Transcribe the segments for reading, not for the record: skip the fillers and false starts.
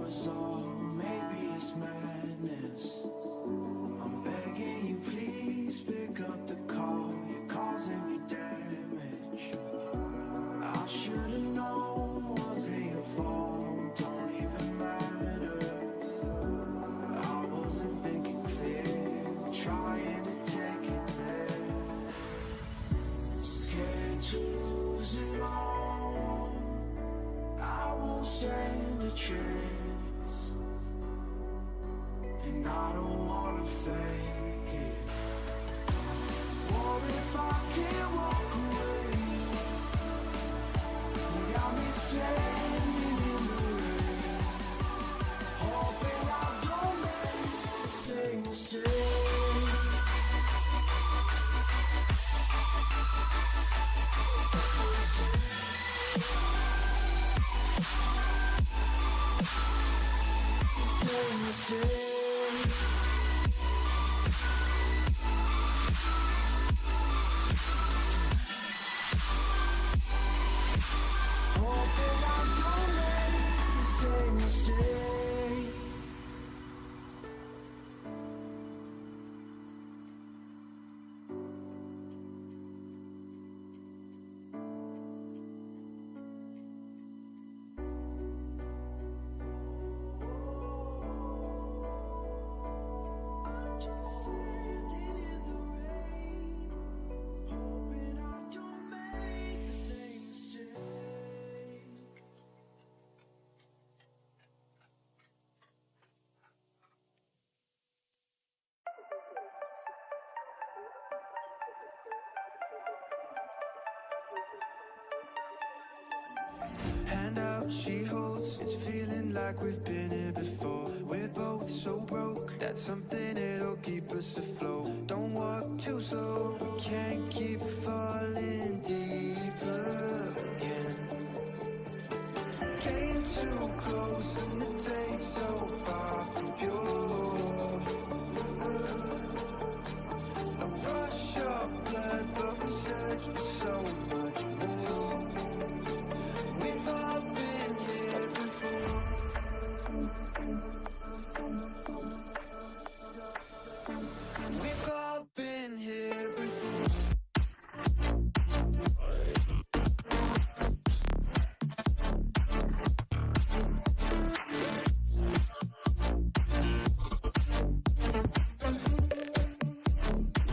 was all, maybe it's madness. I'm begging you, please pick up the call. You're causing me damage. I should've known, wasn't your fault. Don't even matter. I wasn't thinking clear, trying to take it there. Scared to lose it all. I won't stand a chance, and I don't wanna fake it. What if I can't walk away? You got me standing in the rain, hoping I don't make the same mistake. Hand out she holds, it's feeling like we've been here before. We're both so broke, that's something that'll keep us afloat. Don't walk too slow, we can't keep falling deeper again. Came too close and the taste so far from pure. No rush of blood, but we search for so much more. We've all been here before. We've all been here before.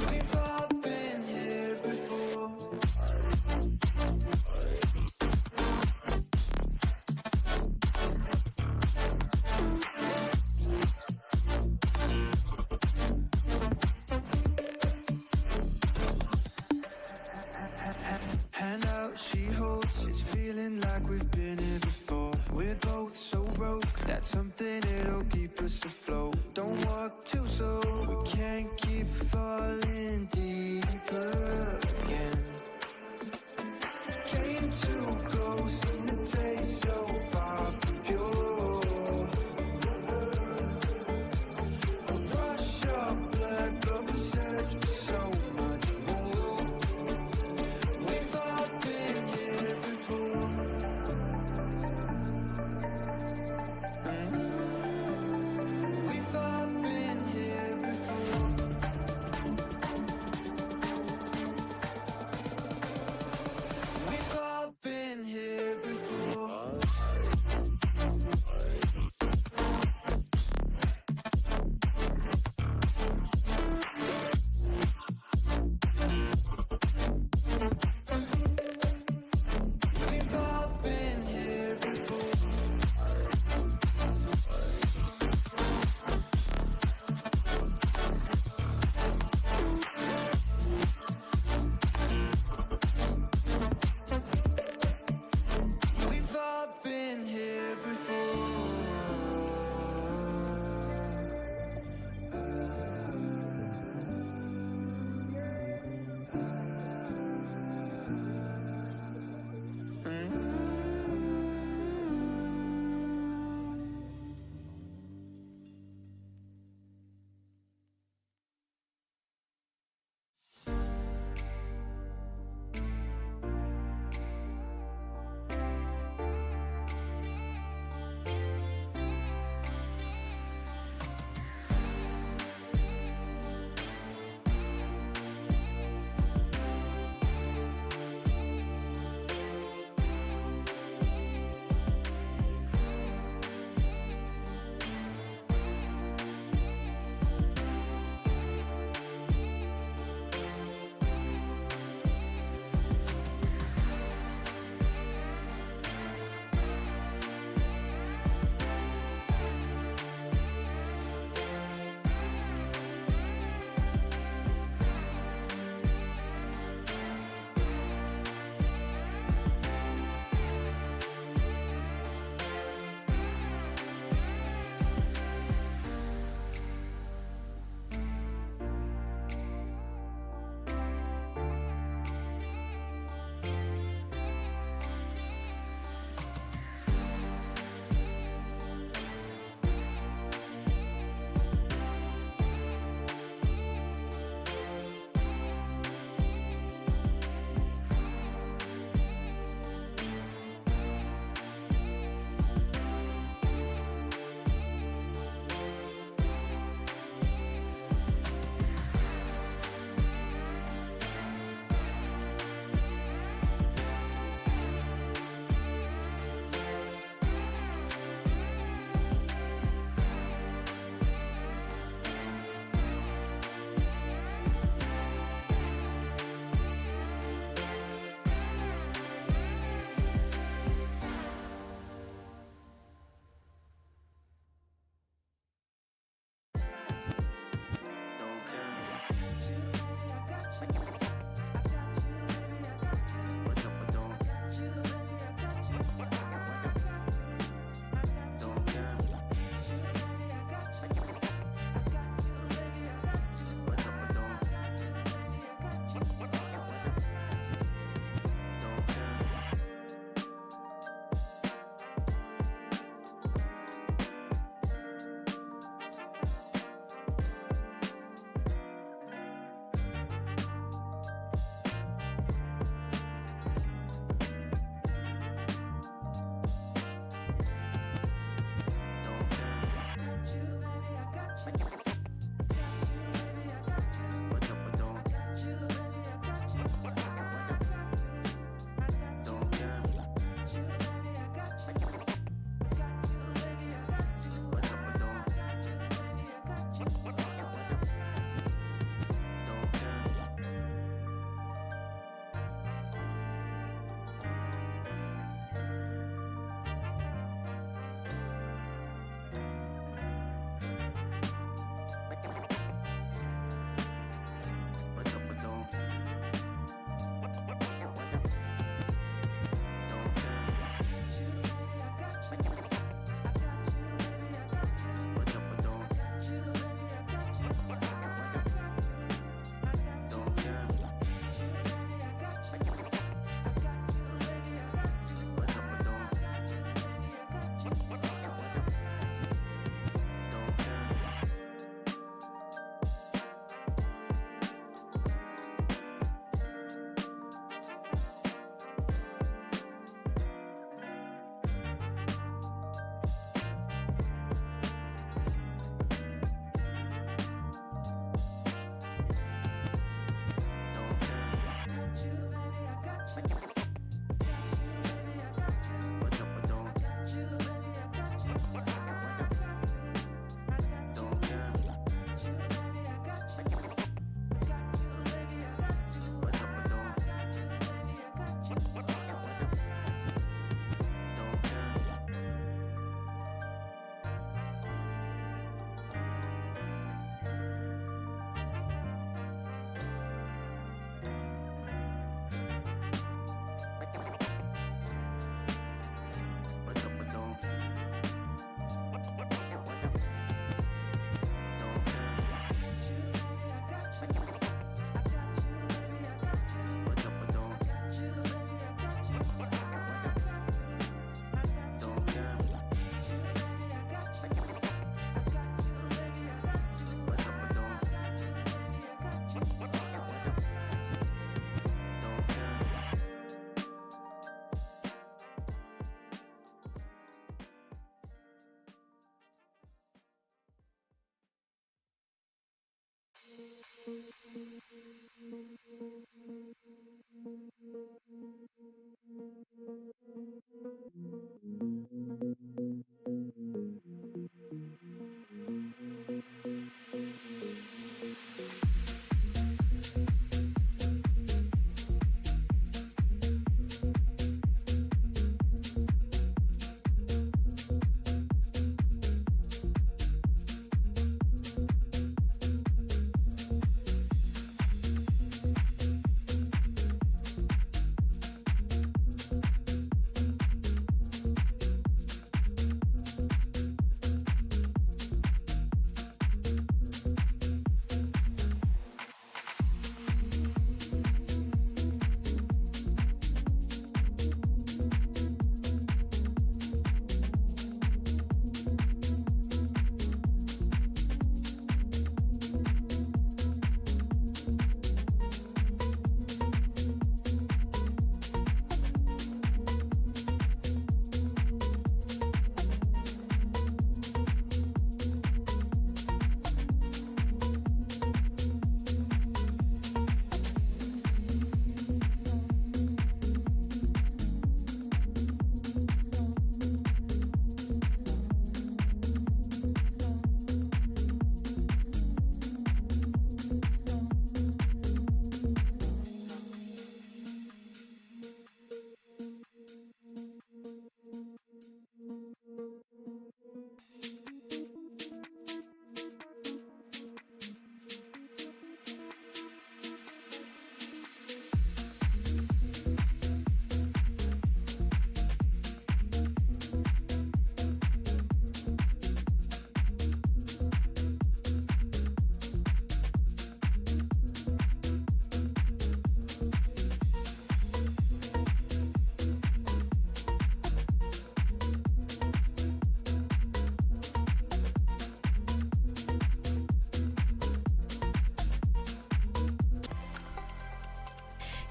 We've all been here before. Hand out she holds, it's feeling like we've been here before. We're both so broke, that's something that'll keep us afloat. Don't walk too slow, we can't keep falling deeper again. Came too close and the taste so far from pure. A rush of blood, but we search for so much more. We've all been here before.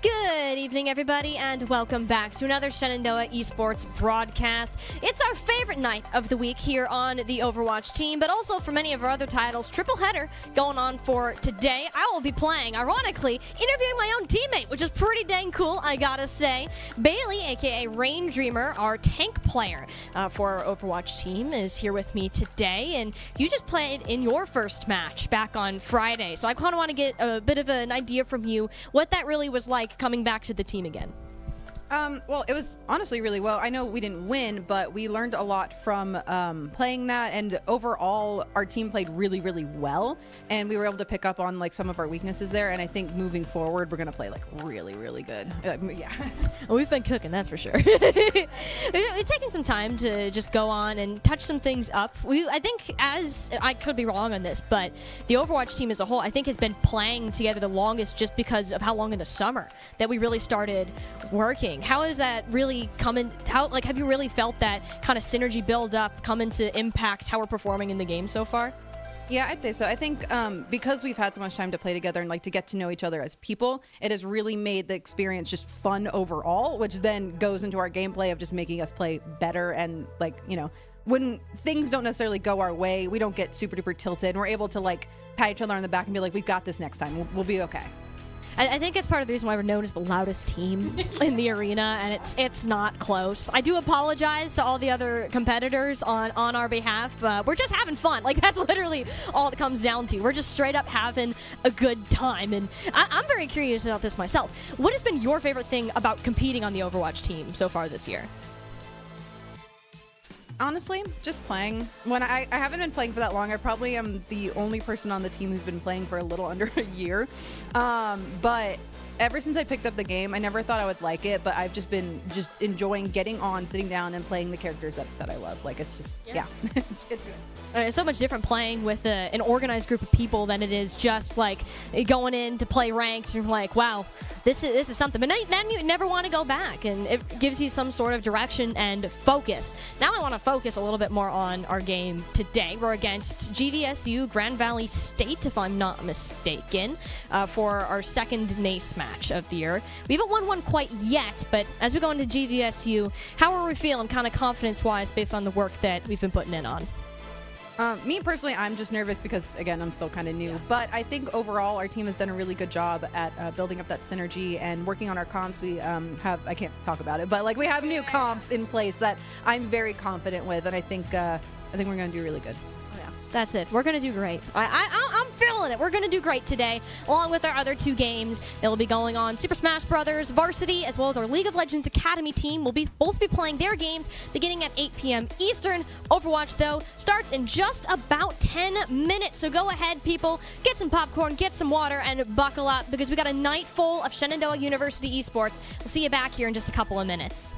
Good evening, everybody, and welcome back to another Shenandoah Esports broadcast. It's our favorite night of the week here on the Overwatch team, but also for many of our other titles, triple header going on for today. I will be playing, ironically, interviewing my own teammate, which is pretty dang cool, I gotta say. Bailey, aka Rain Dreamer, our tank player for our Overwatch team, is here with me today, and you just played in your first match back on Friday, so I kind of want to get a bit of an idea from you what that really was like coming back to the team again. Well, it was honestly really well. I know we didn't win, but we learned a lot from playing that, and overall our team played really, really well, and we were able to pick up on like some of our weaknesses there, and I think moving forward we're gonna play like really, really good. Yeah. Well, we've been cooking, that's for sure. It's taking some time to just go on and touch some things up. I think, as I could be wrong on this, but the Overwatch team as a whole, I think, has been playing together the longest just because of how long in the summer that we really started working. How is that really coming? Have you really felt that kind of synergy build up coming to impact how we're performing in the game so far? Yeah, I'd say so. I think because we've had so much time to play together and like to get to know each other as people, it has really made the experience just fun overall, which then goes into our gameplay of just making us play better, and like, you know, when things don't necessarily go our way, we don't get super duper tilted, and we're able to like pat each other on the back and be like, we've got this next time. We'll be okay. I think it's part of the reason why we're known as the loudest team in the arena, and it's not close. I do apologize to all the other competitors on our behalf. We're just having fun. Like, that's literally all it comes down to. We're just straight up having a good time, and I'm very curious about this myself. What has been your favorite thing about competing on the Overwatch team so far this year? Honestly, just playing. When I haven't been playing for that long. I probably am the only person on the team who's been playing for a little under a year. But ever since I picked up the game, I never thought I would like it, but I've just been enjoying getting on, sitting down, and playing the characters that I love. Like, it's just, yeah. It's good. It's so much different playing with an organized group of people than it is just like going in to play ranked and like, wow, this is something. But then you never want to go back, and it gives you some sort of direction and focus. Now I want to focus a little bit more on our game today. We're against GVSU Grand Valley State, if I'm not mistaken, for our second NACE match of the year. We haven't won one quite yet, but as we go into GVSU, how are we feeling kind of confidence-wise based on the work that we've been putting in on? Me personally, I'm just nervous because, again, I'm still kind of new. But I think overall our team has done a really good job at building up that synergy and working on our comps. We I can't talk about it, but like we have new comps in place that I'm very confident with, and I think we're going to do really good. That's it. We're going to do great. I'm feeling it. We're going to do great today, along with our other two games that will be going on. Super Smash Bros. Varsity, as well as our League of Legends Academy team, will both be playing their games beginning at 8 p.m. Eastern. Overwatch, though, starts in just about 10 minutes. So go ahead, people. Get some popcorn, get some water, and buckle up, because we got a night full of Shenandoah University esports. We'll see you back here in just a couple of minutes.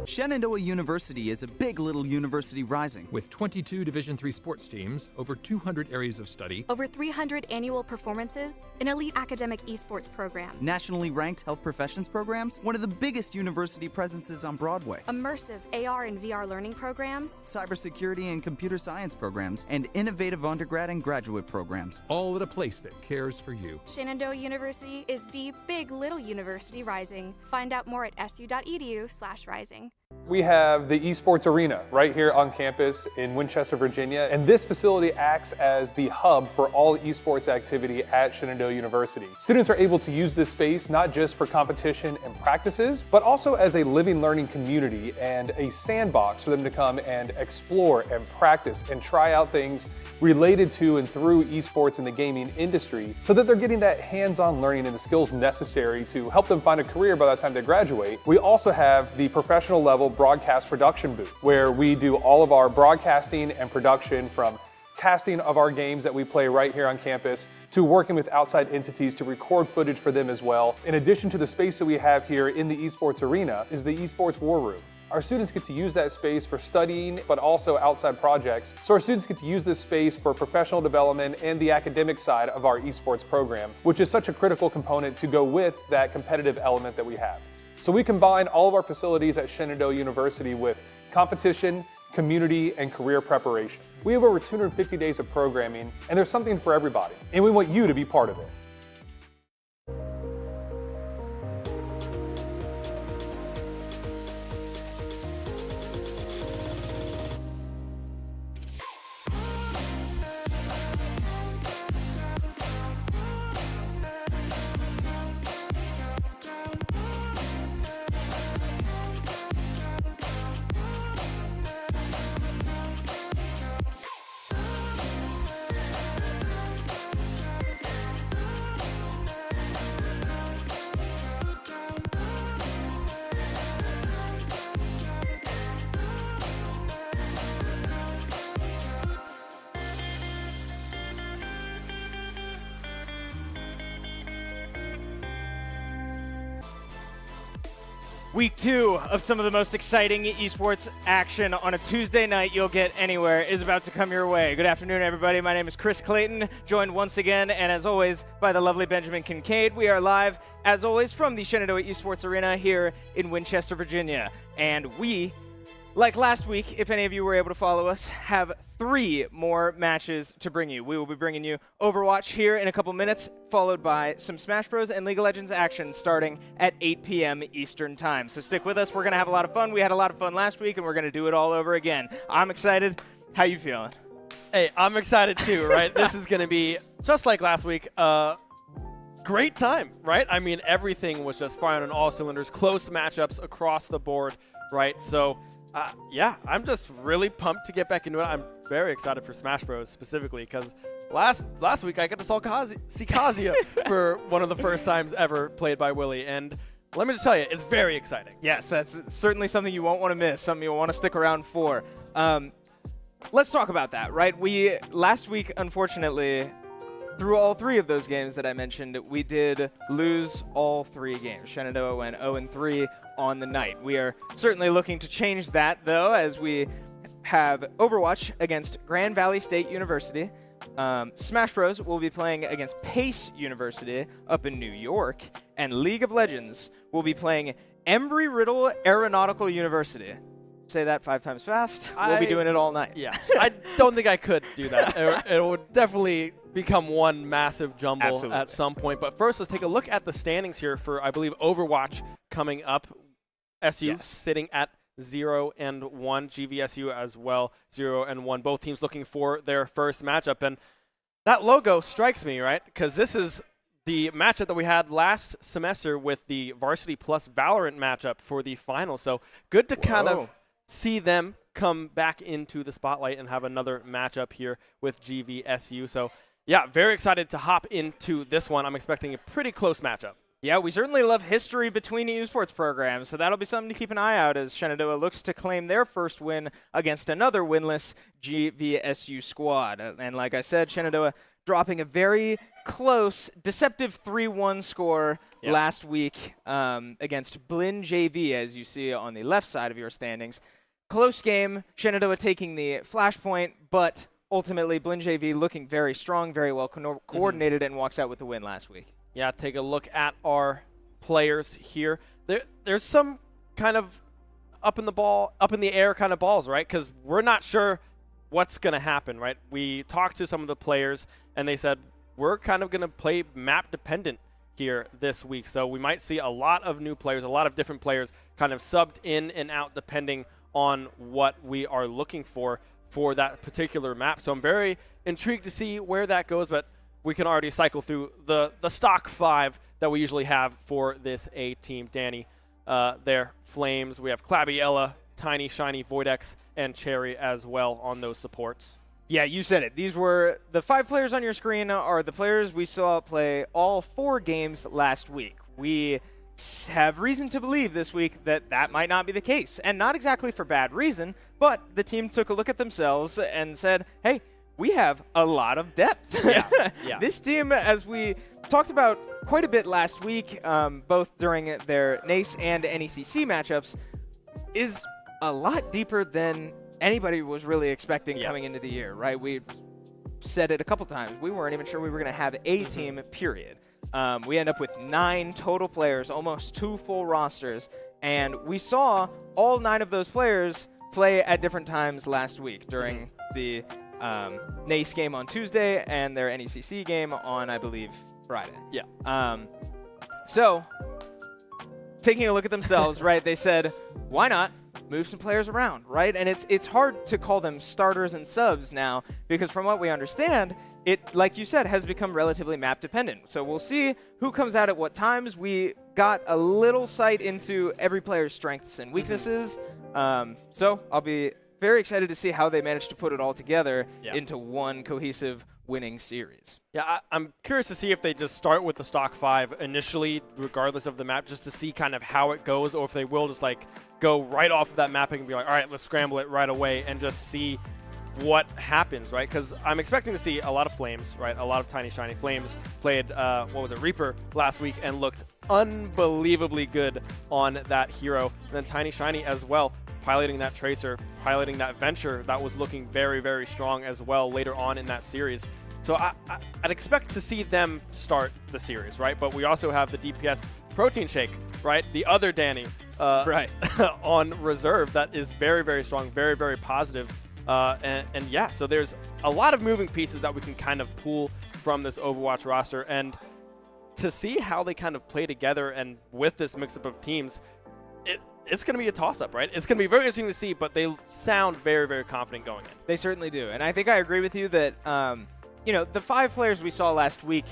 Shenandoah University is a big little university rising. With 22 Division III sports teams, over 200 areas of study, over 300 annual performances, an elite academic esports program, nationally ranked health professions programs, one of the biggest university presences on Broadway, immersive AR and VR learning programs, cybersecurity and computer science programs, and innovative undergrad and graduate programs. all at a place that cares for you. Shenandoah University is the big little university rising. Find out more at su.edu/rising. We have the esports arena right here on campus in Winchester, Virginia, and this facility acts as the hub for all esports activity at Shenandoah University. Students are able to use this space not just for competition and practices, but also as a living learning community and a sandbox for them to come and explore and practice and try out things related to and through esports in the gaming industry, so that they're getting that hands-on learning and the skills necessary to help them find a career by the time they graduate. We also have the professional level broadcast production booth, where we do all of our broadcasting and production, from casting of our games that we play right here on campus to working with outside entities to record footage for them as well. In addition to the space that we have here in the esports arena is the esports war room. Our students get to use that space for studying, but also outside projects. So our students get to use this space for professional development and the academic side of our esports program, which is such a critical component to go with that competitive element that we have. So we combine all of our facilities at Shenandoah University with competition, community, and career preparation. We have over 250 days of programming, and there's something for everybody, and we want you to be part of it. Week 2 of some of the most exciting esports action on a Tuesday night you'll get anywhere is about to come your way. Good afternoon, everybody. My name is Chris Clayton, joined once again, and as always, by the lovely Benjamin Kincaid. We are live, as always, from the Shenandoah Esports Arena here in Winchester, Virginia. And we, like last week, if any of you were able to follow us, have 3 more matches to bring you. We will be bringing you Overwatch here in a couple minutes, followed by some Smash Bros. And League of Legends action starting at 8 p.m. Eastern Time. So stick with us. We're going to have a lot of fun. We had a lot of fun last week, and we're going to do it all over again. I'm excited. How you feeling? Hey, I'm excited too, right? This is going to be, just like last week, great time, right? I mean, everything was just firing on all cylinders, close matchups across the board, right? So, yeah, I'm just really pumped to get back into it. I'm very excited for Smash Bros. Specifically because last week I got to see Kazuya for one of the first times ever played by Willy, and let me just tell you, it's very exciting. Yes, that's certainly something you won't want to miss, something you'll want to stick around for. Let's talk about that, right? Last week, unfortunately, through all 3 of those games that I mentioned, we did lose all 3 games. Shenandoah went 0-3 on the night. We are certainly looking to change that, though, as we have Overwatch against Grand Valley State University. Smash Bros. Will be playing against Pace University up in New York. And League of Legends will be playing Embry-Riddle Aeronautical University. Say that 5 times fast. We'll be doing it all night. Yeah, I don't think I could do that. It would definitely become one massive jumble Absolutely. At some point. But first, let's take a look at the standings here for, I believe, Overwatch coming up. SU sitting at 0-1, GVSU as well, 0-1. Both teams looking for their first matchup. And that logo strikes me, right? Because this is the matchup that we had last semester with the Varsity Plus Valorant matchup for the final. So good to kind of see them come back into the spotlight and have another matchup here with GVSU. So, yeah, very excited to hop into this one. I'm expecting a pretty close matchup. Yeah, we certainly love history between esports programs, so that'll be something to keep an eye out as Shenandoah looks to claim their first win against another winless GVSU squad. And like I said, Shenandoah dropping a very close, deceptive 3-1 score last week against Blinn JV, as you see on the left side of your standings. Close game, Shenandoah taking the flashpoint, but ultimately Blinn JV looking very strong, very well coordinated, and walks out with the win last week. Yeah, take a look at our players here. There's some kind of up in the air kind of balls, right? Because we're not sure what's going to happen, right? We talked to some of the players, and they said, we're kind of going to play map dependent here this week. So we might see a lot of new players, a lot of different players kind of subbed in and out depending on what we are looking for that particular map. So I'm very intrigued to see where that goes, but we can already cycle through the stock 5 that we usually have for this A team. Danny, there, Flames. We have Clabiella, TinyShiny, Voidex, and Cherry as well on those supports. Yeah, you said it. These were the 5 players on your screen are the players we saw play all 4 games last week. We have reason to believe this week that might not be the case, and not exactly for bad reason, but the team took a look at themselves and said, hey, we have a lot of depth. Yeah. This team, as we talked about quite a bit last week, both during their NACE and NECC matchups, is a lot deeper than anybody was really expecting coming into the year, right? We said it a couple times. We weren't even sure we were going to have a team, period. We end up with 9 total players, almost 2 full rosters, and we saw all 9 of those players play at different times last week during the NACE game on Tuesday and their NECC game on, I believe, Friday. Yeah. So, taking a look at themselves, right, they said, why not move some players around, right? And it's hard to call them starters and subs now because from what we understand, it, like you said, has become relatively map dependent. So we'll see who comes out at what times. We got a little sight into every player's strengths and weaknesses. So I'll be very excited to see how they manage to put it all together into one cohesive winning series. Yeah, I'm curious to see if they just start with the stock 5 initially, regardless of the map, just to see kind of how it goes, or if they will just like go right off of that mapping and be like, all right, let's scramble it right away and just see what happens, right? Because I'm expecting to see a lot of Flames, right? A lot of TinyShiny. Flames played, Reaper last week and looked unbelievably good on that hero. And then TinyShiny as well, piloting that Tracer, piloting that Venture, that was looking very, very strong as well later on in that series. So I'd expect to see them start the series, right? But we also have the DPS Protein Shake, right? The other Danny Right. on reserve that is very, very strong, very, very positive. And yeah, so there's a lot of moving pieces that we can kind of pull from this Overwatch roster. And to see how they kind of play together and with this mix-up of teams, it's going to be a toss-up, right? It's going to be very interesting to see, but they sound very, very confident going in. They certainly do. And I think I agree with you that, the 5 players we saw last week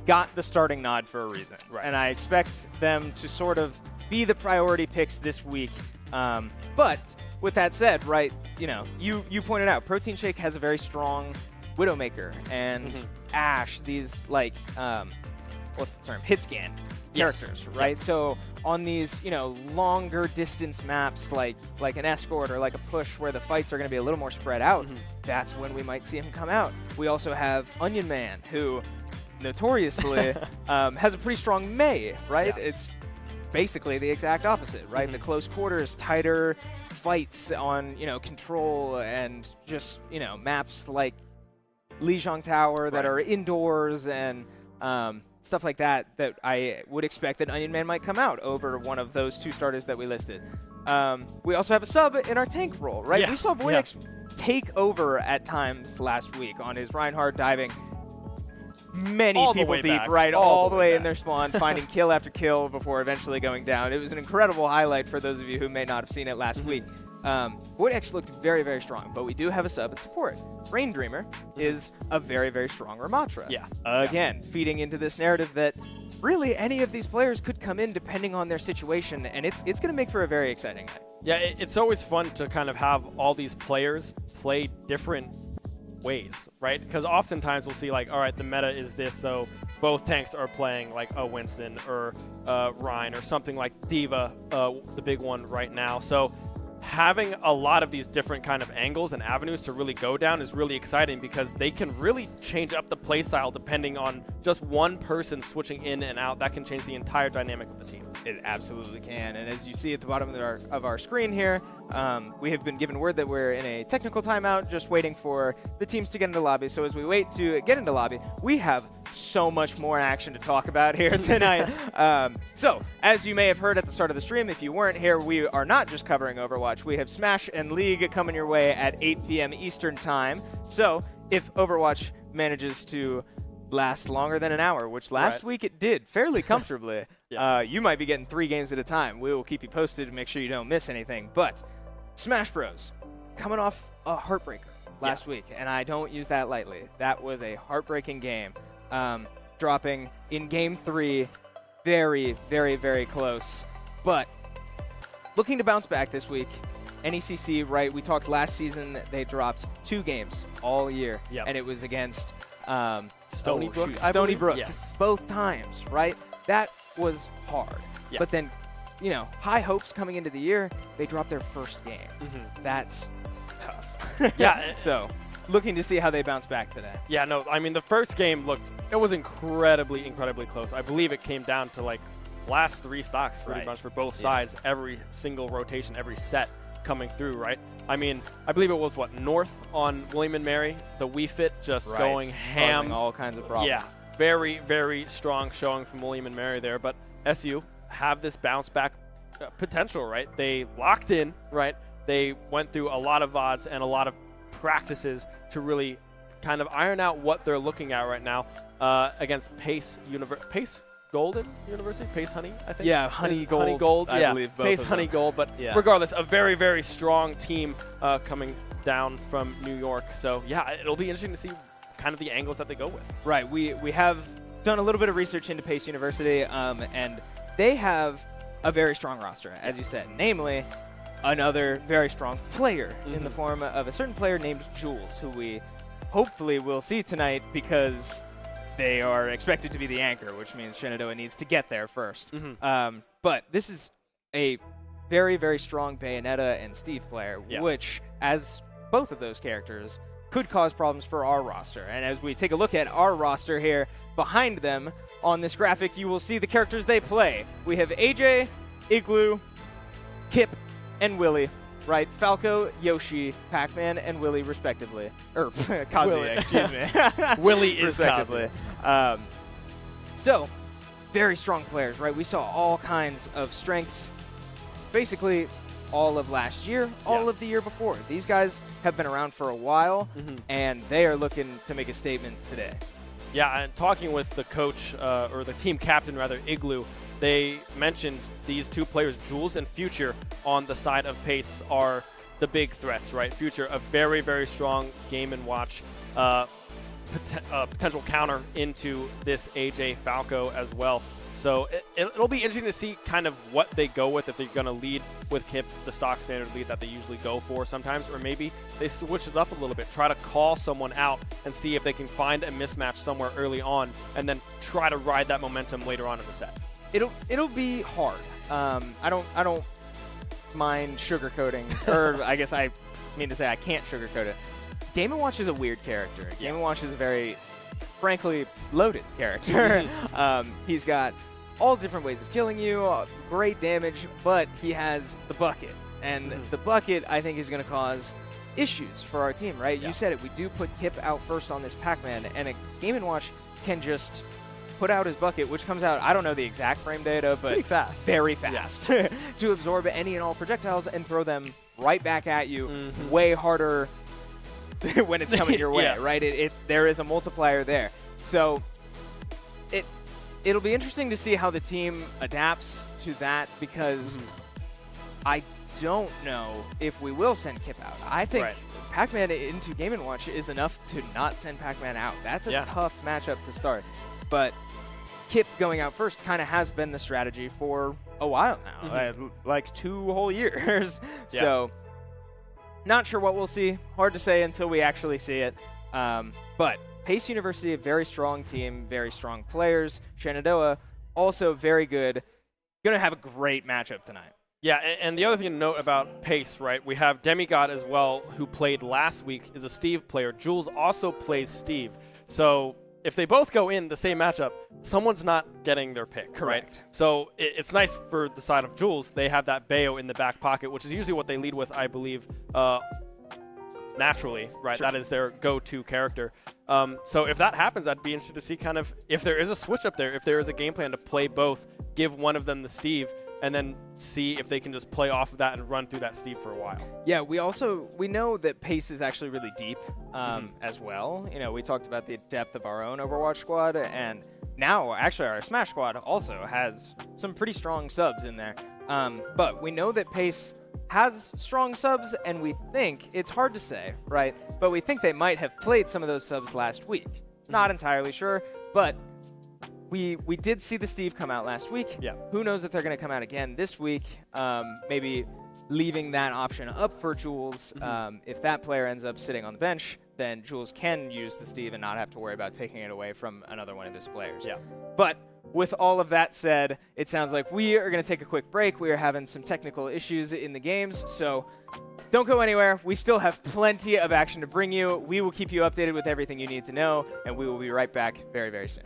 got the starting nod for a reason. Right. And I expect them to sort of be the priority picks this week. But with that said, right, you pointed out, Protein Shake has a very strong Widowmaker and Ashe, these, like, what's the term? Hit scan characters, right? Yep. So on these, longer distance maps like an Escort or like a Push where the fights are going to be a little more spread out, that's when we might see him come out. We also have OnionMan, who notoriously has a pretty strong Mei, right? Yeah. It's basically the exact opposite, right? The close quarters, tighter fights on, control and just, maps like Lijiang Tower that are indoors and stuff like that I would expect that OnionMan might come out over one of those 2 starters that we listed. We also have a sub in our tank role, right? Yeah. We saw Voidex take over at times last week on his Reinhardt diving many All the people way deep, back. right? All All the way in their spawn, finding kill after kill before eventually going down. It was an incredible highlight for those of you who may not have seen it last week. Voidex looked very, very strong, but we do have a sub at support. Rain Dreamer is a very, very strong Ramatra. Yeah. Again, feeding into this narrative that really any of these players could come in depending on their situation, and it's going to make for a very exciting night. Yeah, it's always fun to kind of have all these players play different ways, right? Because oftentimes we'll see like, all right, the meta is this, so both tanks are playing like a Winston or Ryan or something like Diva, the big one right now. So having a lot of these different kind of angles and avenues to really go down is really exciting because they can really change up the play style depending on just one person switching in and out. That can change the entire dynamic of the team. It absolutely can. And as you see at the bottom of our screen here, we have been given word that we're in a technical timeout, just waiting for the teams to get into lobby. So as we wait to get into lobby, we have so much more action to talk about here tonight. So as you may have heard at the start of the stream, if you weren't here, we are not just covering Overwatch. We have Smash and League coming your way at 8 p.m. Eastern time. So if Overwatch manages to last longer than an hour, which last week it did fairly comfortably, you might be getting 3 games at a time. We will keep you posted to make sure you don't miss anything. But Smash Bros. Coming off a heartbreaker last week, and I don't use that lightly. That was a heartbreaking game. Dropping in Game 3, very, very, very close. But looking to bounce back this week, NECC, right, we talked last season, they dropped 2 games all year, and it was against Stony Brook, Stony Brook, yes. Both times, right? That was hard. Yeah. But then, high hopes coming into the year, they dropped their first game. That's tough. Yeah. So looking to see how they bounce back today. Yeah, no, I mean, the first game it was incredibly, incredibly close. I believe it came down to like last 3 stocks pretty much for both sides, every single rotation, every set coming through, right? I mean, I believe it was North on William and Mary, the Wii Fit just going ham. Causing all kinds of problems. Yeah, very, very strong showing from William and Mary there, but SU have this bounce back potential, right? They locked in, right? They went through a lot of VODs and a lot of practices to really kind of iron out what they're looking at right now against Pace Golden University? Pace Honey, I think? Yeah, Honey Gold. Honey Gold, I believe both Pace of Honey them. Gold, but regardless, a very, very strong team coming down from New York. So, yeah, it'll be interesting to see kind of the angles that they go with. Right. We have done a little bit of research into Pace University, and they have a very strong roster, as you said, namely another very strong player in the form of a certain player named Jules, who we hopefully will see tonight because they are expected to be the anchor, which means Shenandoah needs to get there first. But this is a very, very strong Bayonetta and Steve player, which, as both of those characters, could cause problems for our roster. And as we take a look at our roster here, behind them on this graphic, you will see the characters they play. We have AyeJay, Igloo, Kipp, and Willy. Right, Falco, Yoshi, Pac-Man, and Willy, respectively. Or Kazuya, excuse me. Willy is respectively. So, very strong players, right? We saw all kinds of strengths, basically all of last year, all of the year before. These guys have been around for a while, and they are looking to make a statement today. Yeah, and talking with the coach, or the team captain, rather, Igloo, they mentioned these 2 players, Jules and Future, on the side of Pace are the big threats, right? Future, a very, very strong Game & Watch potential counter into this AyeJay Falco as well. So it'll be interesting to see kind of what they go with, if they're going to lead with Kipp, the stock standard lead that they usually go for sometimes, or maybe they switch it up a little bit, try to call someone out and see if they can find a mismatch somewhere early on, and then try to ride that momentum later on in the set. It'll be hard. I don't mind sugarcoating, or I guess I mean to say I can't sugarcoat it. Game & Watch is a weird character. Game & Watch is a very, frankly, loaded character. He's got all different ways of killing you, great damage, but he has the bucket. And the bucket, I think, is going to cause issues for our team, right? You said it. We do put Kipp out first on this Pac-Man, and a Game & Watch can just put out his bucket, which comes out, I don't know the exact frame data, but pretty fast. Very fast, to absorb any and all projectiles and throw them right back at you, way harder when it's coming your way, right? There is a multiplier there. So it'll be interesting to see how the team adapts to that, because I don't know if we will send Kipp out. I think Pac-Man into Game & Watch is enough to not send Pac-Man out. That's a tough matchup to start. But Kipp going out first kind of has been the strategy for a while now, like 2 whole years. So not sure what we'll see. Hard to say until we actually see it. But Pace University, a very strong team, very strong players. Shenandoah, also very good. Going to have a great matchup tonight. Yeah, and the other thing to note about Pace, right, we have Demigod as well, who played last week, is a Steve player. Jules also plays Steve. So if they both go in the same matchup, someone's not getting their pick, right? So it's nice for the side of Jules. They have that Bayo in the back pocket, which is usually what they lead with, I believe, naturally, right? That is their go-to character. So if that happens, I'd be interested to see kind of if there is a switch up there, if there is a game plan to play both, give one of them the Steve, and then see if they can just play off of that and run through that Steve for a while. Yeah, we know that Pace is actually really deep as well. You know, we talked about the depth of our own Overwatch squad, and now actually our Smash squad also has some pretty strong subs in there. But we know that Pace has strong subs, and we think, it's hard to say, right? But we think they might have played some of those subs last week. Not entirely sure, but we did see the Steve come out last week. Yeah. Who knows if they're going to come out again this week? Maybe leaving that option up for Jules. If that player ends up sitting on the bench, then Jules can use the Steve and not have to worry about taking it away from another one of his players. Yeah. But with all of that said, it sounds like we are going to take a quick break. We are having some technical issues in the games, so Don't go anywhere. We still have plenty of action to bring you. We will keep you updated with everything you need to know, and we will be right back very, very soon.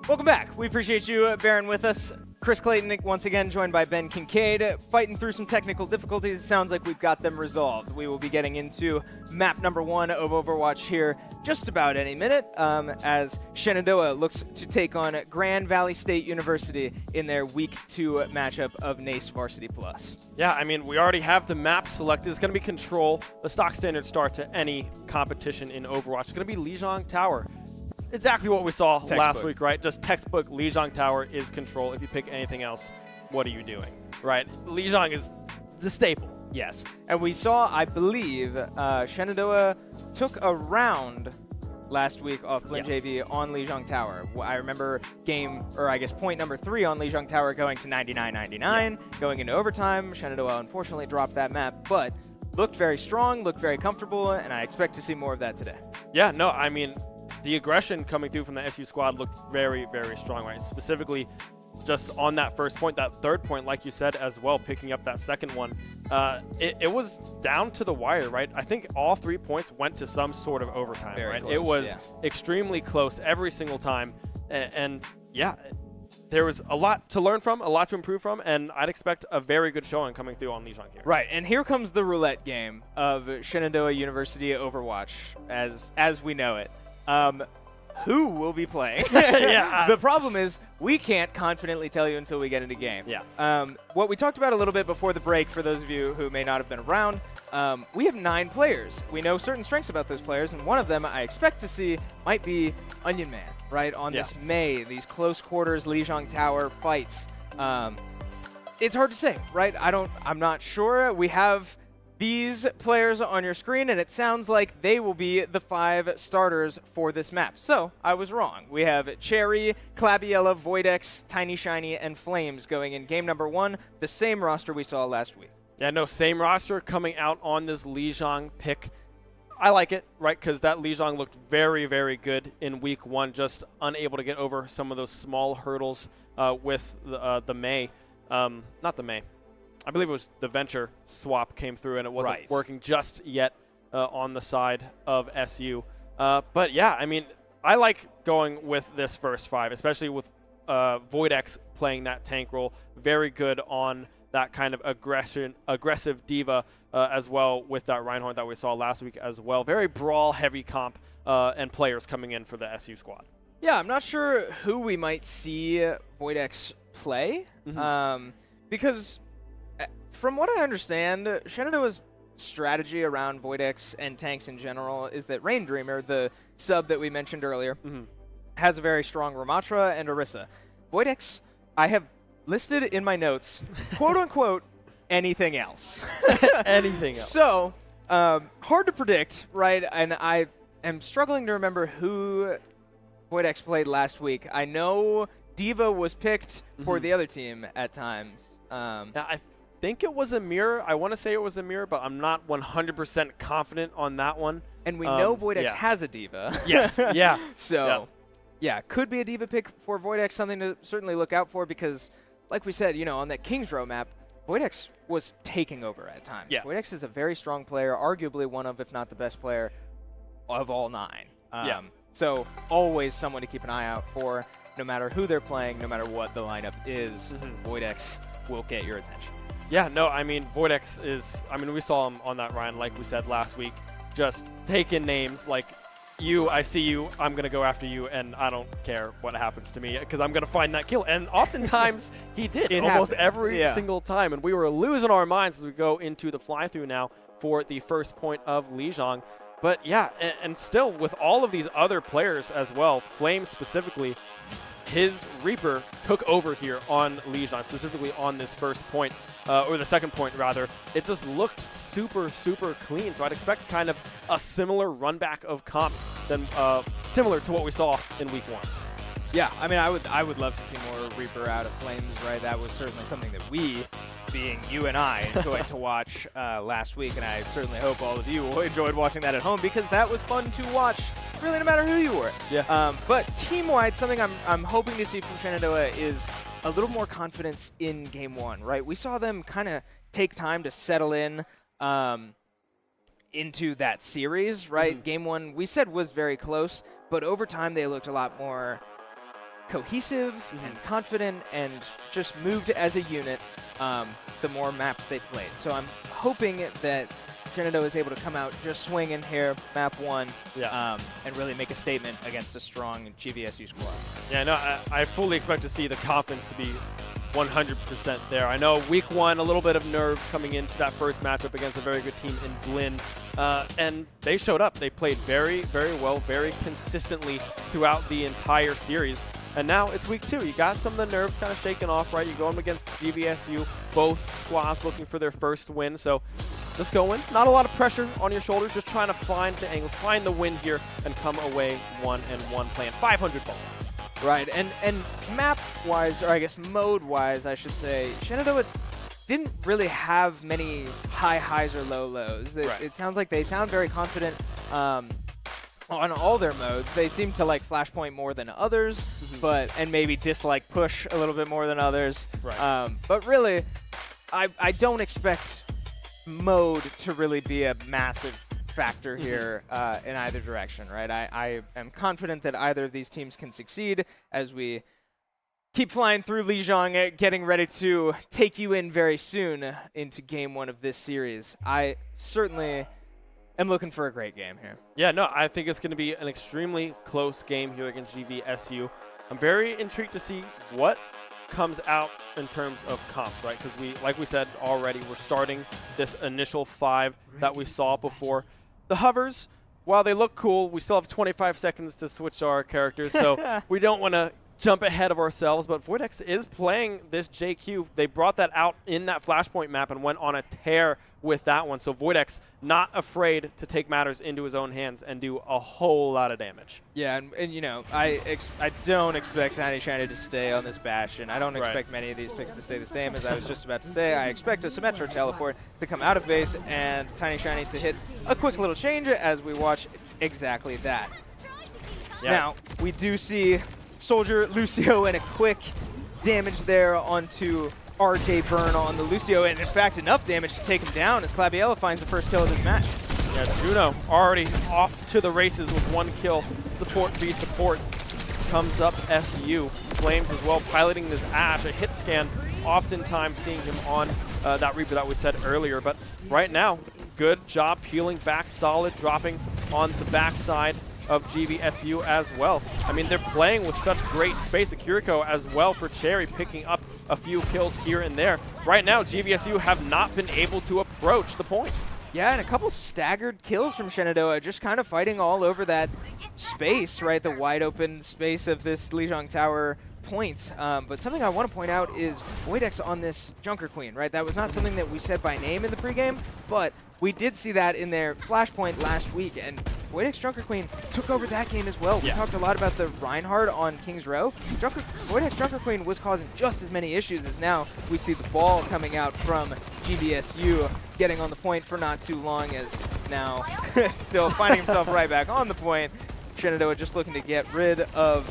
Welcome back. We appreciate you bearing with us. Chris Clayton once again joined by Ben Kincaid, fighting through some technical difficulties. It sounds like we've got them resolved. We will be getting into map number 1 of Overwatch here just about any minute as Shenandoah looks to take on Grand Valley State University in their Week 2 matchup of NACE Varsity Plus. Yeah, I mean, we already have the map selected. It's going to be Control, the stock standard start to any competition in Overwatch. It's going to be Lijiang Tower. Exactly what we saw last week, right? Just textbook Lijiang Tower is Control. If you pick anything else, what are you doing, right? Lijiang is the staple. Yes, and we saw, I believe, Shenandoah took a round last week off Blinn JV on Lijiang Tower. I remember point number 3 on Lijiang Tower going to 99-99, going into overtime. Shenandoah unfortunately dropped that map, but looked very strong, looked very comfortable, and I expect to see more of that today. Yeah, no, I mean, the aggression coming through from the SU squad looked very, very strong, right? Specifically, just on that first point, that third point, like you said as well, picking up that second one, it was down to the wire, right? I think all 3 points went to some sort of overtime, very right? Close, it was extremely close every single time, and yeah, there was a lot to learn from, a lot to improve from, and I'd expect a very good showing coming through on Lijiang here. Right, and here comes the roulette game of Shenandoah University Overwatch as we know it. Who will be playing? The problem is we can't confidently tell you until we get into game. Yeah. What we talked about a little bit before the break, for those of you who may not have been around, we have 9 players. We know certain strengths about those players, and one of them I expect to see might be OnionMan, right, on this May, these close quarters Lijiang Tower fights. It's hard to say, right? I'm not sure. We have these players on your screen, and it sounds like they will be the 5 starters for this map. So, I was wrong. We have Cherry, Clabiella, Voidex, TinyShiny, and Flames going in game number 1, the same roster we saw last week. Yeah, no, same roster coming out on this Lijiang pick. I like it, right, because that Lijiang looked very, very good in week 1, just unable to get over some of those small hurdles with the May. Not the May. I believe it was the Venture swap came through, and it wasn't working just yet on the side of SU. But, yeah, I mean, I like going with this first 5, especially with Voidex playing that tank role. Very good on that kind of aggressive diva as well with that Reinhardt that we saw last week as well. Very brawl-heavy comp and players coming in for the SU squad. Yeah, I'm not sure who we might see Voidex play because from what I understand, Shenandoah's strategy around Voidex and tanks in general is that Rain Dreamer, the sub that we mentioned earlier, has a very strong Ramatra and Orisa. Voidex, I have listed in my notes, quote-unquote, anything else. Anything else. So, hard to predict, right? And I am struggling to remember who Voidex played last week. I know Diva was picked for the other team at times. Yeah, I think it was a mirror. I want to say it was a mirror, but I'm not 100% confident on that one. And we know Voidex has a Diva. Yes, yeah. So, yeah, could be a Diva pick for Voidex, something to certainly look out for because, like we said, you know, on that Kings Row map, Voidex was taking over at times. Yeah. Voidex is a very strong player, arguably one of, if not the best player of all 9. So always someone to keep an eye out for, no matter who they're playing, no matter what the lineup is, Voidex will get your attention. Yeah, no, I mean, Voidex is, I mean, we saw him on that Ryan, like we said last week, just taking names like, you, I see you, I'm going to go after you, and I don't care what happens to me because I'm going to find that kill. And oftentimes he did, almost every single time. And we were losing our minds as we go into the fly-through now for the first point of Lijiang. But yeah, and still with all of these other players as well, Flame specifically, his Reaper took over here on Lijiang, specifically on this first point, or the second point rather. It just looked super, super clean. So I'd expect kind of a similar run back of comp than similar to what we saw in week 1. Yeah, I mean, I would love to see more Reaper out of Flames, right? That was certainly something that we, being you and I, enjoyed to watch last week, and I certainly hope all of you enjoyed watching that at home because that was fun to watch, really no matter who you were. Yeah. But team-wide, something I'm hoping to see from Shenandoah is a little more confidence in Game 1, right? We saw them kind of take time to settle in into that series, right? Game 1, we said, was very close, but over time they looked a lot more cohesive and confident and just moved as a unit the more maps they played. So I'm hoping that Shenandoah is able to come out just swinging here, map 1, and really make a statement against a strong GVSU squad. Yeah, no, I fully expect to see the confidence to be 100% there. I know week 1, a little bit of nerves coming into that first matchup against a very good team in Blinn, and they showed up. They played very, very well, very consistently throughout the entire series. And now it's week 2. You got some of the nerves kind of shaken off, right? You go up against GVSU, both squads looking for their first win. So just go in. Not a lot of pressure on your shoulders, just trying to find the angles, find the win here, and come away 1-1 playing 500 ball. Right, and map-wise, or I guess mode-wise, I should say, Shenandoah didn't really have many high highs or low lows. It sounds like they sound very confident on all their modes. They seem to like Flashpoint more than others, and maybe dislike Push a little bit more than others. Right. But really, I don't expect mode to really be a massive factor here in either direction, right? I am confident that either of these teams can succeed as we keep flying through Lijiang, getting ready to take you in very soon into Game 1 of this series. I certainly am looking for a great game here. Yeah, no, I think it's going to be an extremely close game here against GVSU. I'm very intrigued to see what comes out in terms of comps, right? Because like we said already, we're starting this initial 5 that we saw before. The hovers, while they look cool, we still have 25 seconds to switch our characters, so we don't want to jump ahead of ourselves, but Voidex is playing this JQ. They brought that out in that Flashpoint map and went on a tear with that one. So Voidex not afraid to take matters into his own hands and do a whole lot of damage. Yeah, and you know, I don't expect TinyShiny to stay on this Bastion. I don't expect many of these picks to stay the same. As I was just about to say, I expect a Symmetra teleport to come out of base and TinyShiny to hit a quick little change as we watch exactly that. Yeah. Now, we do see Soldier, Lucio, and a quick damage there onto RJ burn on the Lucio, and in fact enough damage to take him down as Clabiella finds the first kill of this match. Yeah, Juno already off to the races with 1 kill. Support v support comes up SU. Flames as well piloting this Ashe, a hit scan, oftentimes seeing him on that Reaper that we said earlier. But right now, good job peeling back solid, dropping on the backside of GVSU as well. I mean, they're playing with such great space. Akiriko as well for Cherry, picking up a few kills here and there. Right now, GVSU have not been able to approach the point. Yeah, and a couple staggered kills from Shenandoah, just kind of fighting all over that space, right? The wide open space of this Lijiang Tower point. But something I want to point out is Voidex on this Junker Queen, right? That was not something that we said by name in the pregame, but we did see that in their Flashpoint last week, and Voidex Junker Queen took over that game as well. We talked a lot about the Reinhardt on King's Row. Voidex Junker Queen was causing just as many issues as now we see the ball coming out from GVSU, getting on the point for not too long, as now still finding himself right back on the point. Shenandoah just looking to get rid of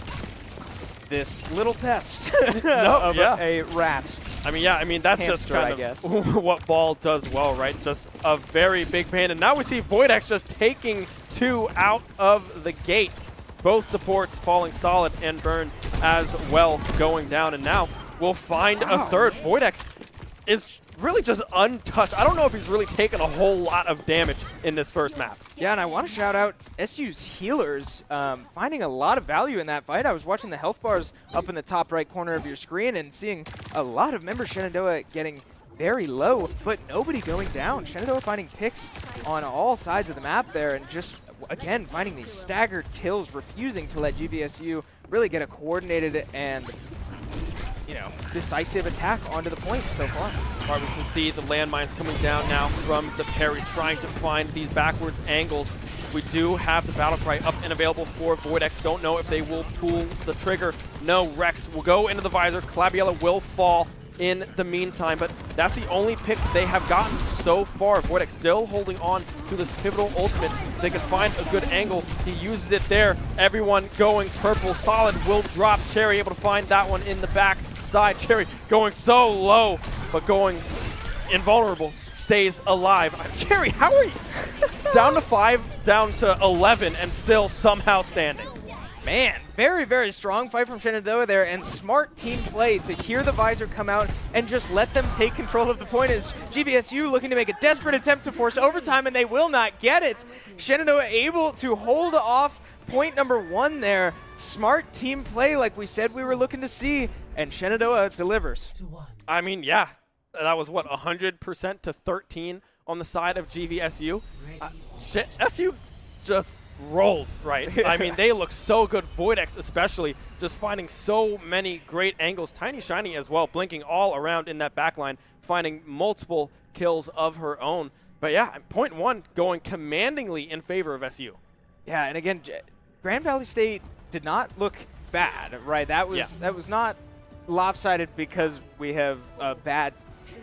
this little pest of a rat. I mean, that's Hamster, just kind I guess. of what Ball does well, right? Just a very big pain. And now we see Voidex just taking 2 out of the gate. Both supports falling solid and burned as well going down. And now we'll find a third. Voidex is really just untouched. I don't know if he's really taken a whole lot of damage in this first map. Yeah, and I want to shout out SU's healers finding a lot of value in that fight. I was watching the health bars up in the top right corner of your screen and seeing a lot of members Shenandoah getting very low, but nobody going down. Shenandoah finding picks on all sides of the map there and just, again, finding these staggered kills, refusing to let GVSU really get a coordinated and, you know, decisive attack onto the point so far. All right, we can see the landmines coming down now from the parry, trying to find these backwards angles. We do have the battle cry up and available for Voidex. Don't know if they will pull the trigger. No, Rex will go into the visor. Clabiella will fall in the meantime, but that's the only pick they have gotten so far. Voidex still holding on to this pivotal ultimate. They can find a good angle. He uses it there. Everyone going purple. Solid will drop. Cherry able to find that one in the back side. Cherry going so low, but going invulnerable. Stays alive. Cherry, how are you? Down to 5, down to 11, and still somehow standing. Man, very, very strong fight from Shenandoah there, and smart team play to hear the visor come out and just let them take control of the point as GVSU looking to make a desperate attempt to force overtime, and they will not get it. Shenandoah able to hold off point number 1 there. Smart team play like we said we were looking to see, and Shenandoah delivers. I mean, yeah, that was what, 100% to 13 on the side of GVSU. SU just rolled, right? I mean, they look so good. Voidex especially, just finding so many great angles. TinyShiny as well, blinking all around in that backline, finding multiple kills of her own. But yeah, point 1 going commandingly in favor of SU. Yeah, and again, Grand Valley State did not look bad, right? That was not lopsided because we have a bad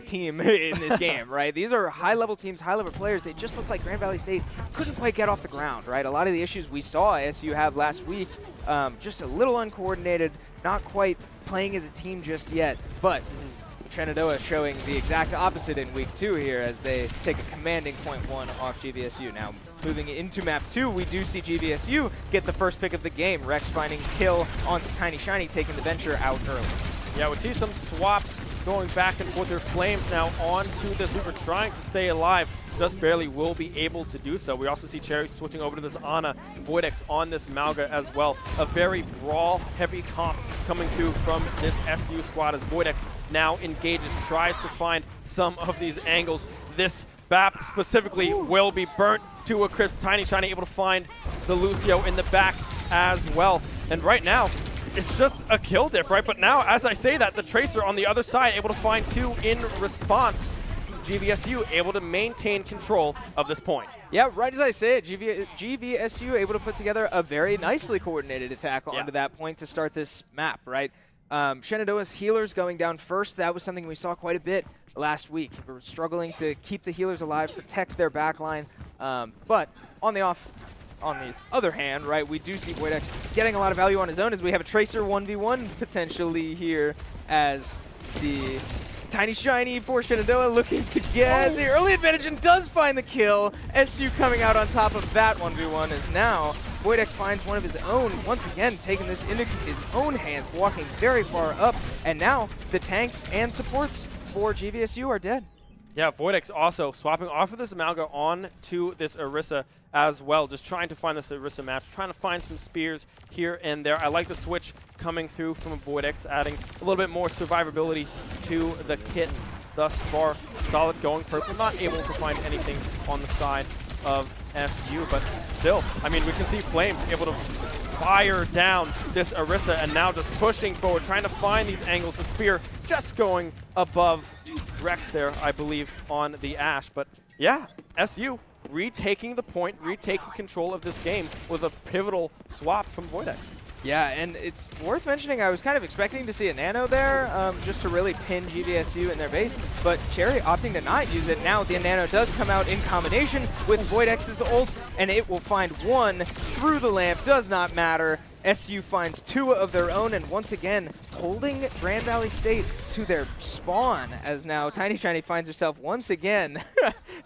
team in this game, right? These are high-level teams, high-level players. They just look like Grand Valley State couldn't quite get off the ground, right? A lot of the issues we saw SU have last week, just a little uncoordinated, not quite playing as a team just yet, but Shenandoah showing the exact opposite in week 2 here as they take a commanding point 1 off GVSU. Now, moving into map 2, we do see GVSU get the first pick of the game. Rex finding kill onto TinyShiny, taking the Venture out early. Yeah, we see some swaps going back and forth. Their Flames now onto this Hooper, trying to stay alive. Just barely will be able to do so. We also see Cherry switching over to this Ana. Voidex on this Malga as well. A very brawl-heavy comp coming through from this SU squad as Voidex now engages, tries to find some of these angles. This BAP specifically will be burnt to a crisp. TinyShiny able to find the Lucio in the back as well. And right now, it's just a kill diff, right? But now, as I say that, the Tracer on the other side able to find 2 in response. GVSU able to maintain control of this point. Yeah, right as I say it, GVSU able to put together a very nicely coordinated attack onto that point to start this map, right? Shenandoah's healers going down first, that was something we saw quite a bit last week. We were struggling to keep the healers alive, protect their backline, but on the other hand, right, we do see Voidex getting a lot of value on his own as we have a Tracer 1v1 potentially here as the TinyShiny for Shenandoah looking to get the early advantage and does find the kill. SU coming out on top of that 1v1 as now Voidex finds one of his own, once again taking this into his own hands, walking very far up, and now the tanks and supports for GVSU are dead. Yeah, Voidex also swapping off of this Amalga on to this Orisa as well, just trying to find this Orisa match, trying to find some spears here and there. I like the switch coming through from Voidex, adding a little bit more survivability to the kit thus far. Solid going purple, not able to find anything on the side of SU, but still, I mean, we can see Flames able to fire down this Orisa and now just pushing forward, trying to find these angles. The spear just going above Rex there, I believe, on the Ash. But yeah, SU retaking the point, retaking control of this game with a pivotal swap from Voidex. Yeah, and it's worth mentioning I was kind of expecting to see a Nano there just to really pin GVSU in their base, but Cherry opting to not use it. Now the Nano does come out in combination with Voidex's ult, and it will find 1 through the lamp, does not matter. SU finds 2 of their own, and once again, holding Grand Valley State to their spawn, as now TinyShiny finds herself once again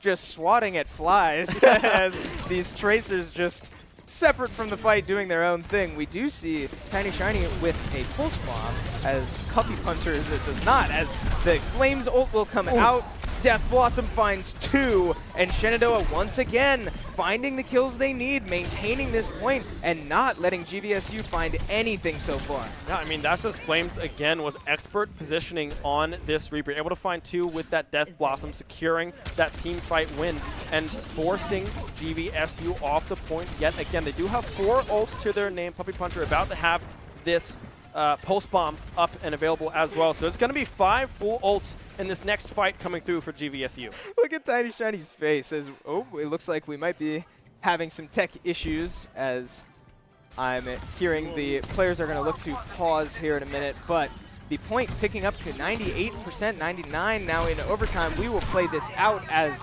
just swatting at flies as these Tracers just separate from the fight doing their own thing. We do see TinyShiny with a pulse bomb as Cuppy Punchers it does not, as the Flames ult will come out. Death Blossom finds 2, and Shenandoah once again finding the kills they need, maintaining this point, and not letting GVSU find anything so far. Yeah, I mean, that's just Flames again with expert positioning on this Reaper. Able to find 2 with that Death Blossom, securing that team fight win and forcing GVSU off the point yet again. They do have 4 ults to their name. Puppy Puncher about to have this Pulse Bomb up and available as well. So it's going to be 5 full ults in this next fight coming through for GVSU. Look at TinyShiny's face as, oh, it looks like we might be having some tech issues as I'm hearing the players are going to look to pause here in a minute, but the point ticking up to 98%, 99 now in overtime. We will play this out as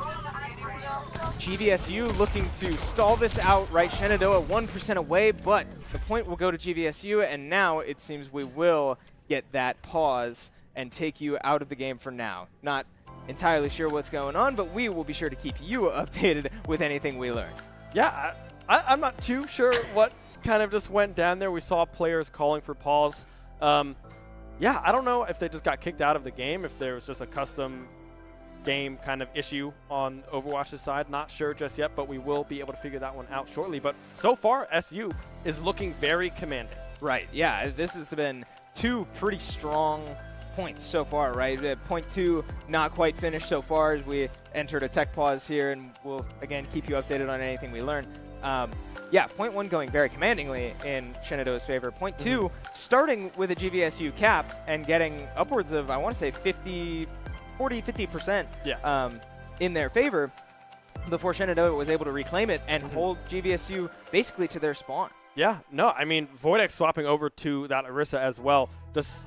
GVSU looking to stall this out, right? Shenandoah 1% away, but the point will go to GVSU, and now it seems we will get that pause and take you out of the game for now. Not entirely sure what's going on, but we will be sure to keep you updated with anything we learn. Yeah, I'm not too sure what kind of just went down there. We saw players calling for pause. Yeah, I don't know if they just got kicked out of the game, if there was just a custom game kind of issue on Overwatch's side. Not sure just yet, but we will be able to figure that one out shortly. But so far, SU is looking very commanding. Right, yeah, this has been 2 pretty strong points so far, right? Point 2 not quite finished so far as we entered a tech pause here, and we'll, again, keep you updated on anything we learn. Yeah, point 1 going very commandingly in Shenandoah's favor. Point 2 starting with a GVSU cap and getting upwards of, I want to say, 50% in their favor before Shenandoah was able to reclaim it and hold GVSU basically to their spawn. Yeah, no, I mean, Voidex swapping over to that Orisa as well just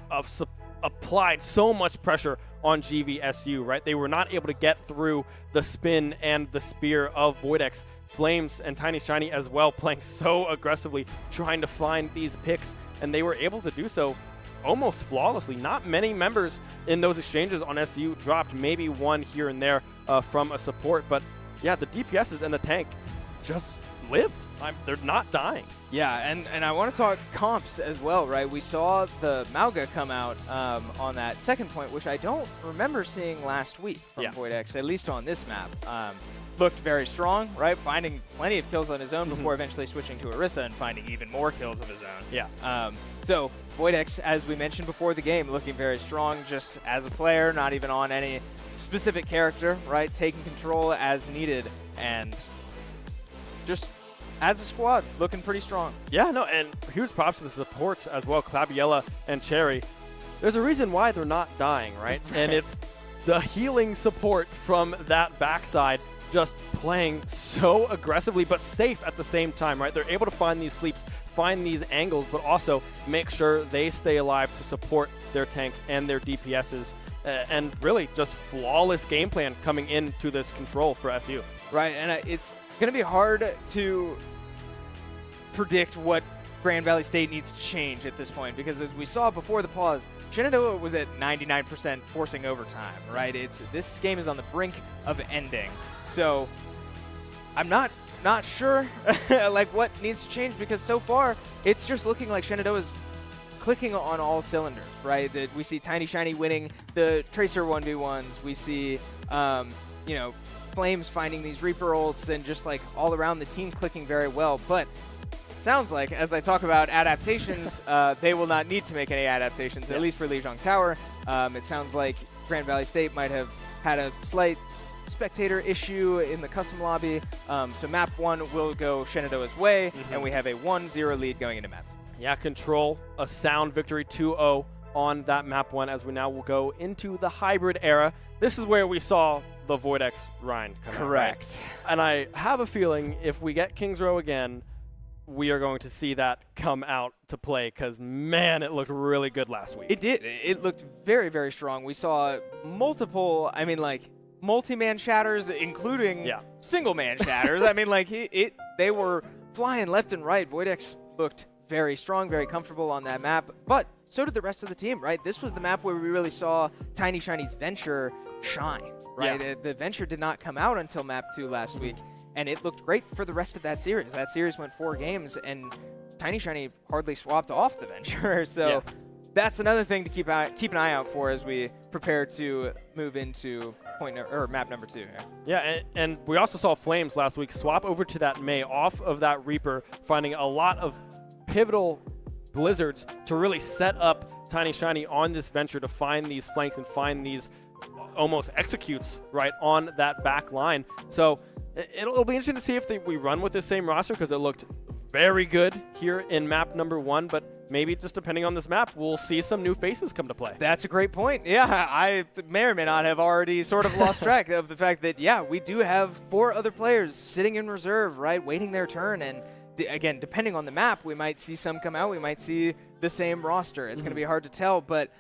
applied so much pressure on GVSU, right? They were not able to get through the spin and the spear of Voidex. Flames and TinyShiny as well playing so aggressively, trying to find these picks, and they were able to do so almost flawlessly. Not many members in those exchanges on SU dropped, maybe 1 here and there from a support, but yeah, the DPSs and the tank just lived. They're not dying. Yeah, and I want to talk comps as well, right? We saw the Malga come out on that second point, which I don't remember seeing last week from Voidex, at least on this map. Looked very strong, right? Finding plenty of kills on his own before eventually switching to Orisa and finding even more kills of his own. Yeah. So Voidex, as we mentioned before the game, looking very strong just as a player, not even on any specific character, right? Taking control as needed and just as a squad, looking pretty strong. Yeah, no, and huge props to the supports as well, Clabiella and Cherry. There's a reason why they're not dying, right? And it's the healing support from that backside just playing so aggressively but safe at the same time, right? They're able to find these sleeps, find these angles, but also make sure they stay alive to support their tank and their DPSs. And really just flawless game plan coming into this control for SU. Right, and it's going to be hard to predict what Grand Valley State needs to change at this point, because as we saw before the pause, Shenandoah was at 99% forcing overtime, right? This game is on the brink of ending. So I'm not sure like what needs to change, because so far it's just looking like Shenandoah is clicking on all cylinders, right? That we see TinyShiny winning the Tracer 1v1s. We see, you know, Flames finding these Reaper ults, and just like all around the team clicking very well. But it sounds like, as I talk about adaptations, they will not need to make any adaptations, at least for Lijiang Tower. It sounds like Grand Valley State might have had a slight spectator issue in the custom lobby. So map 1 will go Shenandoah's way, and we have a 1-0 lead going into map 2. Yeah, control a sound victory 2-0 on that map 1, as we now will go into the hybrid era. This is where we saw the Voidex Rhine come out, right? And I have a feeling if we get Kings Row again, we are going to see that come out to play, because, man, it looked really good last week. It did. It looked very, very strong. We saw multiple, I mean, like, multi-man shatters, including single-man shatters. I mean, like, they were flying left and right. Voidex looked very strong, very comfortable on that map, but so did the rest of the team, right? This was the map where we really saw TinyShiny's Venture shine, right? Yeah. The Venture did not come out until map 2 last week, and it looked great for the rest of that series. That series went 4 games, and TinyShiny hardly swapped off the Venture, so that's another thing to keep an eye out for as we prepare to move into map number 2 here. Yeah, and we also saw Flames last week swap over to that Mei off of that Reaper, finding a lot of pivotal blizzards to really set up TinyShiny on this Venture to find these flanks and find these almost executes right on that back line. So it'll be interesting to see if we run with the same roster, because it looked very good here in map number 1, but maybe just depending on this map, we'll see some new faces come to play. That's a great point. Yeah, I may or may not have already sort of lost track of the fact that, yeah, we do have 4 other players sitting in reserve, right, waiting their turn, and again, depending on the map, we might see some come out. We might see the same roster. It's going to be hard to tell, but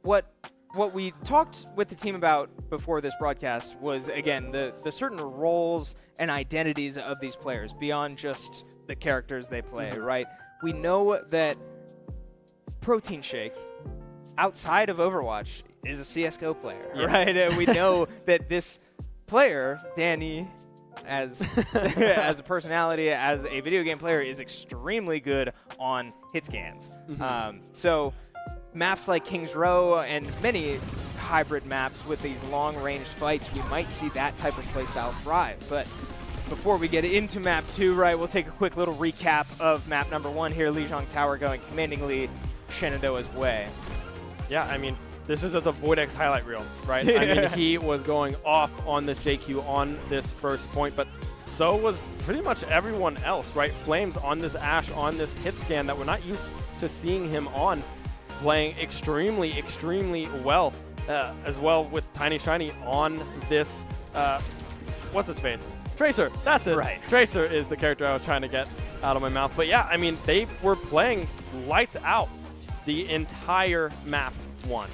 what we talked with the team about before this broadcast was, again, the certain roles and identities of these players beyond just the characters they play, right? We know that Protein Shake, outside of Overwatch, is a CSGO player, right? And we know that this player, Danny, as a personality, as a video game player, is extremely good on hit scans. So maps like Kings Row and many hybrid maps with these long-range fights, we might see that type of playstyle thrive. But before we get into map 2, right, we'll take a quick little recap of map number 1 here. Lijiang Tower going commandingly Shenandoah's way. Yeah, I mean, this is just a Voidex highlight reel, right? I mean, he was going off on this JQ on this first point, but so was pretty much everyone else, right? Flames on this Ashe, on this hit scan that we're not used to seeing him on, playing extremely, extremely well, as well with TinyShiny on this, what's his face? Tracer, that's it. Right. Tracer is the character I was trying to get out of my mouth. But yeah, I mean, they were playing lights out the entire map 1.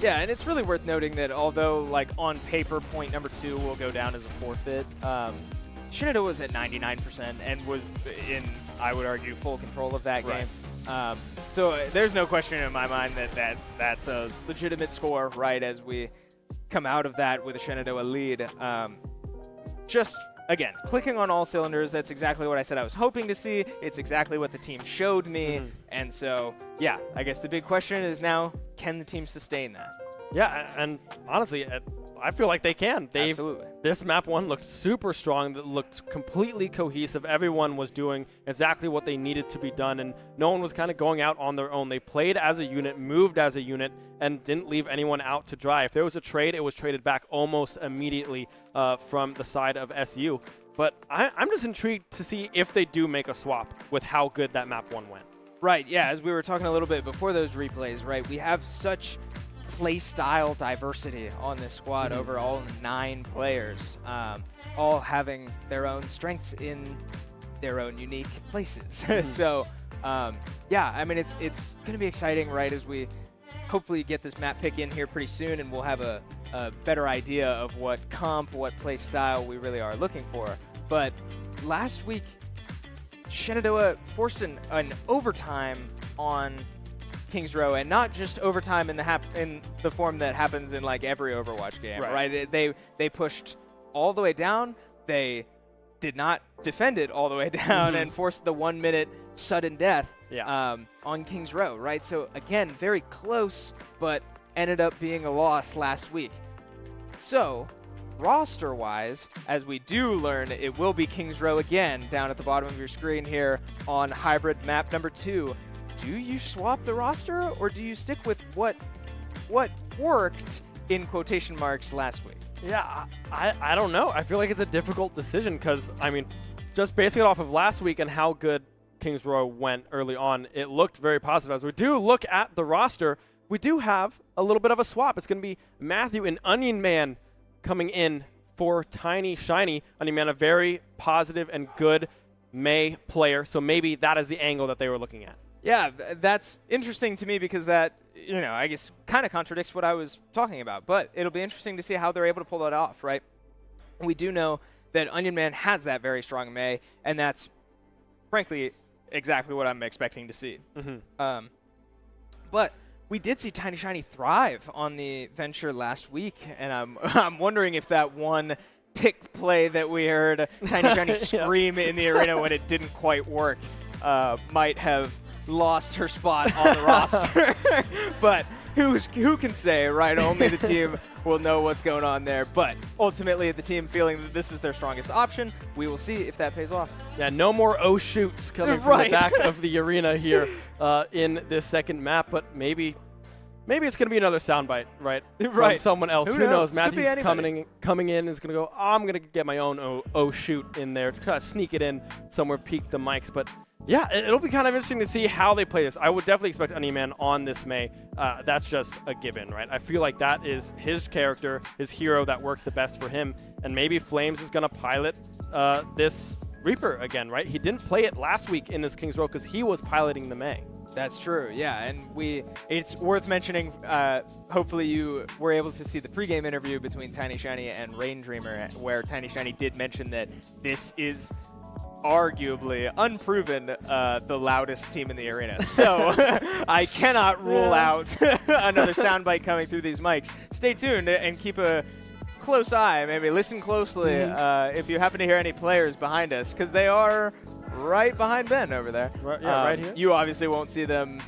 Yeah, and it's really worth noting that although, like, on paper, point number 2 will go down as a forfeit, Shenandoah was at 99% and was in, I would argue, full control of that game. So there's no question in my mind that that's a legitimate score, right, as we come out of that with a Shenandoah lead. Just, again, clicking on all cylinders, that's exactly what I said I was hoping to see. It's exactly what the team showed me. And so, yeah, I guess the big question is now, can the team sustain that? Yeah, and honestly, I feel like they can. Absolutely. This map 1 looked super strong. That looked completely cohesive. Everyone was doing exactly what they needed to be done, and no one was kind of going out on their own. They played as a unit, moved as a unit, and didn't leave anyone out to dry. If there was a trade, it was traded back almost immediately from the side of SU. but I'm just intrigued to see if they do make a swap with how good that map 1 went. Right, yeah, as we were talking a little bit before those replays, right, we have such play style diversity on this squad over all 9 players, all having their own strengths in their own unique places. So, yeah, I mean, it's going to be exciting, right, as we hopefully get this map pick in here pretty soon, and we'll have a better idea of what comp, what play style we really are looking for. But last week, Shenandoah forced an overtime on Kings Row, and not just overtime in the form that happens in like every Overwatch game, right? They pushed all the way down. They did not defend it all the way down and forced the 1-minute sudden death on Kings Row, right? So again, very close, but ended up being a loss last week. So roster-wise, as we do learn, it will be Kings Row again down at the bottom of your screen here on hybrid map number 2. Do you swap the roster, or do you stick with what worked in quotation marks last week? Yeah, I don't know. I feel like it's a difficult decision because, I mean, just basing it off of last week and how good Kings Row went early on, it looked very positive. As we do look at the roster, we do have a little bit of a swap. It's going to be Matthew and OnionMan coming in for TinyShiny. OnionMan, a very positive and good May player, so maybe that is the angle that they were looking at. Yeah, that's interesting to me because that, you know, I guess kind of contradicts what I was talking about. But it'll be interesting to see how they're able to pull that off, right? We do know that OnionMan has that very strong May, and that's, frankly, exactly what I'm expecting to see. But we did see TinyShiny thrive on the venture last week, and I'm wondering if that one pick play that we heard TinyShiny scream in the arena when it didn't quite work might have lost her spot on the roster. But who can say, right? Only the team will know what's going on there. But ultimately, the team feeling that this is their strongest option, we will see if that pays off. Yeah, no more O-shoots coming from the back of the arena here in this second map, but maybe it's going to be another soundbite, right? From someone else. Who knows? Matthew's coming in is going to go, I'm going to get my own O-shoot in there to kind of sneak it in somewhere, peek the mics. But yeah, it'll be kind of interesting to see how they play this. I would definitely expect OnionMan on this May. That's just a given, right? I feel like that is his character, his hero that works the best for him. And maybe Flames is going to pilot this Reaper again, right? He didn't play it last week in this Kings Row because he was piloting the May. That's true, yeah, and it's worth mentioning, hopefully you were able to see the pregame interview between TinyShiny and Raindreamer, where TinyShiny did mention that this is arguably, unproven, the loudest team in the arena. So I cannot rule out another soundbite coming through these mics. Stay tuned and keep a close eye, maybe listen closely if you happen to hear any players behind us, because they are right behind Ben over there. Right here. You obviously won't see them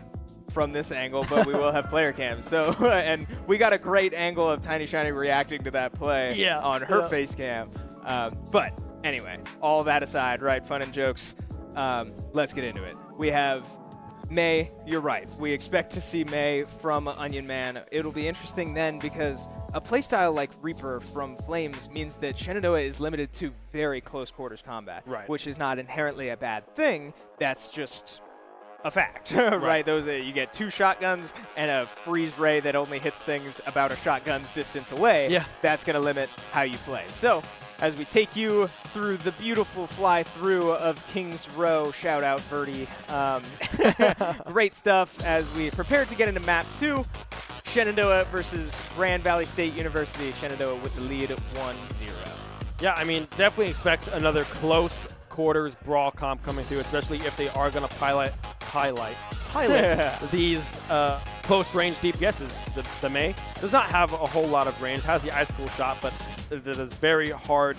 from this angle, but we will have player cams. So, and we got a great angle of TinyShiny reacting to that play on her face cam. But anyway, all that aside, right, fun and jokes, let's get into it. We have May. You're right. We expect to see May from OnionMan. It'll be interesting then because a playstyle like Reaper from Flames means that Shenandoah is limited to very close quarters combat, which is not inherently a bad thing. That's just a fact, right? Those you get 2 shotguns and a freeze ray that only hits things about a shotgun's distance away. Yeah, that's going to limit how you play. So as we take you through the beautiful fly through of Kings Row, shout out Verdi. Great stuff as we prepare to get into map 2. Shenandoah versus Grand Valley State University. Shenandoah with the lead 1-0. Yeah, I mean, definitely expect another close quarters brawl comp coming through, especially if they are going to pilot these close range DPSs. The May does not have a whole lot of range, has the ice cool shot, but it is very hard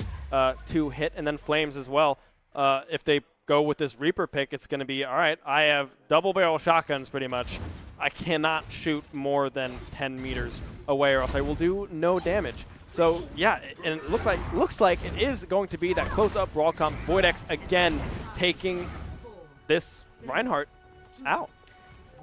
to hit. And then Flames as well. If they go with this Reaper pick, it's going to be, all right, I have double barrel shotguns pretty much. I cannot shoot more than 10 meters away or else I will do no damage. So yeah, and it looks like it is going to be that close-up brawl comp. Voidex again taking this Reinhardt out.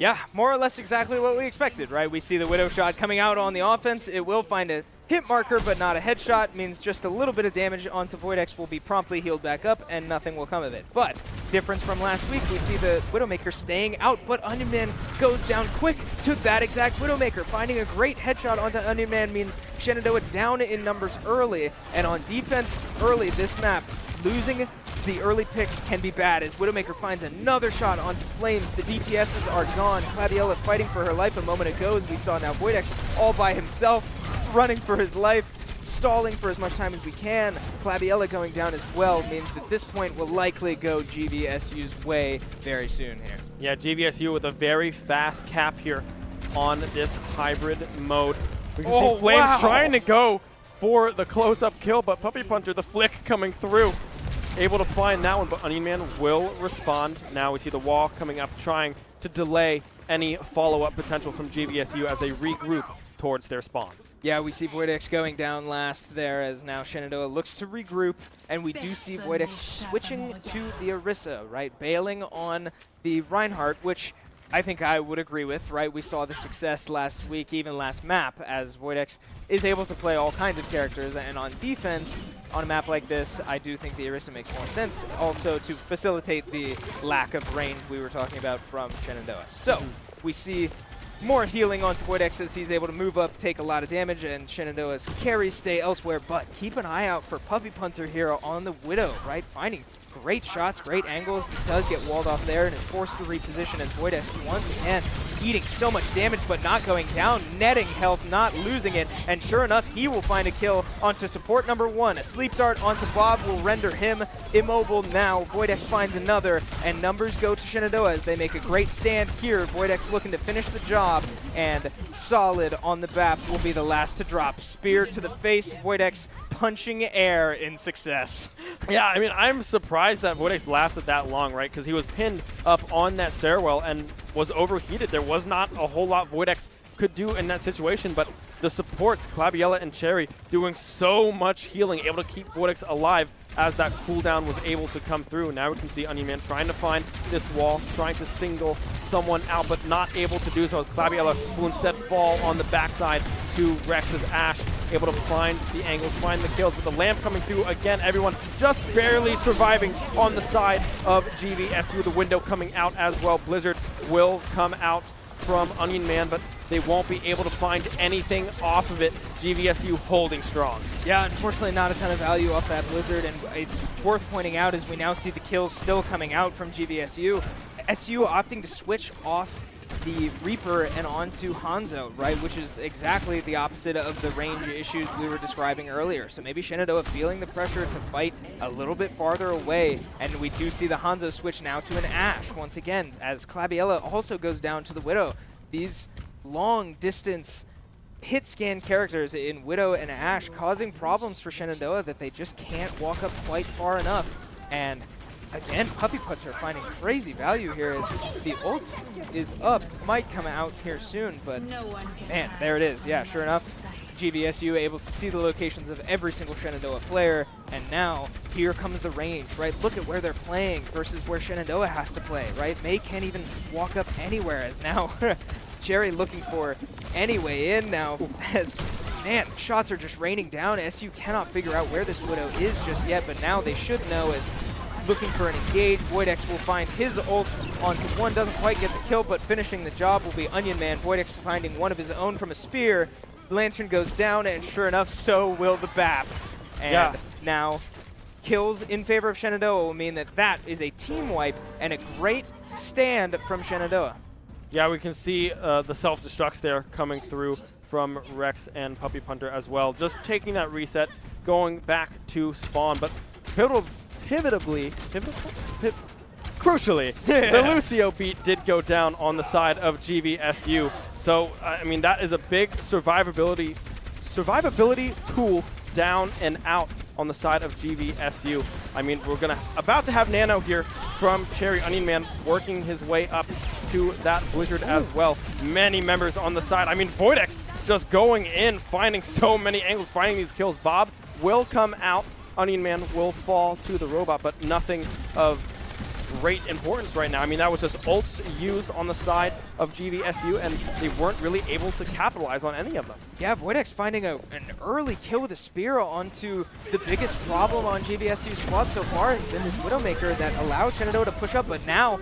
Yeah, more or less exactly what we expected, right? We see the Widow shot coming out on the offense. It will find a hit marker, but not a headshot, means just a little bit of damage onto Voidex will be promptly healed back up, and nothing will come of it. But difference from last week, we see the Widowmaker staying out, but OnionMan goes down quick to that exact Widowmaker. Finding a great headshot onto OnionMan means Shenandoah down in numbers early, and on defense early this map, losing the early picks can be bad as Widowmaker finds another shot onto Flames. The DPSs are gone. Clabiella fighting for her life a moment ago, as we saw now Voidex all by himself, running for his life, stalling for as much time as we can. Clabiella going down as well means that this point will likely go GVSU's way very soon here. Yeah, GVSU with a very fast cap here on this hybrid mode. We can see Flames trying to go for the close-up kill, but Puppy Punter, the flick coming through, able to find that one, but OnionMan will respond. Now we see the wall coming up, trying to delay any follow-up potential from GVSU as they regroup towards their spawn. Yeah, we see Voidex going down last there as now Shenandoah looks to regroup, and we do see Voidex switching to the Orisa, right? Bailing on the Reinhardt, which I think I would agree with, right? We saw the success last week, even last map, as Voidex is able to play all kinds of characters, and on defense, on a map like this, I do think the Orisa makes more sense, also to facilitate the lack of range we were talking about from Shenandoah. So, we see more healing onto Voidex as he's able to move up, take a lot of damage, and Shenandoah's carries stay elsewhere, but keep an eye out for Puppy Punter here on the Widow, right? Finding great shots, great angles. He does get walled off there and is forced to reposition as Voidex once again eating so much damage but not going down, netting health, not losing it, and sure enough, he will find a kill onto support number 1. A sleep dart onto Bob will render him immobile now. Voidex finds another, and numbers go to Shenandoah as they make a great stand here. Voidex looking to finish the job, and Solid on the BAP will be the last to drop. Spear to the face, Voidex punching air in success. Yeah, I mean, I'm surprised that Voidex lasted that long, right? Because he was pinned up on that stairwell and was overheated. There was not a whole lot Voidex could do in that situation, but the supports, Clabiella and Cherry, doing so much healing, able to keep Voidex alive as that cooldown was able to come through. Now we can see OnionMan trying to find this wall, trying to single someone out, but not able to do so as Clabiella will instead fall on the backside to Rex's Ash, able to find the angles, find the kills, with the lamp coming through again. Everyone just barely surviving on the side of GVSU. The window coming out as well. Blizzard will come out from OnionMan, but they won't be able to find anything off of it. GVSU holding strong. Yeah, unfortunately not a ton of value off that Blizzard, and it's worth pointing out as we now see the kills still coming out from GVSU. SU opting to switch off the Reaper and onto Hanzo, right, which is exactly the opposite of the range issues we were describing earlier. So maybe Shenandoah feeling the pressure to fight a little bit farther away, and we do see the Hanzo switch now to an Ashe once again, as Clabiella also goes down to the Widow. These long-distance hit scan characters in Widow and Ashe causing problems for Shenandoah that they just can't walk up quite far enough. And again, Puppy Punter finding crazy value here as the ult is up. Might come out here soon, but man, there it is. Yeah, sure enough, GVSU able to see the locations of every single Shenandoah player, and now here comes the range, right? Look at where they're playing versus where Shenandoah has to play, right? May can't even walk up anywhere, as now Cherry looking for any way in now, as man, shots are just raining down. SU cannot figure out where this Widow is just yet, but now they should know, as looking for an engage. Voidex will find his ult onto one, doesn't quite get the kill, but finishing the job will be OnionMan. Voidex finding one of his own from a spear. Lantern goes down, and sure enough, so will the BAP. And now kills in favor of Shenandoah will mean that that is a team wipe and a great stand from Shenandoah. Yeah, we can see the self-destructs there coming through from Rex and Puppy Punter as well. Just taking that reset, going back to spawn, but crucially, the Lucio beat did go down on the side of GVSU. So, I mean, that is a big survivability tool down and out on the side of GVSU. I mean, we're about to have Nano here from Cherry. OnionMan working his way up to that Blizzard as well. Many members on the side. I mean, Voidex just going in, finding so many angles, finding these kills. Bob will come out. OnionMan will fall to the robot, but nothing of great importance right now. I mean, that was just ults used on the side of GVSU, and they weren't really able to capitalize on any of them. Yeah, Voidex finding an early kill with a spear onto the biggest problem on GVSU's squad so far has been this Widowmaker that allowed Shenandoah to push up, but now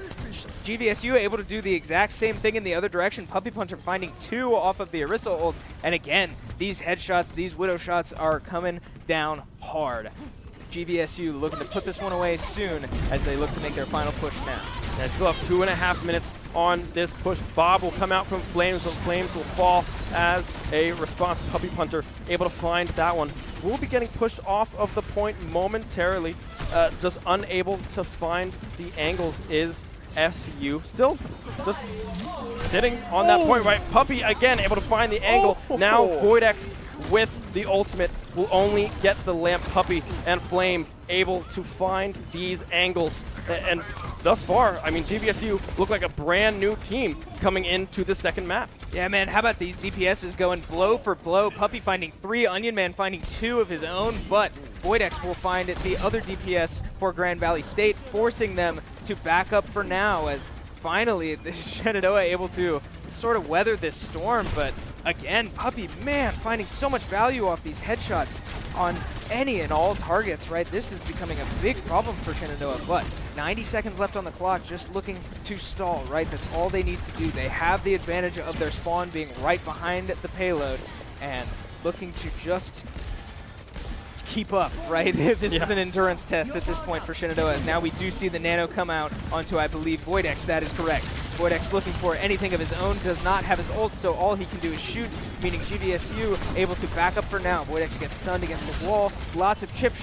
GVSU able to do the exact same thing in the other direction. Puppy Puncher finding 2 off of the Orisa ult, and again, these headshots, these Widow shots are coming down hard. GVSU looking to put this one away soon as they look to make their final push now. They still have 2.5 minutes on this push. Bob will come out from Flames, but Flames will fall as a response. Puppy Puncher able to find that one. We'll be getting pushed off of the point momentarily. Just unable to find the angles is SU. Still just sitting on that point, right? Puppy again able to find the angle. Now Voidex with the ultimate will only get the lamp. Puppy and Flame able to find these angles. And thus far, I mean, GVSU look like a brand new team coming into the second map. Yeah, man, how about these DPSs going blow for blow? Puppy finding 3, OnionMan finding 2 of his own, but Voidex will find the other DPS for Grand Valley State, forcing them to back up for now as finally Shenandoah able to sort of weather this storm. But again, Puppy, man, finding so much value off these headshots on any and all targets, right? This is becoming a big problem for Shenandoah, but 90 seconds left on the clock, just looking to stall, right? That's all they need to do. They have the advantage of their spawn being right behind the payload and looking to just keep up, right? This is an endurance test at this point for Shenandoah, as now we do see the Nano come out onto, I believe, Voidex. That is correct. Voidex looking for anything of his own, does not have his ult, so all he can do is shoot, meaning GVSU able to back up for now. Voidex gets stunned against the wall. Lots of chip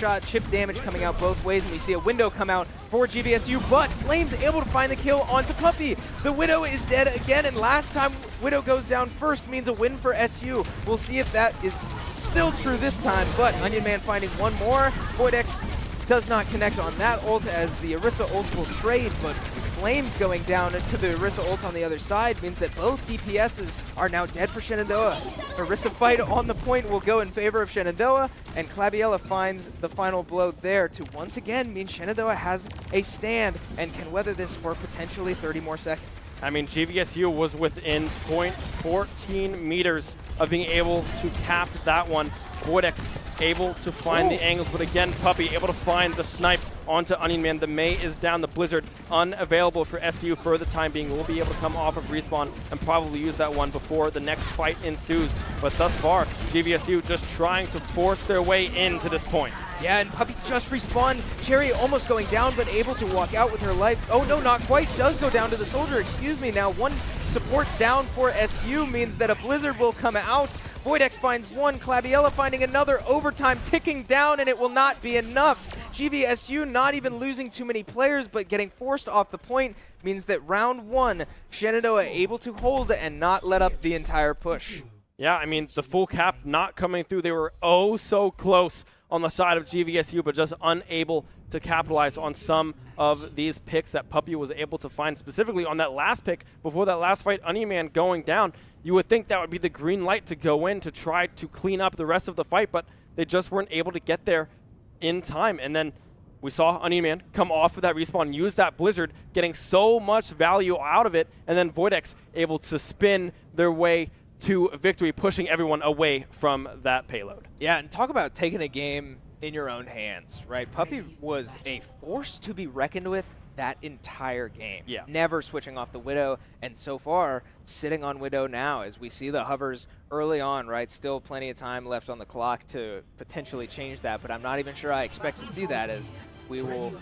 damage coming out both ways, and we see a window come out for GVSU, but Flames able to find the kill onto Puppy. The Widow is dead again, and last time Widow goes down first means a win for SU. We'll see if that is still true this time, but OnionMan finding one more. Voidex does not connect on that ult as the Orisa ult will trade, but Flames going down to the Orisa ult on the other side means that both DPSs are now dead for Shenandoah. Orisa fight on the point will go in favor of Shenandoah, and Clabiella finds the final blow there to once again mean Shenandoah has a stand and can weather this for potentially 30 more seconds. I mean, GVSU was within 0.14 meters of being able to cap that one. Voidex able to find the angles, but again, Puppy able to find the snipe onto OnionMan. The May is down, the Blizzard unavailable for SU for the time being. We'll be able to come off of respawn and probably use that one before the next fight ensues. But thus far, GVSU just trying to force their way into this point. Yeah, and Puppy just respawned. Cherry almost going down, but able to walk out with her life. Oh no, not quite. Does go down to the soldier, excuse me. Now one support down for SU means that a Blizzard will come out. Voidex finds one, Clabiella finding another, overtime ticking down, and it will not be enough. GVSU not even losing too many players, but getting forced off the point means that round 1, Shenandoah able to hold and not let up the entire push. Yeah, I mean, the full cap not coming through. They were oh so close on the side of GVSU, but just unable to capitalize on some of these picks that Puppy was able to find, specifically on that last pick before that last fight, OnionMan going down. You would think that would be the green light to go in to try to clean up the rest of the fight, but they just weren't able to get there in time. And then we saw OnionMan come off of that respawn, use that Blizzard, getting so much value out of it, and then Voidex able to spin their way to victory, pushing everyone away from that payload. Yeah, and talk about taking a game in your own hands, right? Puppy was a force to be reckoned with that entire game. Yeah. Never switching off the Widow, and so far, sitting on Widow now as we see the hovers early on, right? Still plenty of time left on the clock to potentially change that, but I'm not even sure I expect to see that, as we will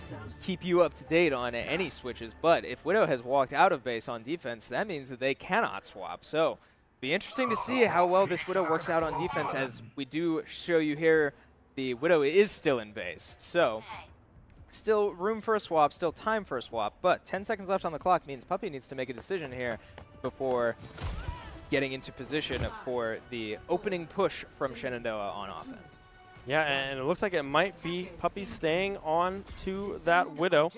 keep you up to date on any switches. But if Widow has walked out of base on defense, that means that they cannot swap. So be interesting to see how well this Widow works out on defense, as we do show you here the Widow is still in base. So still room for a swap, still time for a swap, but 10 seconds left on the clock means Puppy needs to make a decision here before getting into position for the opening push from Shenandoah on offense. Yeah, and it looks like it might be Puppy staying on to that Widow,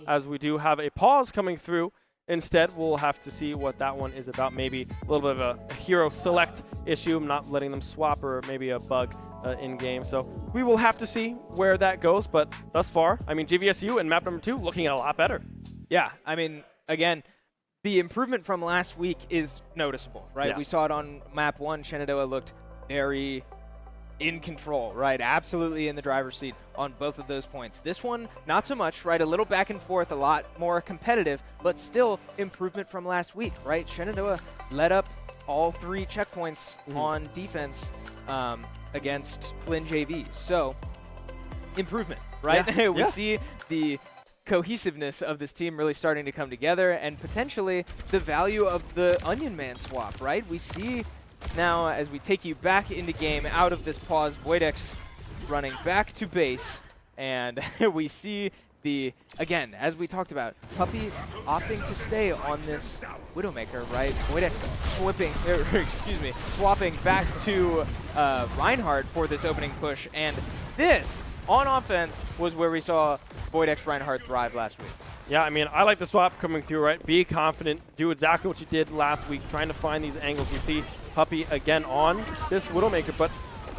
as we do have a pause coming through. Instead, we'll have to see what that one is about. Maybe a little bit of a hero select issue, not letting them swap, or maybe a bug in-game. So we will have to see where that goes. But thus far, I mean, GVSU in map number 2 looking a lot better. Yeah, I mean, again, the improvement from last week is noticeable, right? Yeah. We saw it on map 1. Shenandoah looked very in control, right? Absolutely in the driver's seat on both of those points. This one, not so much, right? A little back and forth, a lot more competitive, but still improvement from last week, right? Shenandoah led up all 3 checkpoints on defense against Blinn JV. So, improvement, right? Yeah. We see the cohesiveness of this team really starting to come together, and potentially the value of the OnionMan swap, right? We see now, as we take you back into game out of this pause, Voidex running back to base, and we see the, again, as we talked about, Puppey opting to stay on this Widowmaker, right? Voidex swapping back to Reinhardt for this opening push, and this, on offense, was where we saw Voidex Reinhardt thrive last week. Yeah, I mean, I like the swap coming through, right? Be confident, do exactly what you did last week, trying to find these angles. You see Puppey again on this Widowmaker, but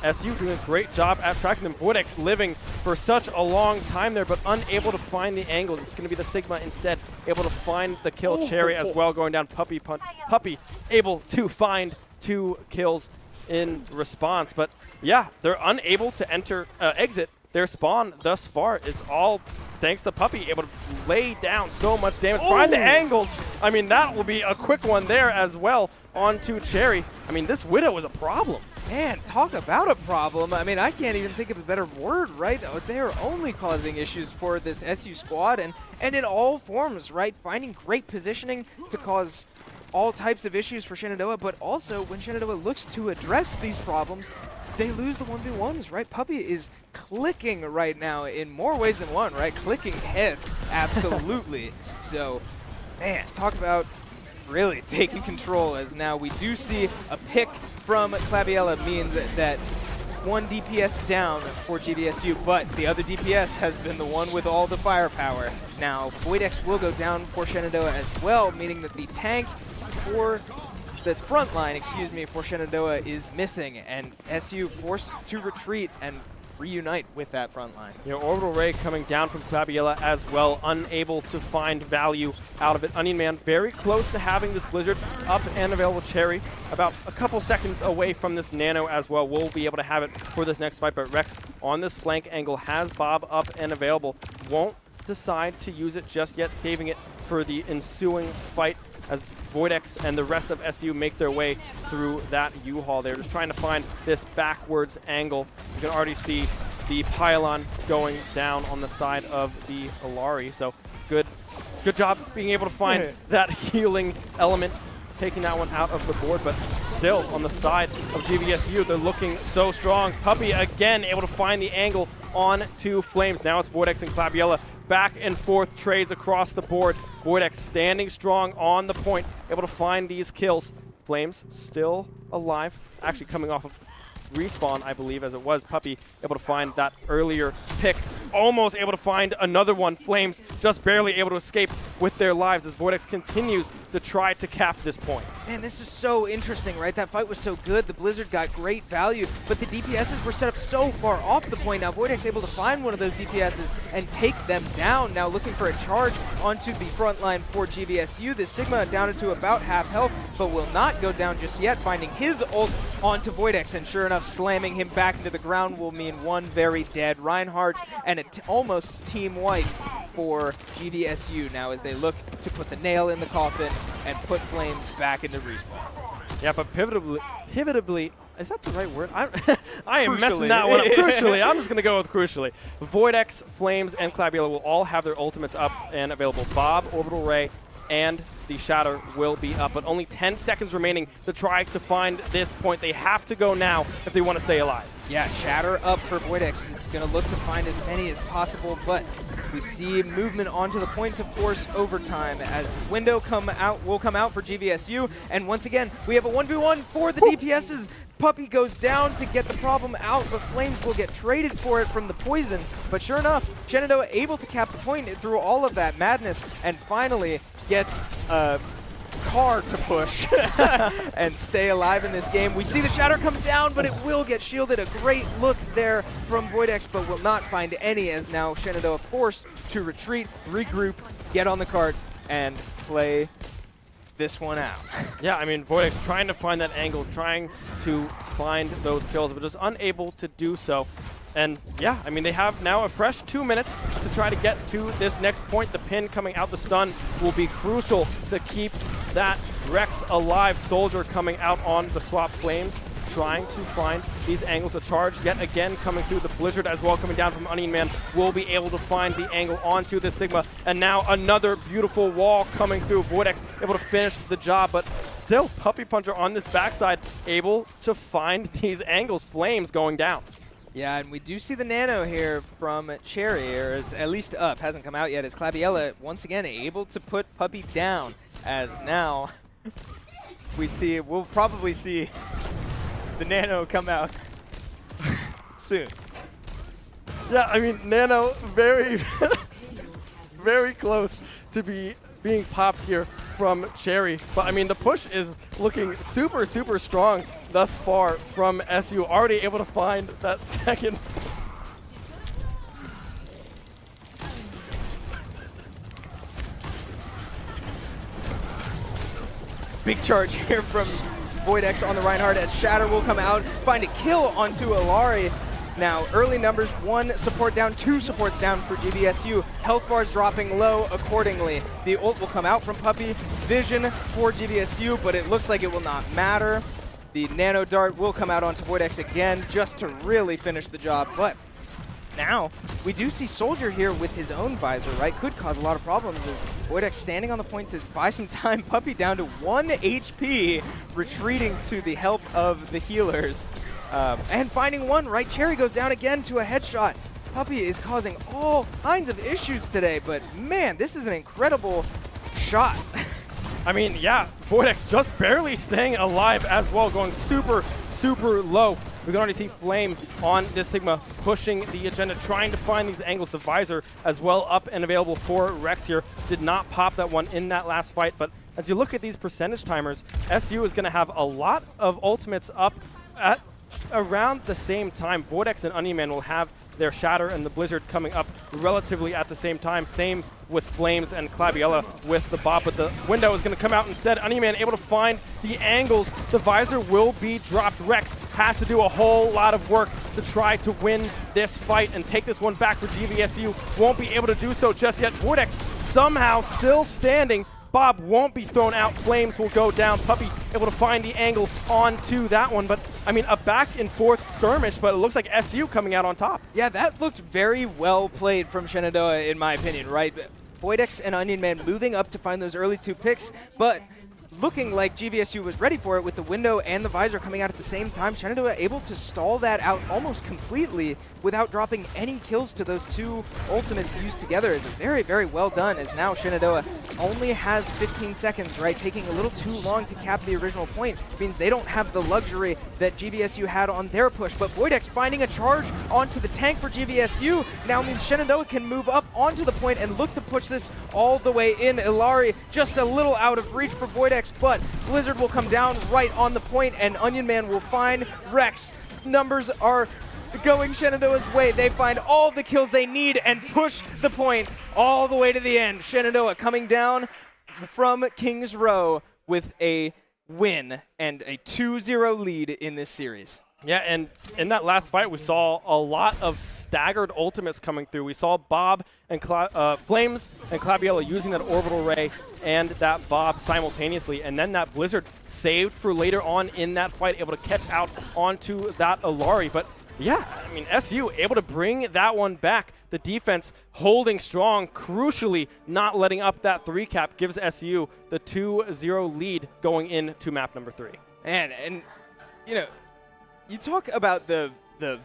SU doing a great job at tracking them. Voidex living for such a long time there, but unable to find the angles. It's going to be the Sigma instead, able to find the kill. Cherry as well going down. Puppey able to find 2 kills in response, but yeah, they're unable to exit. Their spawn thus far is all thanks to Puppey, able to lay down so much damage. Find the angles. I mean, that will be a quick one there as well onto Cherry. I mean, this Widow is a problem. Man, talk about a problem. I mean, I can't even think of a better word, right? They are only causing issues for this SU squad, and in all forms, right? Finding great positioning to cause all types of issues for Shenandoah, but also when Shenandoah looks to address these problems, they lose the 1v1s, right? Puppey is clicking right now in more ways than one, right? Clicking heads, absolutely. So, man, talk about really taking control, as now we do see a pick from Clabiella means that 1 DPS down for GVSU, but the other DPS has been the one with all the firepower. Now, Voidex will go down for Shenandoah as well, meaning that the tank for the front line, for Shenandoah is missing, and SU forced to retreat and reunite with that front line. You know, Orbital Ray coming down from Clabiella as well, unable to find value out of it. OnionMan very close to having this Blizzard up and available. Cherry about a couple seconds away from this Nano as well. We'll be able to have it for this next fight, but Rex on this flank angle has Bob up and available. Won't decide to use it just yet, saving it for the ensuing fight as Voidex and the rest of SU make their way through that U-Haul. They're just trying to find this backwards angle. You can already see the pylon going down on the side of the Alari. So good job being able to find that healing element, taking that one out of the board, but still on the side of GVSU, they're looking so strong. Puppey again able to find the angle on to Flames. Now it's Voidex and Clabiella. Back and forth trades across the board. Voidex standing strong on the point, able to find these kills. Flames still alive, actually coming off of respawn, I believe, as it was. Puppey able to find that earlier pick. Almost able to find another one. Flames just barely able to escape with their lives as Voidex continues to try to cap this point. Man, this is so interesting, right? That fight was so good. The Blizzard got great value, but the DPSs were set up so far off the point. Now Voidex able to find one of those DPSs and take them down. Now looking for a charge onto the front line for GVSU. The Sigma down to about half health, but will not go down just yet, finding his ult onto Voidex, and sure enough, slamming him back into the ground will mean one very dead Reinhardt and almost team wipe for GVSU now as they look to put the nail in the coffin and put Flames back into respawn. Yeah, but pivotably, is that the right word? I am messing that one up. Crucially, I'm just going to go with crucially. Voidex, Flames, and Clabiella will all have their ultimates up and available. Bob, Orbital Ray, and the Shatter will be up, but only 10 seconds remaining to try to find this point. They have to go now if they want to stay alive. Yeah, Shatter up for Voidex. It's going to look to find as many as possible, but we see movement onto the point to force overtime as Window will come out for GVSU, and once again, we have a 1v1 for the DPSs. Puppey goes down to get the problem out, but Flames will get traded for it from the poison. But sure enough, Shenandoah able to cap the point through all of that madness, and finally gets a hard to push and stay alive in this game. We see the Shatter come down, but it will get shielded. A great look there from Voidex, but will not find any, as now Shenandoah forced to retreat, regroup, get on the cart, and play this one out. Yeah, I mean, Voidex trying to find that angle, trying to find those kills, but just unable to do so. And yeah, I mean, they have now a fresh 2 minutes to try to get to this next point. The pin coming out the stun will be crucial to keep that Rex alive. Soldier coming out on the swap flames, trying to find these angles to charge. Yet again, coming through the Blizzard as well, coming down from OnionMan, will be able to find the angle onto the Sigma. And now another beautiful wall coming through. Voidex able to finish the job, but still, Puppy Puncher on this backside, able to find these angles. Flames going down. Yeah, and we do see the nano here from Cherry, or is at least up, hasn't come out yet, as Clabiella once again able to put Puppy down, as now we'll probably see the nano come out soon. Yeah, I mean, Nano very, very close to being popped here from Cherry. But I mean, the push is looking super, super strong thus far from SU. Already able to find that second. Big charge here from Voidex on the Reinhardt, as Shatter will come out, find a kill onto Alari. Now, early numbers, 1 support down, 2 supports down for GVSU. Health bars dropping low accordingly. The ult will come out from Puppy. Vision for GVSU, but it looks like it will not matter. The nano dart will come out onto Voidex again, just to really finish the job. But now, we do see Soldier here with his own visor, right? Could cause a lot of problems, as Voidex standing on the point to buy some time. Puppy down to 1 HP, retreating to the help of the healers. And finding one, right? Cherry goes down again to a headshot. Puppy is causing all kinds of issues today, but man, this is an incredible shot. I mean, yeah, Voidex just barely staying alive as well, going super, super low. We can already see Flame on this Sigma, pushing the agenda, trying to find these angles. The visor as well up and available for Rex here. Did not pop that one in that last fight, but as you look at these percentage timers, SU is going to have a lot of ultimates up at around the same time. Voidex and OnionMan will have their Shatter and the Blizzard coming up relatively at the same time. Same with Flames and Clabiella with the bot, but the window is going to come out instead. OnionMan able to find the angles. The visor will be dropped. Rex has to do a whole lot of work to try to win this fight and take this one back for GVSU. Won't be able to do so just yet. Voidex somehow still standing. Bob won't be thrown out. Flames will go down. Puppy able to find the angle onto that one. But, I mean, a back and forth skirmish, but it looks like SU coming out on top. Yeah, that looked very well played from Shenandoah, in my opinion, right? Voidex and OnionMan moving up to find those early 2 picks, but looking like GVSU was ready for it with the window and the visor coming out at the same time. Shenandoah able to stall that out almost completely without dropping any kills to those 2 ultimates used together. Is very, very well done, as now Shenandoah only has 15 seconds, right? Taking a little too long to cap the original point means they don't have the luxury that GVSU had on their push. But Voidex finding a charge onto the tank for GVSU now means Shenandoah can move up onto the point and look to push this all the way in. Ilari just a little out of reach for Voidex, but Blizzard will come down right on the point, and OnionMan will find Rex. Numbers are going Shenandoah's way. They find all the kills they need and push the point all the way to the end. Shenandoah coming down from Kings Row with a win and a 2-0 lead in this series. Yeah, and in that last fight, we saw a lot of staggered ultimates coming through. We saw Bob and Flames and Clabiella using that orbital ray and that Bob simultaneously, and then that Blizzard saved for later on in that fight, able to catch out onto that Alari. But yeah, I mean, SU able to bring that one back. The defense holding strong, crucially not letting up that 3 cap, gives SU the 2-0 lead going into map number 3. And you know, you talk about the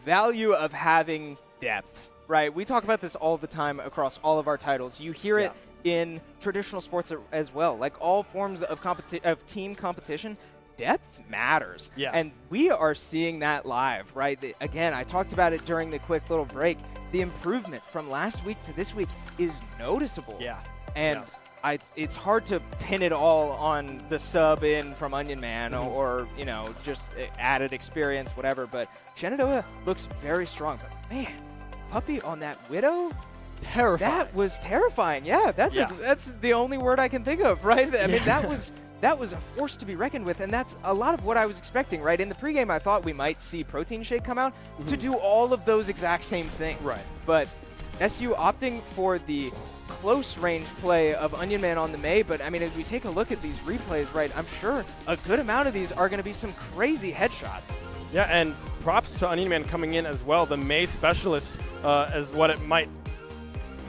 value of having depth, right? We talk about this all the time across all of our titles. You hear it in traditional sports as well. Like all forms of team competition, depth matters. Yeah. And we are seeing that live, right? Again, I talked about it during the quick little break. The improvement from last week to this week is noticeable. Yeah. And it's hard to pin it all on the sub in from OnionMan or you know, just added experience, whatever. But Shenandoah looks very strong. But man, Puppey on that Widow, Terrifying. that was terrifying. Yeah, that's the only word I can think of, right? I mean, that was a force to be reckoned with, and that's a lot of what I was expecting, right? In the pregame, I thought we might see Protein Shake come out to do all of those exact same things. Right. But SU opting for the close range play of OnionMan on the Mei, but I mean, as we take a look at these replays, right, I'm sure a good amount of these are going to be some crazy headshots. Yeah, and props to OnionMan coming in as well. The Mei specialist is what it might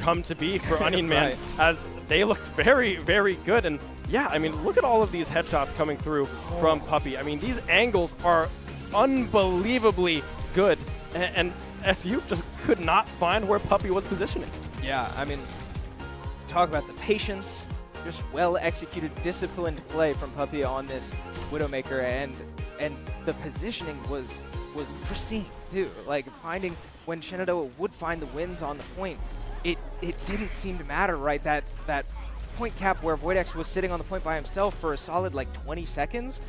come to be for OnionMan, Right. as they looked very, very good. And yeah, I mean, look at all of these headshots coming through from Puppey. I mean, these angles are unbelievably good, and SU just could not find where Puppey was positioning. Yeah, I mean, talk about the patience, just well-executed, disciplined play from Puppey on this Widowmaker, and the positioning was pristine too. Like finding when Shenandoah would find the wins on the point, it didn't seem to matter, right? That point cap where Voidex was sitting on the point by himself for a solid like 20 seconds.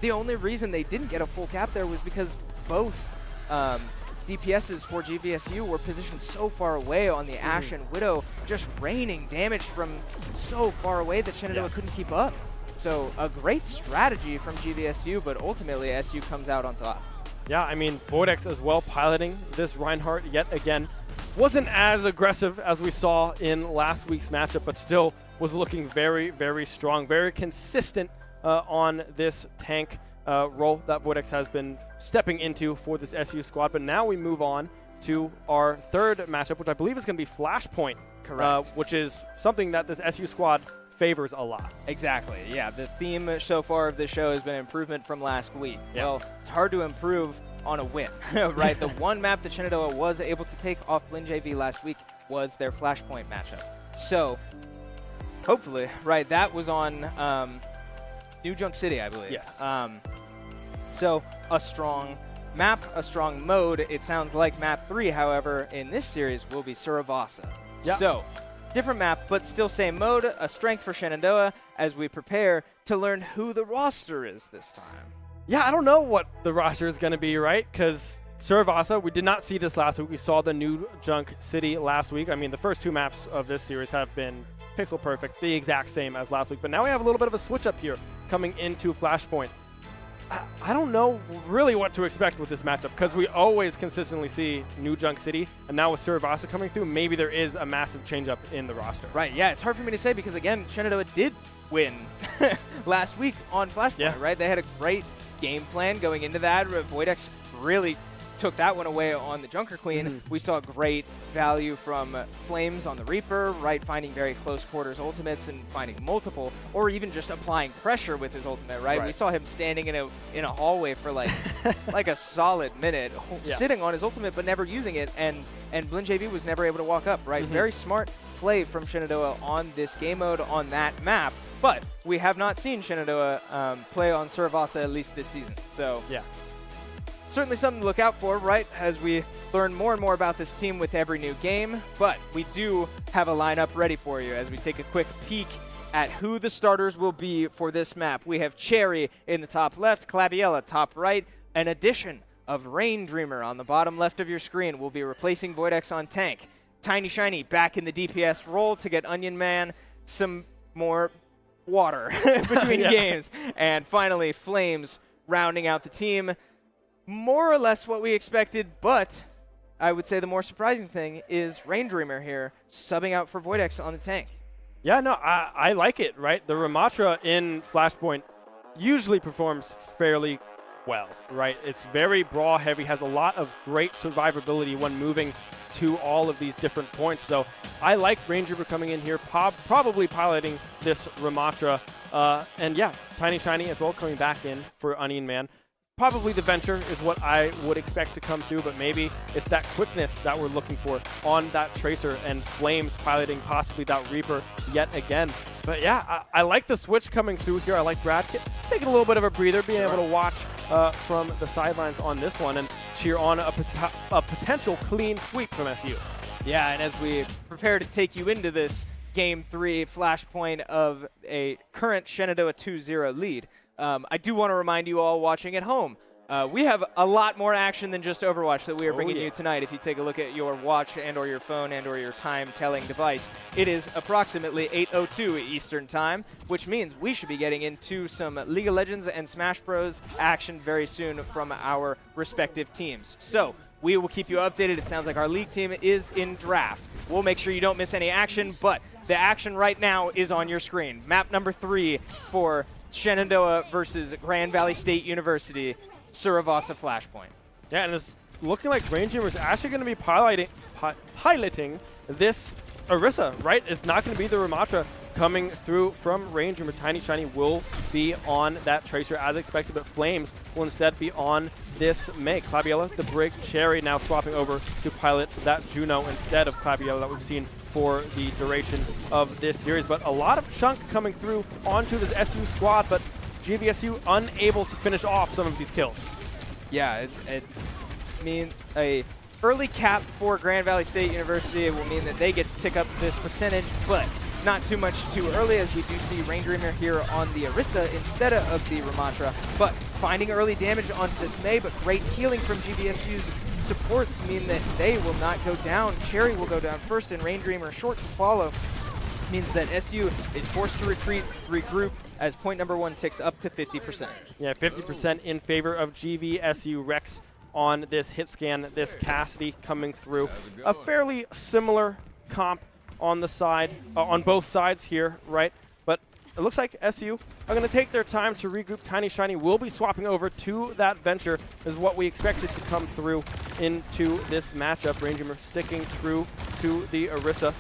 The only reason they didn't get a full cap there was because both DPSs for GVSU were positioned so far away on the Ashe and Widow, just raining damage from so far away that Shenandoah couldn't keep up. So a great strategy from GVSU, but ultimately SU comes out on top. Yeah, I mean, Voidex as well piloting this Reinhardt yet again. Wasn't as aggressive as we saw in last week's matchup, but still was looking very, very strong, very consistent on this tank role that Voidex has been stepping into for this SU squad. But now we move on to our third matchup, which I believe is going to be Flashpoint. Correct. Which is something that this SU squad favors a lot. Exactly, yeah. The theme so far of this show has been improvement from last week. Yep. Well, it's hard to improve on a win, right? The one map that Shenandoah was able to take off BlingJV last week was their Flashpoint matchup. So, hopefully, right, that was on New Junk City, I believe. Yes. So, a strong map, a strong mode. It sounds like map 3, however, in this series will be Suravasa. Yep. So, different map, but still same mode, a strength for Shenandoah as we prepare to learn who the roster is this time. Yeah, I don't know what the roster is going to be, right? Because Suravasa, we did not see this last week. We saw the New Junk City last week. I mean, the first two maps of this series have been pixel perfect, the exact same as last week. But now we have a little bit of a switch up here coming into Flashpoint. I don't know really what to expect with this matchup, because we always consistently see New Junk City, and now with Suravasa coming through, maybe there is a massive change up in the roster. Right, yeah, it's hard for me to say because, again, Shenandoah did win last week on Flashpoint, right? They had a great game plan going into that. Voidex really took that one away on the Junker Queen. We saw great value from Flames on the Reaper, right? Finding very close quarters ultimates and finding multiple, or even just applying pressure with his ultimate, right? We saw him standing in a hallway for like like a solid minute, sitting on his ultimate but never using it, and BlingJV was never able to walk up, right? Very smart play from Shenandoah on this game mode on that map, but we have not seen Shenandoah play on Suravasa at least this season. So yeah. Certainly something to look out for, right, as we learn more and more about this team with every new game. But we do have a lineup ready for you as we take a quick peek at who the starters will be for this map. We have Cherry in the top left, Clabiella top right, an addition of Rain Dreamer on the bottom left of your screen will be replacing Voidex on tank. TinyShiny back in the DPS role to get OnionMan some more water between games. And finally, Flames rounding out the team. More or less what we expected, but I would say the more surprising thing is Rain Dreamer here subbing out for Voidex on the tank. Yeah, no, I like it, right? The Ramatra in Flashpoint usually performs fairly well, right? It's very brawl heavy, has a lot of great survivability when moving to all of these different points. So I like Rain Dreamer coming in here, probably piloting this Ramatra. And yeah, TinyShiny as well coming back in for OnionMan. Probably the Venture is what I would expect to come through, but maybe it's that quickness that we're looking for on that Tracer, and Flames piloting possibly that Reaper yet again. But yeah, I like the switch coming through here. I like Brad taking a little bit of a breather, being able to watch from the sidelines on this one and cheer on a potential clean sweep from SU. Yeah, and as we prepare to take you into this Game 3 flashpoint of a current Shenandoah 2-0 lead. I do want to remind you all watching at home, we have a lot more action than just Overwatch that we are bringing you tonight. If you take a look at your watch and or your phone and or your time-telling device, it is approximately 8:02 Eastern Time, which means we should be getting into some League of Legends and Smash Bros. Action very soon from our respective teams. So we will keep you updated. It sounds like our league team is in draft. We'll make sure you don't miss any action, but the action right now is on your screen. Map number 3 for Shenandoah versus Grand Valley State University. Suravasa Flashpoint. Yeah, and it's looking like Ranger is actually going to be piloting this Orisa, right? It's not going to be the Ramatra coming through from Ranger. TinyShiny will be on that Tracer as expected, but Flames will instead be on this May. Clabiella, the Brig, Cherry now swapping over to pilot that Juno instead of Clabiella that we've seen for the duration of this series. But a lot of chunk coming through onto this SU squad, but GVSU unable to finish off some of these kills. Yeah, it means a early cap for Grand Valley State University. It will mean that they get to tick up this percentage, but not too much too early, as we do see Raindreamer here on the Orisa instead of the Ramatra. But finding early damage onto this May, but great healing from GVSU's supports mean that they will not go down. Cherry will go down first, and Raindreamer short to follow. Means that SU is forced to retreat, regroup, as point number 1 ticks up to 50%. Yeah, 50% in favor of GVSU. Rex on this hit scan, this Cassidy coming through. A fairly similar comp on the side, on both sides here, right? But it looks like SU are going to take their time to regroup. TinyShiny will be swapping over to that Venture, is what we expected to come through into this matchup. Ranger sticking true to the Orisa.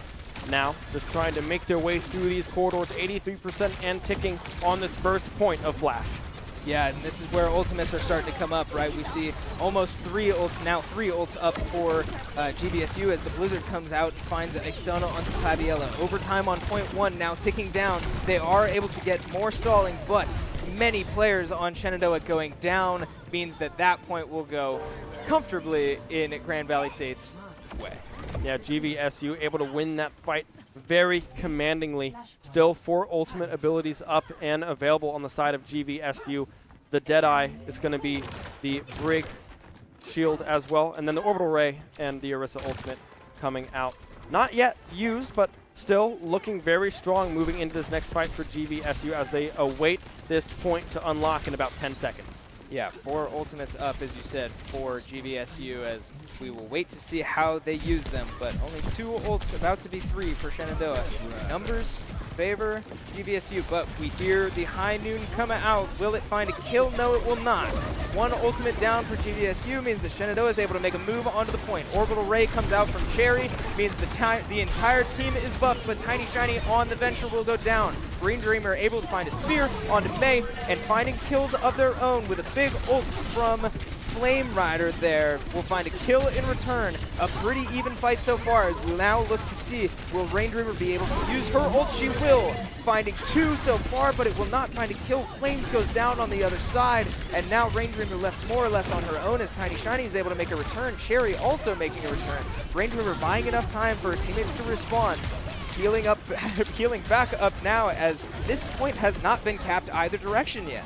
Now, just trying to make their way through these corridors, 83% and ticking on this first point of Flash. Yeah, and this is where ultimates are starting to come up, right? We see almost 3 ults, now 3 ults up for GVSU as the Blizzard comes out and finds a stun onto Clabiella. Overtime on point 1, now ticking down. They are able to get more stalling, but many players on Shenandoah going down means that that point will go comfortably in Grand Valley State's way. Yeah, GVSU able to win that fight very commandingly. Still 4 ultimate abilities up and available on the side of GVSU. The Deadeye is going to be the Brig shield as well, and then the Orbital Ray and the Orisa ultimate coming out. Not yet used, but still looking very strong moving into this next fight for GVSU as they await this point to unlock in about 10 seconds. Yeah, 4 ultimates up, as you said, for GVSU, as we will wait to see how they use them, but only 2 ults, about to be 3 for Shenandoah. Numbers favor GVSU, but we hear the high noon coming out. Will it find a kill? No, it will not. 1 ultimate down for GVSU means that Shenandoah is able to make a move onto the point. Orbital Ray comes out from Cherry, means the entire team is buffed, but TinyShiny on the Venture will go down. Raindreamer able to find a spear onto May, and finding kills of their own with a big ult from Flame Rider there. Will find a kill in return. A pretty even fight so far, as we now look to see, will Raindreamer be able to use her ult? She will. Finding 2 so far, but it will not find a kill. Flames goes down on the other side, and now Raindreamer left more or less on her own as TinyShiny is able to make a return. Cherry also making a return. Raindreamer buying enough time for her teammates to respond. Healing up, healing back up now, as this point has not been capped either direction yet.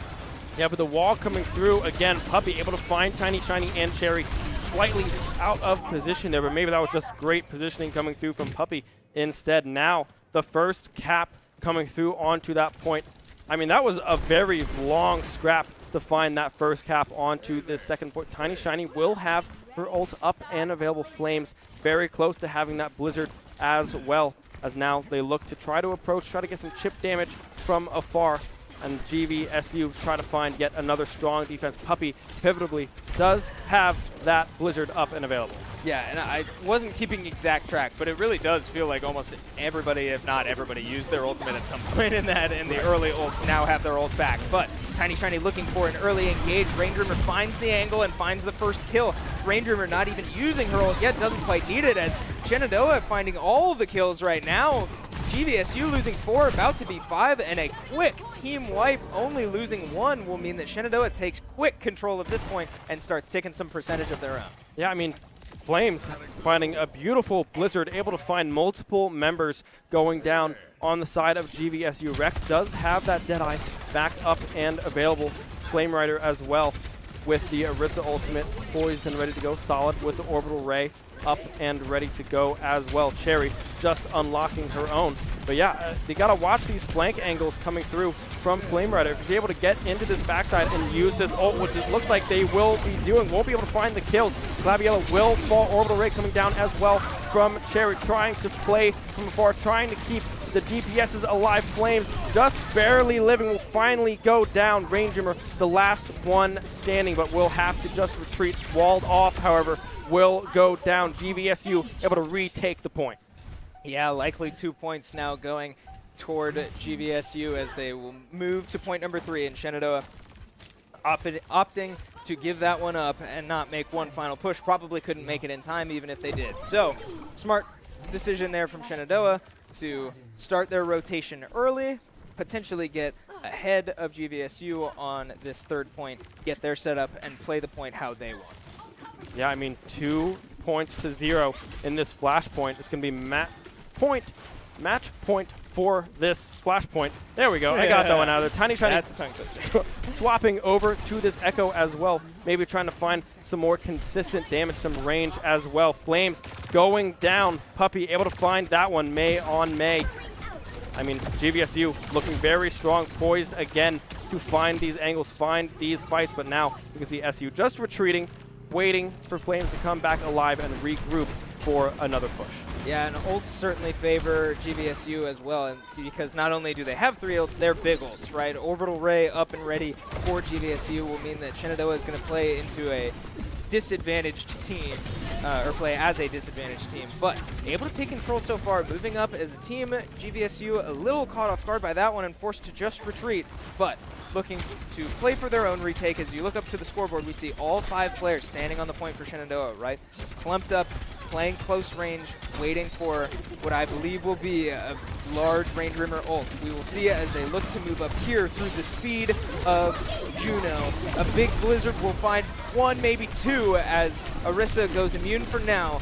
Yeah, but the wall coming through, again, Puppy able to find TinyShiny and Cherry slightly out of position there, but maybe that was just great positioning coming through from Puppy instead. Now, the first cap coming through onto that point. I mean, that was a very long scrap to find that first cap onto this second point. TinyShiny will have her ult up and available. Flames very close to having that Blizzard as well, as now they look to try to approach, try to get some chip damage from afar. And GVSU try to find yet another strong defense. Puppy, pivotably, does have that Blizzard up and available. Yeah, and I wasn't keeping exact track, but it really does feel like almost everybody, if not everybody, used their ultimate at some point in that, and the early ults now have their ult back. But TinyShiny looking for an early engage. Raindreamer finds the angle and finds the first kill. Raindreamer not even using her ult yet, doesn't quite need it, as Shenandoah finding all the kills right now. GVSU losing 4, about to be 5, and a quick team wipe, only losing 1, will mean that Shenandoah takes quick control of this point and starts taking some percentage of their own. Yeah, I mean, Flames finding a beautiful Blizzard, able to find multiple members going down on the side of GVSU. Rex does have that Deadeye back up and available. Flame Rider as well with the Orisa ultimate poised and ready to go. Solid with the Orbital Ray up and ready to go as well. Cherry just unlocking her own. But yeah, they got to watch these flank angles coming through from Flame Rider. If she's able to get into this backside and use this ult, which it looks like they will be doing, won't be able to find the kills. Clabiella will fall. Orbital Ray coming down as well from Cherry, trying to play from afar, trying to keep the DPSs alive. Flames just barely living, will finally go down. Ranger, the last one standing, but will have to just retreat. Walled off, however, will go down. GVSU able to retake the point. Yeah, likely 2 points now going toward GVSU as they will move to point number 3, and Shenandoah opting to give that one up and not make one final push. Probably couldn't make it in time even if they did. So, smart decision there from Shenandoah to start their rotation early, potentially get ahead of GVSU on this 3rd point, get their setup, and play the point how they want. Yeah, I mean, 2 points to 0 in this flashpoint. It's going to be match point for this flashpoint. There we go. I got that one out of there. TinyShiny. That's a tongue twister. Swapping over to this Echo as well. Maybe trying to find some more consistent damage, some range as well. Flames going down. Puppy able to find that one. May on May. I mean, GVSU looking very strong, poised again to find these angles, find these fights. But now you can see SU just retreating, waiting for Flames to come back alive and regroup for another push. Yeah, and ults certainly favor GVSU as well, and because not only do they have 3 ults, they're big ults, right? Orbital Ray up and ready for GVSU will mean that Shenandoah is going to play into a disadvantaged team, or play as a disadvantaged team, but able to take control so far, moving up as a team. GVSU a little caught off guard by that one and forced to just retreat, but looking to play for their own retake. As you look up to the scoreboard, we see all 5 players standing on the point for Shenandoah, right? Clumped up, playing close range, waiting for what I believe will be a large range rimmer ult. We will see it as they look to move up here through the speed of Juno. A big Blizzard will find 1, maybe 2, as Orisa goes immune for now.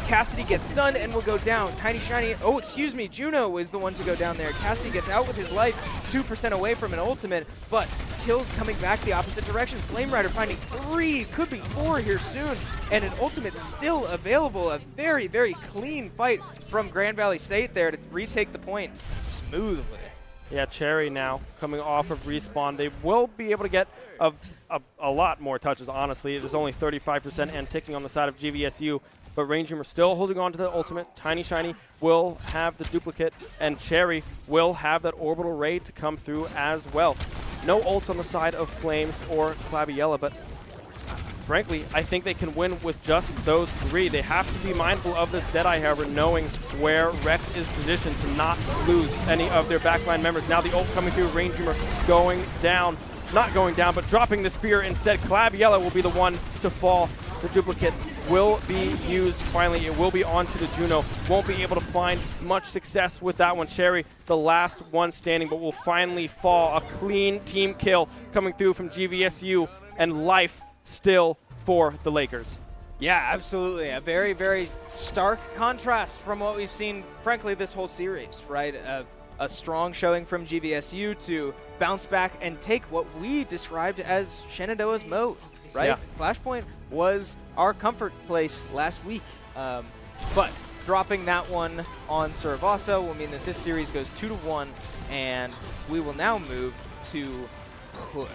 Cassidy gets stunned and will go down. TinyShiny, oh, excuse me, Juno is the one to go down there. Cassidy gets out with his life, 2% away from an ultimate, but kills coming back the opposite direction. Flame Rider finding 3, could be 4 here soon, and an ultimate still available. A very, very clean fight from Grand Valley State there to retake the point smoothly. Yeah, Cherry now coming off of respawn. They will be able to get a lot more touches, honestly. There's only 35% and ticking on the side of GVSU. But Ranger still holding on to the ultimate. TinyShiny will have the duplicate, and Cherry will have that orbital ray to come through as well. No ults on the side of Flames or Clabiella, but frankly, I think they can win with just those 3. They have to be mindful of this Deadeye, however, knowing where Rex is positioned to not lose any of their backline members. Now the ult coming through, Ranger going down. Not going down, but dropping the spear instead. Clabiella will be the one to fall. The duplicate will be used. Finally, it will be onto the Juno. Won't be able to find much success with that one. Cherry, the last one standing, but will finally fall. A clean team kill coming through from GVSU, and life still for the Lakers. Yeah, absolutely. A very, very stark contrast from what we've seen, frankly, this whole series, right? A strong showing from GVSU to bounce back and take what we described as Shenandoah's mode, right? Yeah. Flashpoint was our comfort place last week, but dropping that one on Saravasa will mean that this series goes 2-1, and we will now move to push.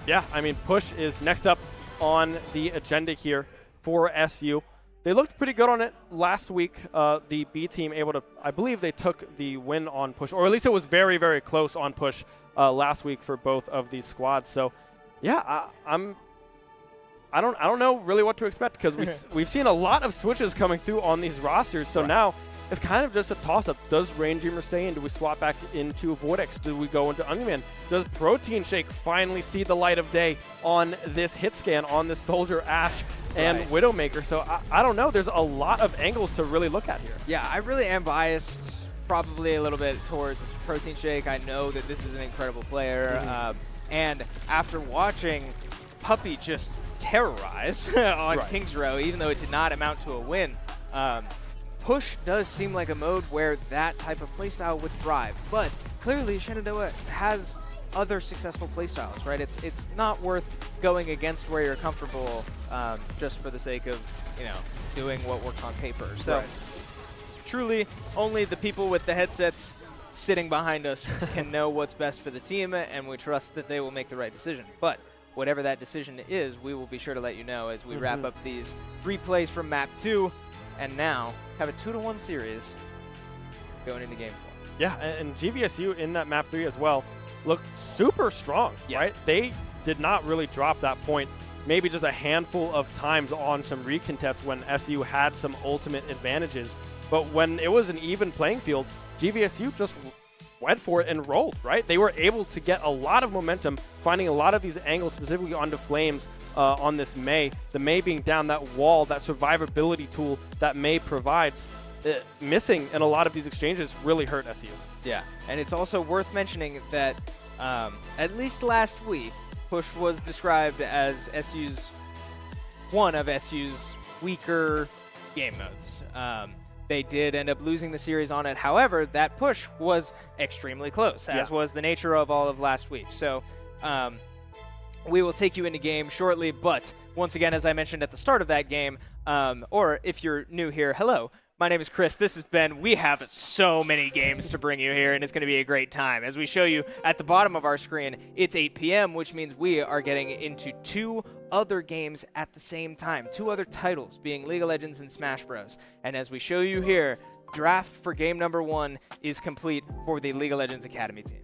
Yeah, I mean, push is next up on the agenda here for SU. They looked pretty good on it last week. The B team able to, I believe they took the win on push, or at least it was very, very close on push last week for both of these squads. So, yeah, I don't know really what to expect, because we've seen a lot of switches coming through on these rosters. So now it's kind of just a toss-up. Does Rain Dreamer stay in? Do we swap back into Voidex? Do we go into OnionMan? Does Protein Shake finally see the light of day on this hit scan, on this Soldier Ashe and Widowmaker? So I don't know. There's a lot of angles to really look at here. Yeah, I really am biased probably a little bit towards Protein Shake. I know that this is an incredible player. And after watching Puppy just terrorize on Right. Kings Row, even though it did not amount to a win. Push does seem like a mode where that type of playstyle would thrive, but clearly Shenandoah has other successful playstyles, right? It's not worth going against where you're comfortable just for the sake of, doing what works on paper. So Right. truly, only the people with the headsets sitting behind us can know what's best for the team, and we trust that they will make the right decision. But whatever that decision is, we will be sure to let you know as we wrap up these replays from Map 2, and now have a 2-1 series going into Game 4. Yeah, and GVSU in that map 3 as well looked super strong, right? They did not really drop that point. Maybe just a handful of times on some recontests when SU had some ultimate advantages. But when it was an even playing field, GVSU just went for it and rolled, right? They were able to get a lot of momentum, finding a lot of these angles specifically onto Flames on this Mei. The Mei being down that wall, that survivability tool that Mei provides, missing in a lot of these exchanges really hurt SU. Yeah, and it's also worth mentioning that at least last week, Push was described as one of SU's weaker game modes. They did end up losing the series on it. However, that push was extremely close, as was the nature of all of last week. So we will take you into game shortly, but once again, as I mentioned at the start of that game, or if you're new here, hello. My name is Chris. This is Ben. We have so many games to bring you here, and it's going to be a great time. As we show you at the bottom of our screen, it's 8 p.m., which means we are getting into 2 other games at the same time. 2 other titles, being League of Legends and Smash Bros. And as we show you here, draft for game number 1 is complete for the League of Legends Academy team.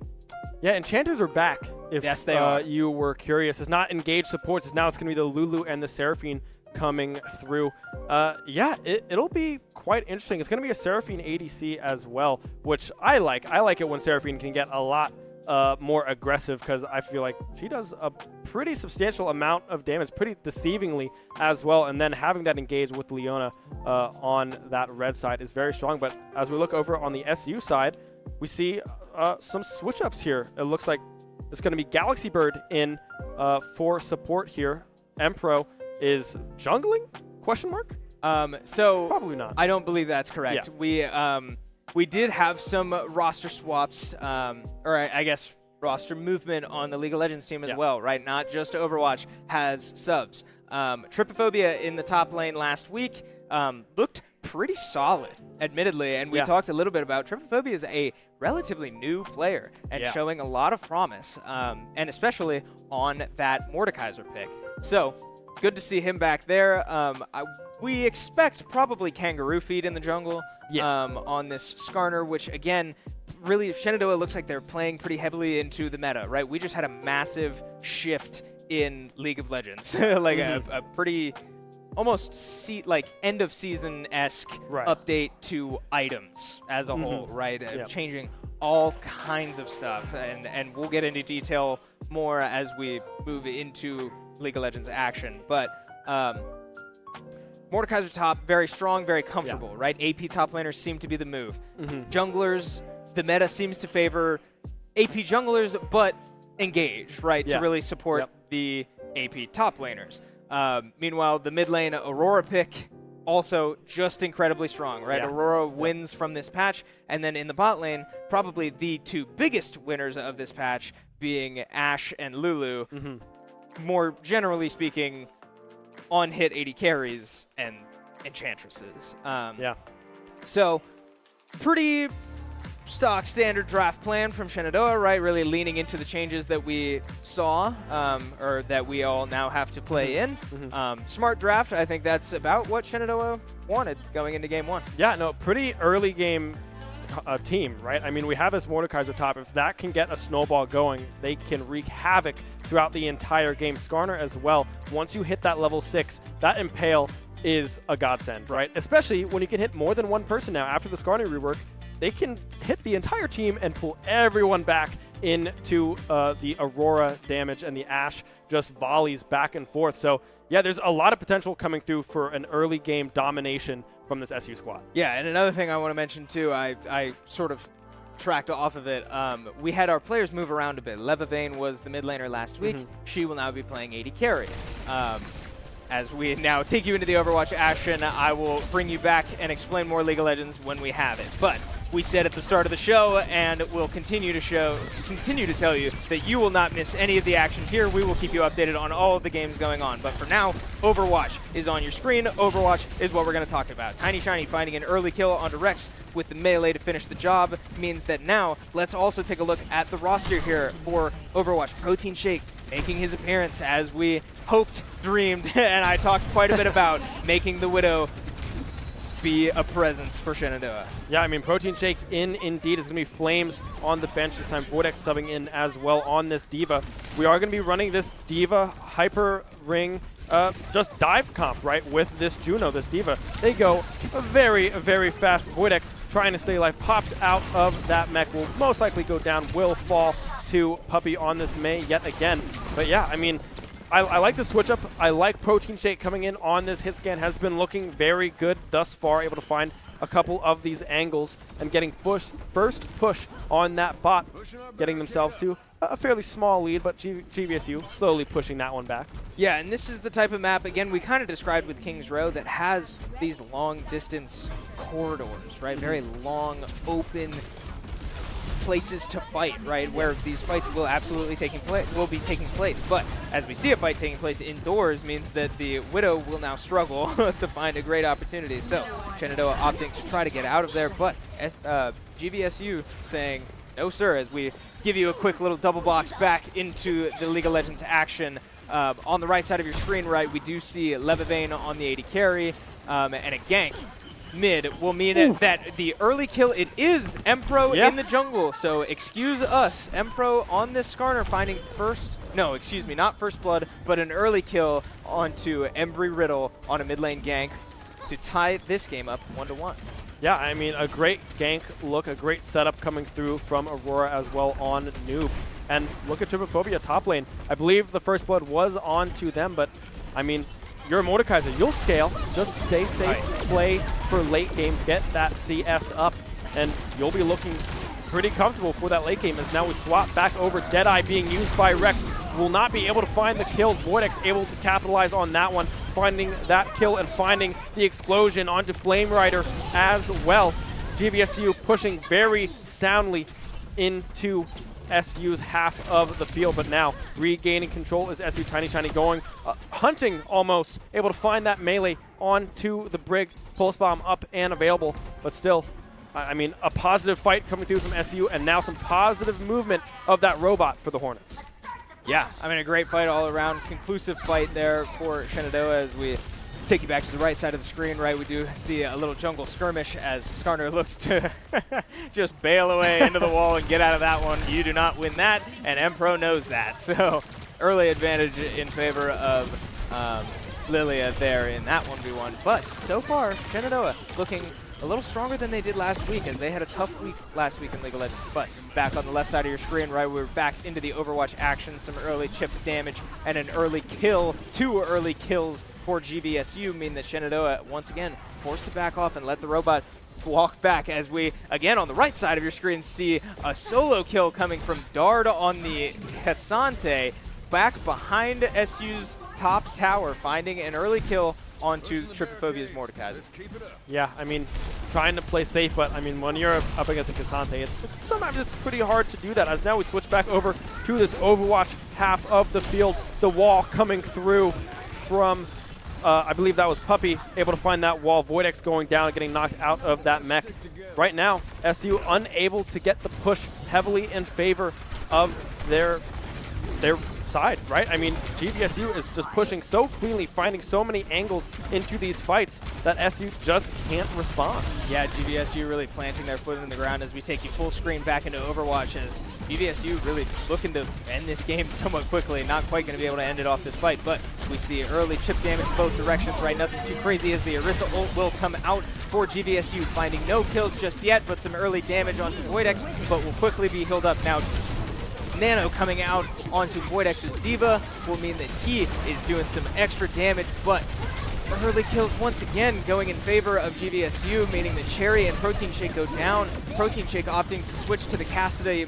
Yeah, Enchanters are back. If yes, they are. You were curious. It's not engaged supports. It's now it's going to be the Lulu and the Seraphine coming through. It'll be quite interesting. It's going to be a Seraphine ADC as well, which I like. I like it when Seraphine can get a lot more aggressive because I feel like she does a pretty substantial amount of damage, pretty deceivingly as well. And then having that engage with Leona on that red side is very strong. But as we look over on the SU side, we see some switch-ups here. It looks like it's going to be Galaxy Bird in for support here. Empro is jungling? Question mark? So probably not. I don't believe that's correct. Yeah. We did have some roster swaps, or I guess roster movement on the League of Legends team as well, right? Not just Overwatch has subs. Tripophobia in the top lane last week looked pretty solid, admittedly, and we talked a little bit about Tripophobia is a relatively new player and showing a lot of promise, and especially on that Mordekaiser pick. So good to see him back there. We expect probably Kangaroo Feed in the jungle on this Skarner, which again, really Shenandoah looks like they're playing pretty heavily into the meta, right? We just had a massive shift in League of Legends, like a pretty almost end of season-esque update to items as a whole, right? Changing all kinds of stuff, and we'll get into detail more as we move into League of Legends action. But Mordekaiser top, very strong, very comfortable, right? AP top laners seem to be the move. Junglers, the meta seems to favor AP junglers, but engage, right, to really support the AP top laners. Meanwhile, the mid lane Aurora pick, also just incredibly strong, right? Aurora wins from this patch, and then in the bot lane, probably the 2 biggest winners of this patch being Ashe and Lulu. More generally speaking, on-hit AD carries and Enchantresses. So, pretty stock standard draft plan from Shenandoah, right? Really leaning into the changes that we saw, or that we all now have to play in. Smart draft. I think that's about what Shenandoah wanted going into game 1. Yeah, no, pretty early game team, right? I mean, we have this Mordekaiser top. If that can get a snowball going, they can wreak havoc throughout the entire game. Skarner as well. Once you hit that level 6, that Impale is a godsend, right? Especially when you can hit more than one person now. After the Skarner rework, they can hit the entire team and pull everyone back into the Aurora damage, and the Ashe just volleys back and forth. So, yeah, there's a lot of potential coming through for an early game domination from this SU squad. Yeah, and another thing I want to mention too, I sort of tracked off of it. We had our players move around a bit. Levavane was the mid laner last week. She will now be playing AD carry. as we now take you into the Overwatch action. I will bring you back and explain more League of Legends when we have it. But we said at the start of the show, and we'll continue to tell you that you will not miss any of the action here. We will keep you updated on all of the games going on. But for now, Overwatch is on your screen. Overwatch is what we're going to talk about. TinyShiny finding an early kill onto Rex with the melee to finish the job means that now let's also take a look at the roster here for Overwatch. Protein Shake making his appearance as we hoped, dreamed, and I talked quite a bit about making the Widow be a presence for Shenandoah. Yeah, I mean, Protein Shake indeed. Is going to be Flames on the bench this time. Voidex subbing in as well on this D.Va. We are going to be running this D.Va Hyper Ring just dive comp, right, with this Juno, this D.Va. They go very, very fast. Voidex trying to stay alive, popped out of that mech, will most likely go down, will fall to Puppey on this Mei yet again. But yeah, I mean, I like the switch up. I like Protein Shake coming in on this hit scan. Has been looking very good thus far, able to find a couple of these angles and getting first push on that bot, getting themselves to a fairly small lead, but GVSU slowly pushing that one back. Yeah, and this is the type of map, again, we kind of described with King's Row that has these long distance corridors, right? Very long, open places to fight, right, where these fights will absolutely be taking place. But as we see a fight taking place indoors means that the Widow will now struggle to find a great opportunity. So Shenandoah opting to try to get out of there, but GVSU saying no sir, as we give you a quick little double box back into the League of Legends action. On the right side of your screen, right, we do see Levivane on the AD carry and a gank mid will mean that the early kill, it is Empro in the jungle. So excuse us, Empro on this Skarner finding not first blood, but an early kill onto Embry-Riddle on a mid lane gank to tie this game up 1-1. Yeah, I mean, a great gank look, a great setup coming through from Aurora as well on Noob. And look at Trypophobia top lane. I believe the first blood was on to them, but I mean, you're a Mordekaiser. You'll scale. Just stay safe, play for late game, get that CS up, and you'll be looking pretty comfortable for that late game. As now we swap back over. Deadeye being used by Rex. Will not be able to find the kills. Voidex able to capitalize on that one, finding that kill and finding the explosion onto Flame Rider as well. GVSU pushing very soundly into SU's half of the field, but now regaining control is SU. TinyShiny going, hunting almost, able to find that melee onto the Brig. Pulse Bomb up and available, but still, I mean, a positive fight coming through from SU, and now some positive movement of that robot for the Hornets. Yeah, I mean, a great fight all around. Conclusive fight there for Shenandoah as we take you back to the right side of the screen, right? We do see a little jungle skirmish as Skarner looks to just bail away into the wall and get out of that one. You do not win that, and Empro knows that. So early advantage in favor of Lilia there in that 1v1. But so far, Shenandoah looking a little stronger than they did last week, as they had a tough week last week in League of Legends. But back on the left side of your screen, right, we're back into the Overwatch action. Some early chip damage and an early kill. 2 early kills for GVSU mean that Shenandoah, once again, forced to back off and let the robot walk back, as we, again, on the right side of your screen, see a solo kill coming from Dard on the Cassante, back behind SU's top tower, finding an early kill onto Trypophobia's Mordekaiser. Yeah, I mean, trying to play safe, but I mean, when you're up against a Cassante, sometimes it's pretty hard to do that. As now we switch back over to this Overwatch half of the field. The wall coming through from, I believe that was Puppey, able to find that wall. Voidex going down, getting knocked out of that mech. Right now, SU unable to get the push heavily in favor of their side, right? I mean, GVSU is just pushing so cleanly, finding so many angles into these fights that SU just can't respond. Yeah, GVSU really planting their foot in the ground as we take you full screen back into Overwatch, as GVSU really looking to end this game somewhat quickly. Not quite going to be able to end it off this fight, but we see early chip damage both directions, right? Nothing too crazy as the Orisa ult will come out for GVSU, finding no kills just yet, but some early damage onto Voidex, but will quickly be healed up now. Nano coming out onto Voidex's D.Va will mean that he is doing some extra damage, but early kills once again going in favor of GVSU, meaning that Cherry and Protein Shake go down. Protein Shake opting to switch to the Cassidy,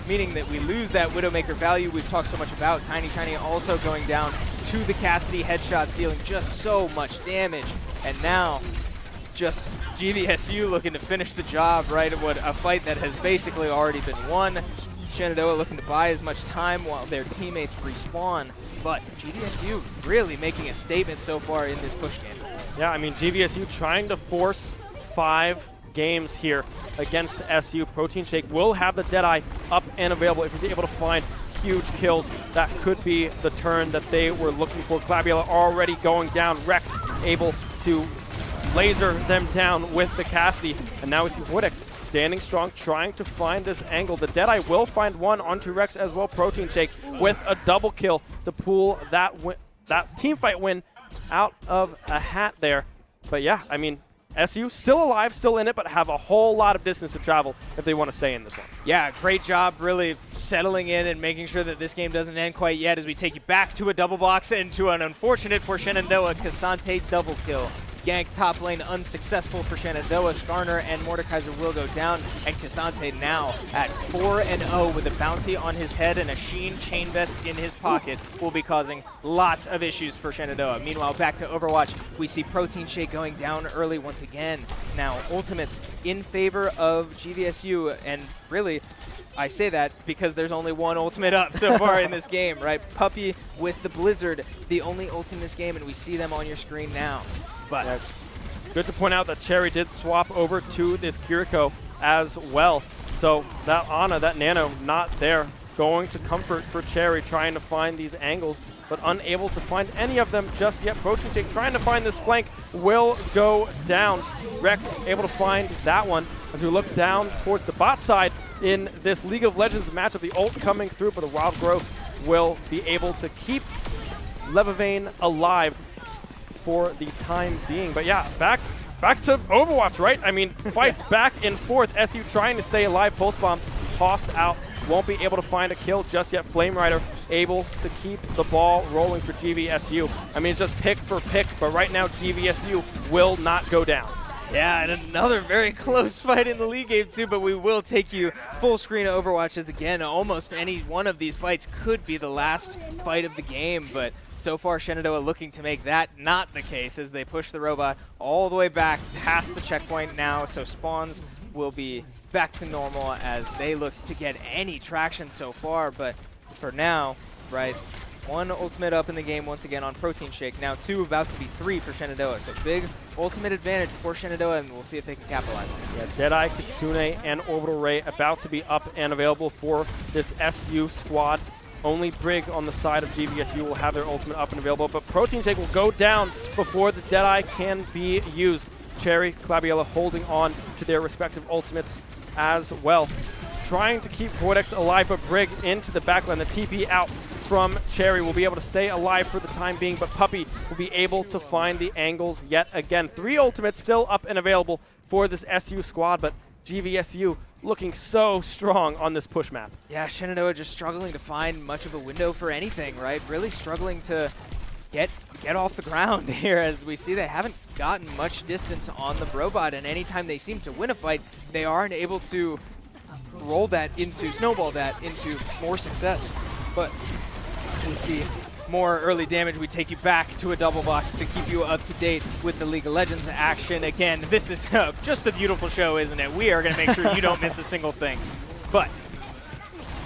meaning that we lose that Widowmaker value we've talked so much about. TinyShiny also going down to the Cassidy headshots, dealing just so much damage. And now, just GVSU looking to finish the job, right? What a fight that has basically already been won. Shenandoah looking to buy as much time while their teammates respawn. But GVSU really making a statement so far in this push game. Yeah, I mean, GVSU trying to force 5 games here against SU. Protein Shake will have the Deadeye up and available if he's able to find huge kills. That could be the turn that they were looking for. Clabiella already going down. Rex able to laser them down with the Cassidy. And now we see Voidex standing strong, trying to find this angle. The Deadeye will find one onto Rex as well. Protein Shake with a double kill to pull that team fight win out of a hat there. But yeah, I mean, SU still alive, still in it, but have a whole lot of distance to travel if they want to stay in this one. Yeah, great job really settling in and making sure that this game doesn't end quite yet as we take you back to a double box and to an unfortunate for Shenandoah Cassante double kill. Gank top lane unsuccessful for Shenandoah. Skarner and Mordekaiser will go down, and Cassante now at 4-0 with a bounty on his head and a Sheen chain vest in his pocket will be causing lots of issues for Shenandoah. Meanwhile, back to Overwatch, we see Protein Shake going down early once again. Now, ultimates in favor of GVSU, and really, I say that because there's only one ultimate up so far in this game, right? Puppy with the Blizzard, the only ult in this game, and we see them on your screen now. But yeah, good to point out that Cherry did swap over to this Kiriko as well. So that Ana, that Nano, not there. Going to comfort for Cherry, trying to find these angles, but unable to find any of them just yet. Protein Shake trying to find this flank will go down. Rex able to find that one as we look down towards the bot side in this League of Legends matchup. The ult coming through, but the Wild Growth will be able to keep Levavane alive for the time being. But yeah, back to Overwatch, right? I mean, fights back and forth. SU trying to stay alive. Pulse Bomb tossed out. Won't be able to find a kill just yet. Flame Rider able to keep the ball rolling for GVSU. I mean, it's just pick for pick, but right now GVSU will not go down. yeah, and another very close fight in the league game too, but we will take you full screen Overwatch as again, almost any one of these fights could be the last fight of the game, but so far Shenandoah looking to make that not the case as they push the robot all the way back past the checkpoint now, so spawns will be back to normal as they look to get any traction so far, but for now, right, one ultimate up in the game once again on Protein Shake. Now 2 about to be 3 for Shenandoah. So big ultimate advantage for Shenandoah, and we'll see if they can capitalize on it. Yeah, Deadeye, Kitsune, and Orbital Ray about to be up and available for this SU squad. Only Brig on the side of GVSU will have their ultimate up and available, but Protein Shake will go down before the Deadeye can be used. Cherry, Clabiella holding on to their respective ultimates as well. Trying to keep Voidex alive, but Brig into the backline. The TP out from Cherry will be able to stay alive for the time being, but Puppy will be able to find the angles yet again. 3 ultimates still up and available for this SU squad, but GVSU looking so strong on this push map. Yeah, Shenandoah just struggling to find much of a window for anything, right? Really struggling to get off the ground here as we see they haven't gotten much distance on the robot, and anytime they seem to win a fight, they aren't able to snowball that into more success. But we see more early damage. We take you back to a double box to keep you up to date with the League of Legends action. Again, this is just a beautiful show, isn't it? We are going to make sure you don't miss a single thing. But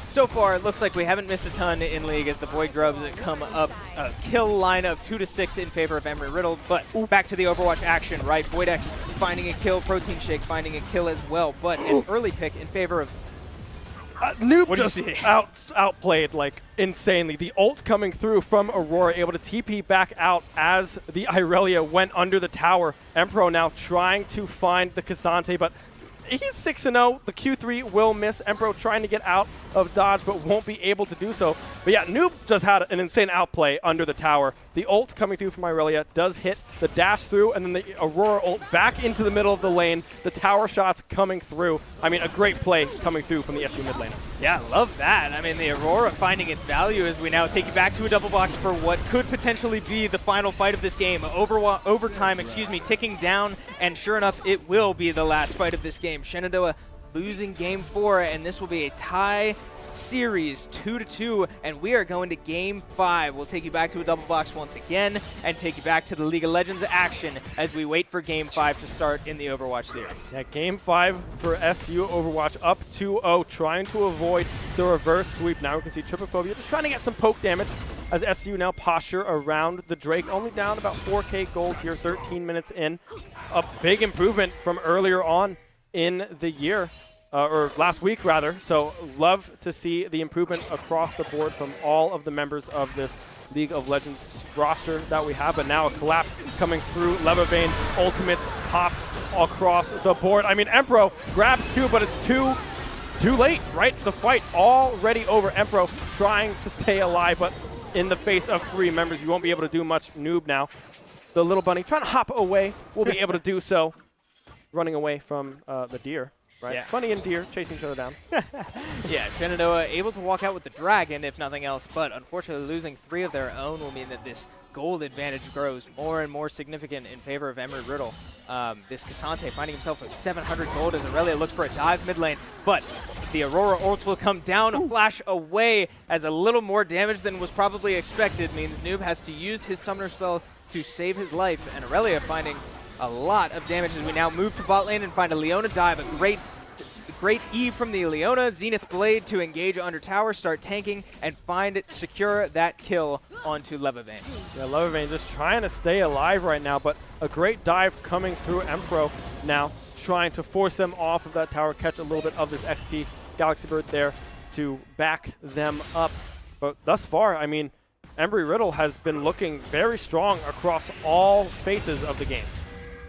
so far, it looks like we haven't missed a ton in League as the Void Grubs come up a kill line of 2-6 in favor of Embry-Riddle. But back to the Overwatch action, right? Voidex finding a kill, Protein Shake finding a kill as well, but an early pick in favor of Noob just outplayed like insanely. The ult coming through from Aurora, able to TP back out as the Irelia went under the tower. Empro now trying to find the Cassante, but he's 6-0. The Q3 will miss. Embro trying to get out of dodge, but won't be able to do so. But yeah, Noob just had an insane outplay under the tower. The ult coming through from Irelia does hit the dash through, and then the Aurora ult back into the middle of the lane. The tower shots coming through. I mean, a great play coming through from the SU mid laner. Yeah, love that. I mean, the Aurora finding its value as we now take you back to a double box for what could potentially be the final fight of this game. Overtime, ticking down, and sure enough, it will be the last fight of this game. Shenandoah losing game 4, and this will be a tie series 2-2, and we are going to game 5. We'll take you back to a double box once again and take you back to the League of Legends action as we wait for game 5 to start in the Overwatch series. Yeah, game 5 for SU Overwatch up 2-0, trying to avoid the reverse sweep. Now we can see Tripophobia just trying to get some poke damage as SU now posture around the Drake, only down about 4k gold here, 13 minutes in. A big improvement from earlier on in the year. Or last week, rather. So love to see the improvement across the board from all of the members of this League of Legends roster that we have. But now a collapse coming through. Levavane ultimates popped across the board. I mean, Embro grabs 2, but it's too late, right? The fight already over. Embro trying to stay alive, but in the face of 3 members, you won't be able to do much. Noob now. The little bunny trying to hop away. Will be able to do so. Running away from the deer. Right. Yeah. Bunny and deer chasing each other down. Yeah, Shenandoah able to walk out with the dragon, if nothing else, but unfortunately losing 3 of their own will mean that this gold advantage grows more and more significant in favor of Embry-Riddle. This Cassante finding himself with 700 gold as Aurelia looks for a dive mid lane, but the Aurora ult will come down and flash away as a little more damage than was probably expected means Noob has to use his summoner spell to save his life, and Aurelia finding a lot of damage as we now move to bot lane and find a Leona dive. A great E from the Leona. Zenith Blade to engage under tower, start tanking, and secure that kill onto Levavane. Yeah, Levavane just trying to stay alive right now, but a great dive coming through Empro now, trying to force them off of that tower, catch a little bit of this XP. Galaxy Bird there to back them up. But thus far, I mean, Embry-Riddle has been looking very strong across all phases of the game.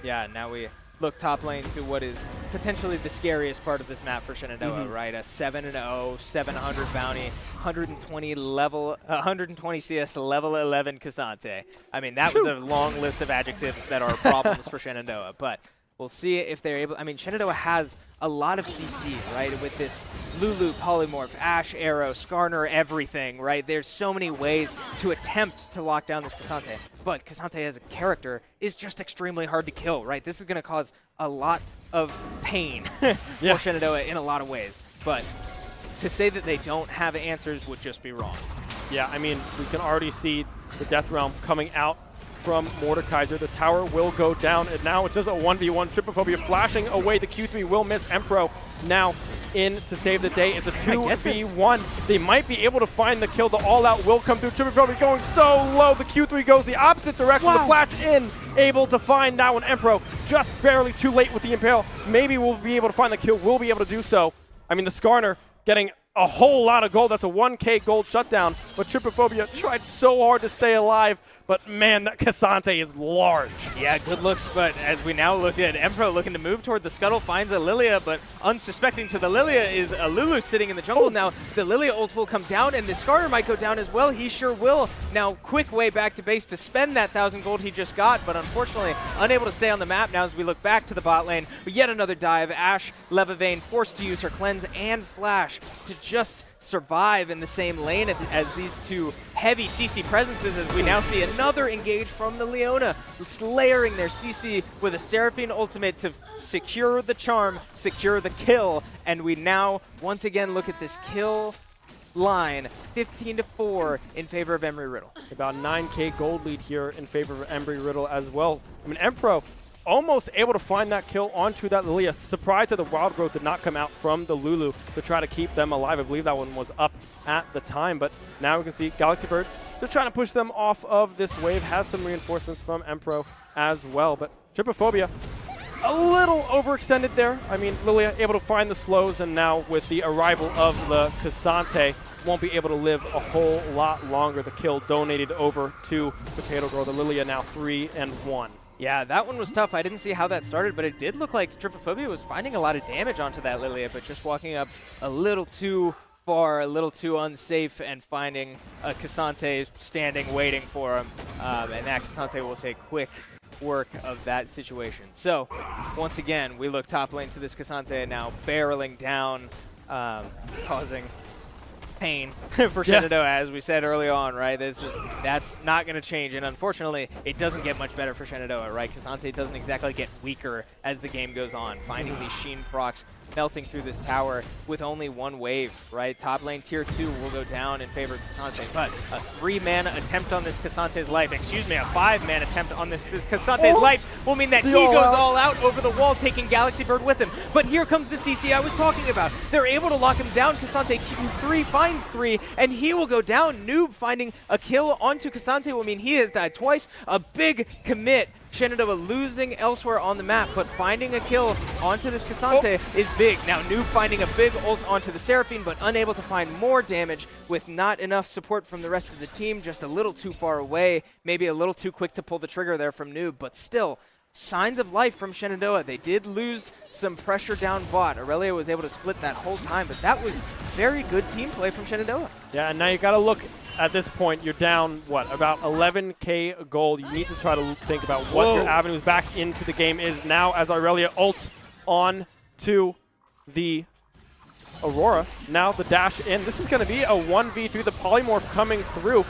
Yeah, now we look top lane to what is potentially the scariest part of this map for Shenandoah, right? A 7-0, 700 bounty, 120 CS, level 11 Cassante. I mean, that was a long list of adjectives that are problems for Shenandoah, but we'll see if they're able. I mean, Shenandoah has a lot of CC, right? With this Lulu polymorph, Ashe arrow, Skarner, everything, right? There's so many ways to attempt to lock down this Cassante. But Cassante as a character is just extremely hard to kill, right? This is going to cause a lot of pain for Shenandoah in a lot of ways. But to say that they don't have answers would just be wrong. Yeah, I mean, we can already see the Death Realm coming out from Mordekaiser. The tower will go down, and now it's just a 1v1. Tripophobia flashing away. The Q3 will miss. Empro now in to save the day. It's a 2v1. They might be able to find the kill. The all-out will come through. Tripophobia going so low. The Q3 goes the opposite direction. The flash in, able to find that one. Empro just barely too late with the Impale. Maybe we'll be able to find the kill. We'll be able to do so. I mean, the Skarner getting a whole lot of gold. That's a 1k gold shutdown. But Tripophobia tried so hard to stay alive. But man, that Cassante is large. Yeah, good looks, but as we now look at Empro looking to move toward the scuttle, finds a Lilia, but unsuspecting to the Lilia is a Lulu sitting in the jungle. Now, the Lilia ult will come down, and the Skarner might go down as well. He sure will. Now, quick way back to base to spend that 1,000 gold he just got, but unfortunately unable to stay on the map now as we look back to the bot lane. But yet another dive. Ashe, Levavane forced to use her cleanse and flash to just survive in the same lane as these two heavy CC presences, as we now see another engage from the Leona. It's layering their CC with a Seraphine ultimate to secure the charm, secure the kill, and we now once again look at this kill line, 15-4 in favor of Embry-Riddle. About 9k gold lead here in favor of Embry-Riddle as well. I mean, Empro almost able to find that kill onto that Lilia. Surprised that the Wild Growth did not come out from the Lulu to try to keep them alive. I believe that one was up at the time, but now we can see Galaxy Bird just trying to push them off of this wave. Has some reinforcements from Empro as well, but Tripophobia a little overextended there. I mean, Lilia able to find the slows, and now with the arrival of the Cassante, won't be able to live a whole lot longer. The kill donated over to Potato Girl. The Lilia now 3-1. Yeah, that one was tough. I didn't see how that started, but it did look like Trypophobia was finding a lot of damage onto that Lilia, but just walking up a little too far, a little too unsafe, and finding a K'Sante standing, waiting for him. And that K'Sante will take quick work of that situation. So, once again, we look top lane to this K'Sante now barreling down, causing pain for Shenandoah, as we said early on, right? That's not going to change, and unfortunately, it doesn't get much better for Shenandoah, right? K'Sante doesn't exactly get weaker as the game goes on, finding these Sheen procs melting through this tower with only one wave, right? Top lane tier 2 will go down in favor of K'Sante, but a 3-mana attempt on this K'Sante's life, excuse me, a 5-mana attempt on this K'Sante's life will mean that he goes all out over the wall, taking Galaxy Bird with him. But here comes the CC I was talking about. They're able to lock him down. K'Sante Q3 finds 3, and he will go down. Noob finding a kill onto K'Sante will mean he has died twice. A big commit. Shenandoah losing elsewhere on the map, but finding a kill onto this K'Sante is big. Now Noob finding a big ult onto the Seraphine, but unable to find more damage with not enough support from the rest of the team, just a little too far away, maybe a little too quick to pull the trigger there from Noob, but still, signs of life from Shenandoah. They did lose some pressure down bot. Aurelia was able to split that whole time, but that was very good team play from Shenandoah. Yeah, and now you got to look at this point. You're down, what, about 11K gold. You need to try to think about what your avenues back into the game is now as Aurelia ults on to the Aurora. Now the dash in. This is going to be a 1v3. The polymorph coming through.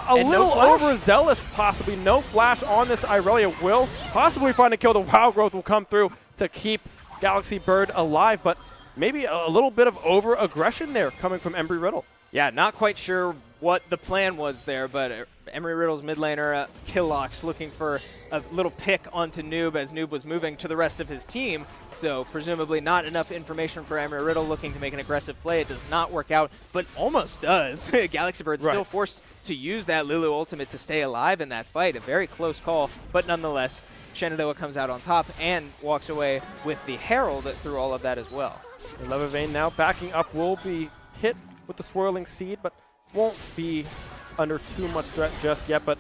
A little overzealous, possibly. No flash on this Aurelia. Will possibly find a kill. The WoW growth will come through to keep Galaxy Bird alive, but maybe a little bit of over-aggression there coming from Embry-Riddle. Yeah, not quite sure what the plan was there, but Embry-Riddle's mid laner, Killox, looking for a little pick onto Noob as Noob was moving to the rest of his team. So presumably not enough information for Embry-Riddle looking to make an aggressive play. It does not work out, but almost does. Galaxy Bird still forced to use that Lulu ultimate to stay alive in that fight. A very close call, but nonetheless, Shenandoah comes out on top and walks away with the Herald through all of that as well. Leva Vein now backing up, will be hit with the Swirling Seed, but won't be under too much threat just yet. But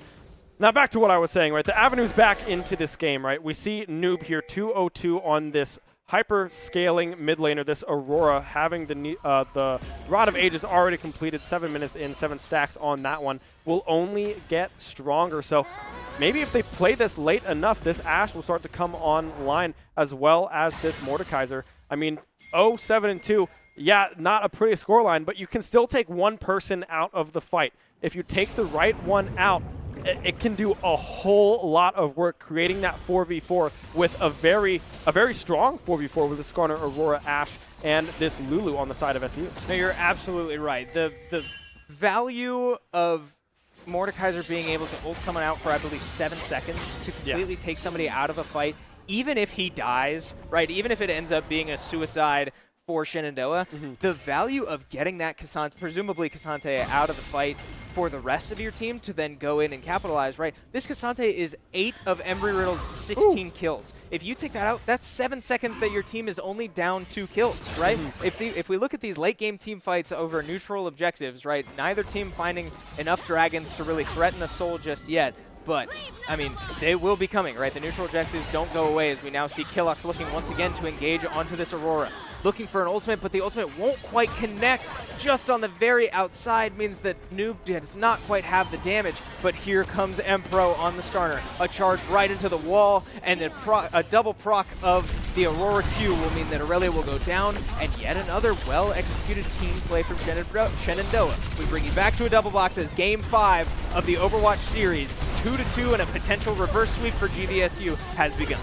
now back to what I was saying, right? The avenue's back into this game, right? We see Noob here, 202 on this hyper-scaling mid laner, this Aurora, having the Rod of Ages already completed, 7 minutes in, 7 stacks on that one, will only get stronger. So maybe if they play this late enough, this Ashe will start to come online, as well as this Mordekaiser. I mean, 0-7-2, yeah, not a pretty scoreline, but you can still take one person out of the fight. If you take the right one out, it can do a whole lot of work, creating that 4v4 with a very strong 4v4 with the Skarner, Aurora, Ashe, and this Lulu on the side of SU. No, you're absolutely right. The value of Mordekaiser being able to ult someone out for, I believe, 7 seconds to completely take somebody out of a fight, even if he dies, right? Even if it ends up being a suicide for Shenandoah, the value of getting that K'Sante, presumably K'Sante, out of the fight for the rest of your team to then go in and capitalize, right? This K'Sante is 8 of Embry-Riddle's 16 kills. If you take that out, that's 7 seconds that your team is only down 2 kills, right? If we look at these late game team fights over neutral objectives, right, neither team finding enough dragons to really threaten a soul just yet. But, I mean, they will be coming, right? The neutral objectives don't go away as we now see Killox looking once again to engage onto this Aurora. Looking for an ultimate, but the ultimate won't quite connect. Just on the very outside means that Noob does not quite have the damage. But here comes Empro on the Skarner. A charge right into the wall, and a double proc of the Aurora Q will mean that Aurelia will go down, and yet another well-executed team play from Shenandoah. We bring you back to a double box as Game 5 of the Overwatch series. 2-2 and a potential reverse sweep for GVSU has begun.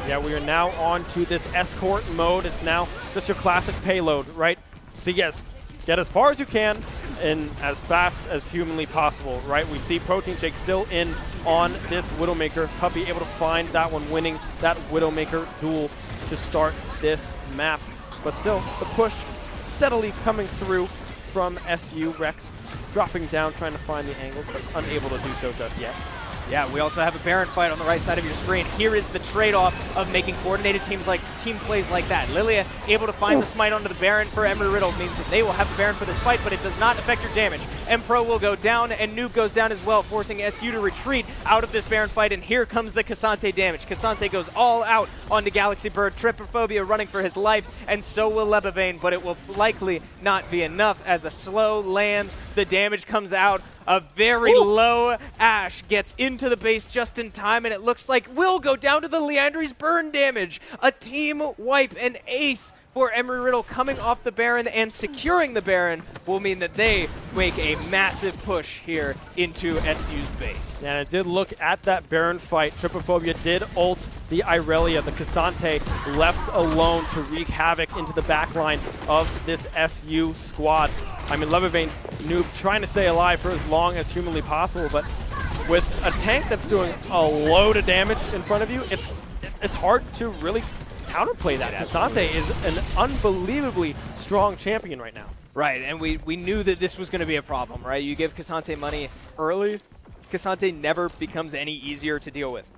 Yeah, we are now on to this escort mode. It's now just your classic payload, right? So yes, get as far as you can and as fast as humanly possible, right? We see Protein Shake still in on this Widowmaker. Puppy able to find that one, winning that Widowmaker duel to start this map. But still, the push steadily coming through from SU. Rex dropping down, trying to find the angles, but unable to do so just yet. Yeah, we also have a Baron fight on the right side of your screen. Here is the trade-off of making coordinated team plays like that. Lilia able to find the smite onto the Baron for Embry-Riddle means that they will have the Baron for this fight, but it does not affect your damage. Mpro will go down, and Noob goes down as well, forcing SU to retreat out of this Baron fight, and here comes the K'Sante damage. K'Sante goes all out onto Galaxy Bird, Trypophobia running for his life, and so will Lebevane, but it will likely not be enough as a slow lands. The damage comes out. A very low Ashe gets into the base just in time, and it looks like will go down to the Leandry's burn damage. A team wipe, an ace for Embry-Riddle coming off the Baron and securing the Baron will mean that they make a massive push here into SU's base. Yeah, and it did look at that Baron fight. Trypophobia did ult the Irelia. The K'Sante left alone to wreak havoc into the backline of this SU squad. I mean, Lebevane, Noob trying to stay alive for as long as humanly possible, but with a tank that's doing a load of damage in front of you, it's hard to really counterplay that. K'Sante is an unbelievably strong champion right now. Right, and we knew that this was going to be a problem, right? You give K'Sante money early, K'Sante never becomes any easier to deal with.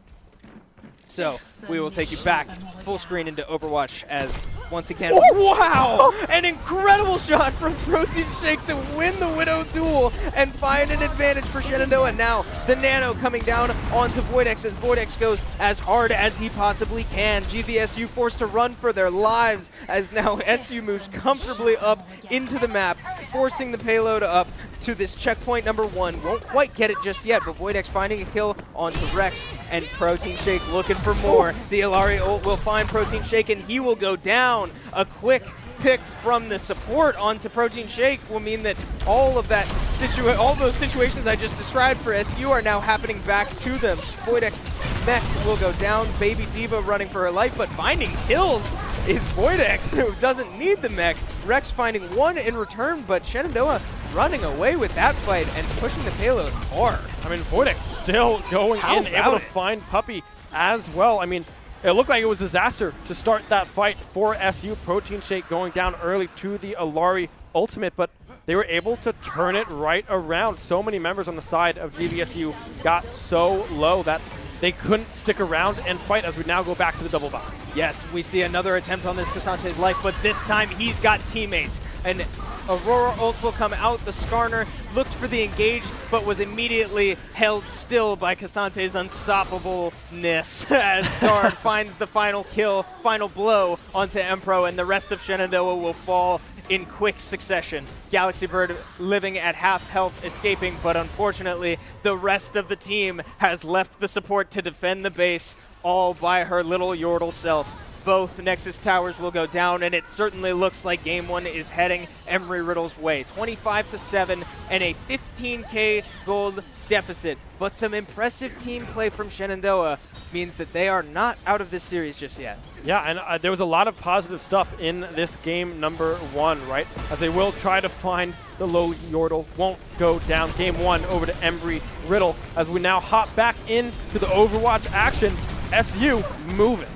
So we will take you back full screen into Overwatch as once again, wow! An incredible shot from Protein Shake to win the Widow duel and find an advantage for Shenandoah. Now the Nano coming down onto Voidex as Voidex goes as hard as he possibly can. GVSU forced to run for their lives as now SU moves comfortably up into the map, forcing the payload up to this checkpoint number 1. Won't quite get it just yet, but Voidex finding a kill onto Rex, and Protein Shake looking for more. The Illari ult will find Protein Shake, and he will go down. A quick pick from the support onto Protein Shake will mean that all those situations I just described for SU are now happening back to them. Voidex mech will go down. Baby Diva running for her life, but finding kills is Voidex, who doesn't need the mech. Rex finding one in return, but Shenandoah running away with that fight and pushing the payload hard. I mean, Voidex still going in, able to find Puppy as well. I mean, it looked like it was disaster to start that fight for SU. Protein Shake going down early to the Illari ultimate, but they were able to turn it right around. So many members on the side of GVSU got so low that they couldn't stick around and fight as we now go back to the double box. Yes, we see another attempt on this K'Sante's life, but this time he's got teammates. And Aurora ult will come out. The Skarner looked for the engage, but was immediately held still by K'Sante's unstoppableness as Dard finds the final kill, final blow onto Mpro, and the rest of Shenandoah will fall in quick succession. Galaxy Bird living at half health, escaping, but unfortunately the rest of the team has left the support to defend the base all by her little Yordle self. Both Nexus towers will go down, and it certainly looks like Game 1 is heading Embry-Riddle's way. 25-7 and a 15K gold deficit. But some impressive team play from Shenandoah means that they are not out of this series just yet. Yeah, and there was a lot of positive stuff in this game number 1, right? As they will try to find the low Yordle, won't go down. Game 1 over to Embry-Riddle as we now hop back into the Overwatch action. SU moving.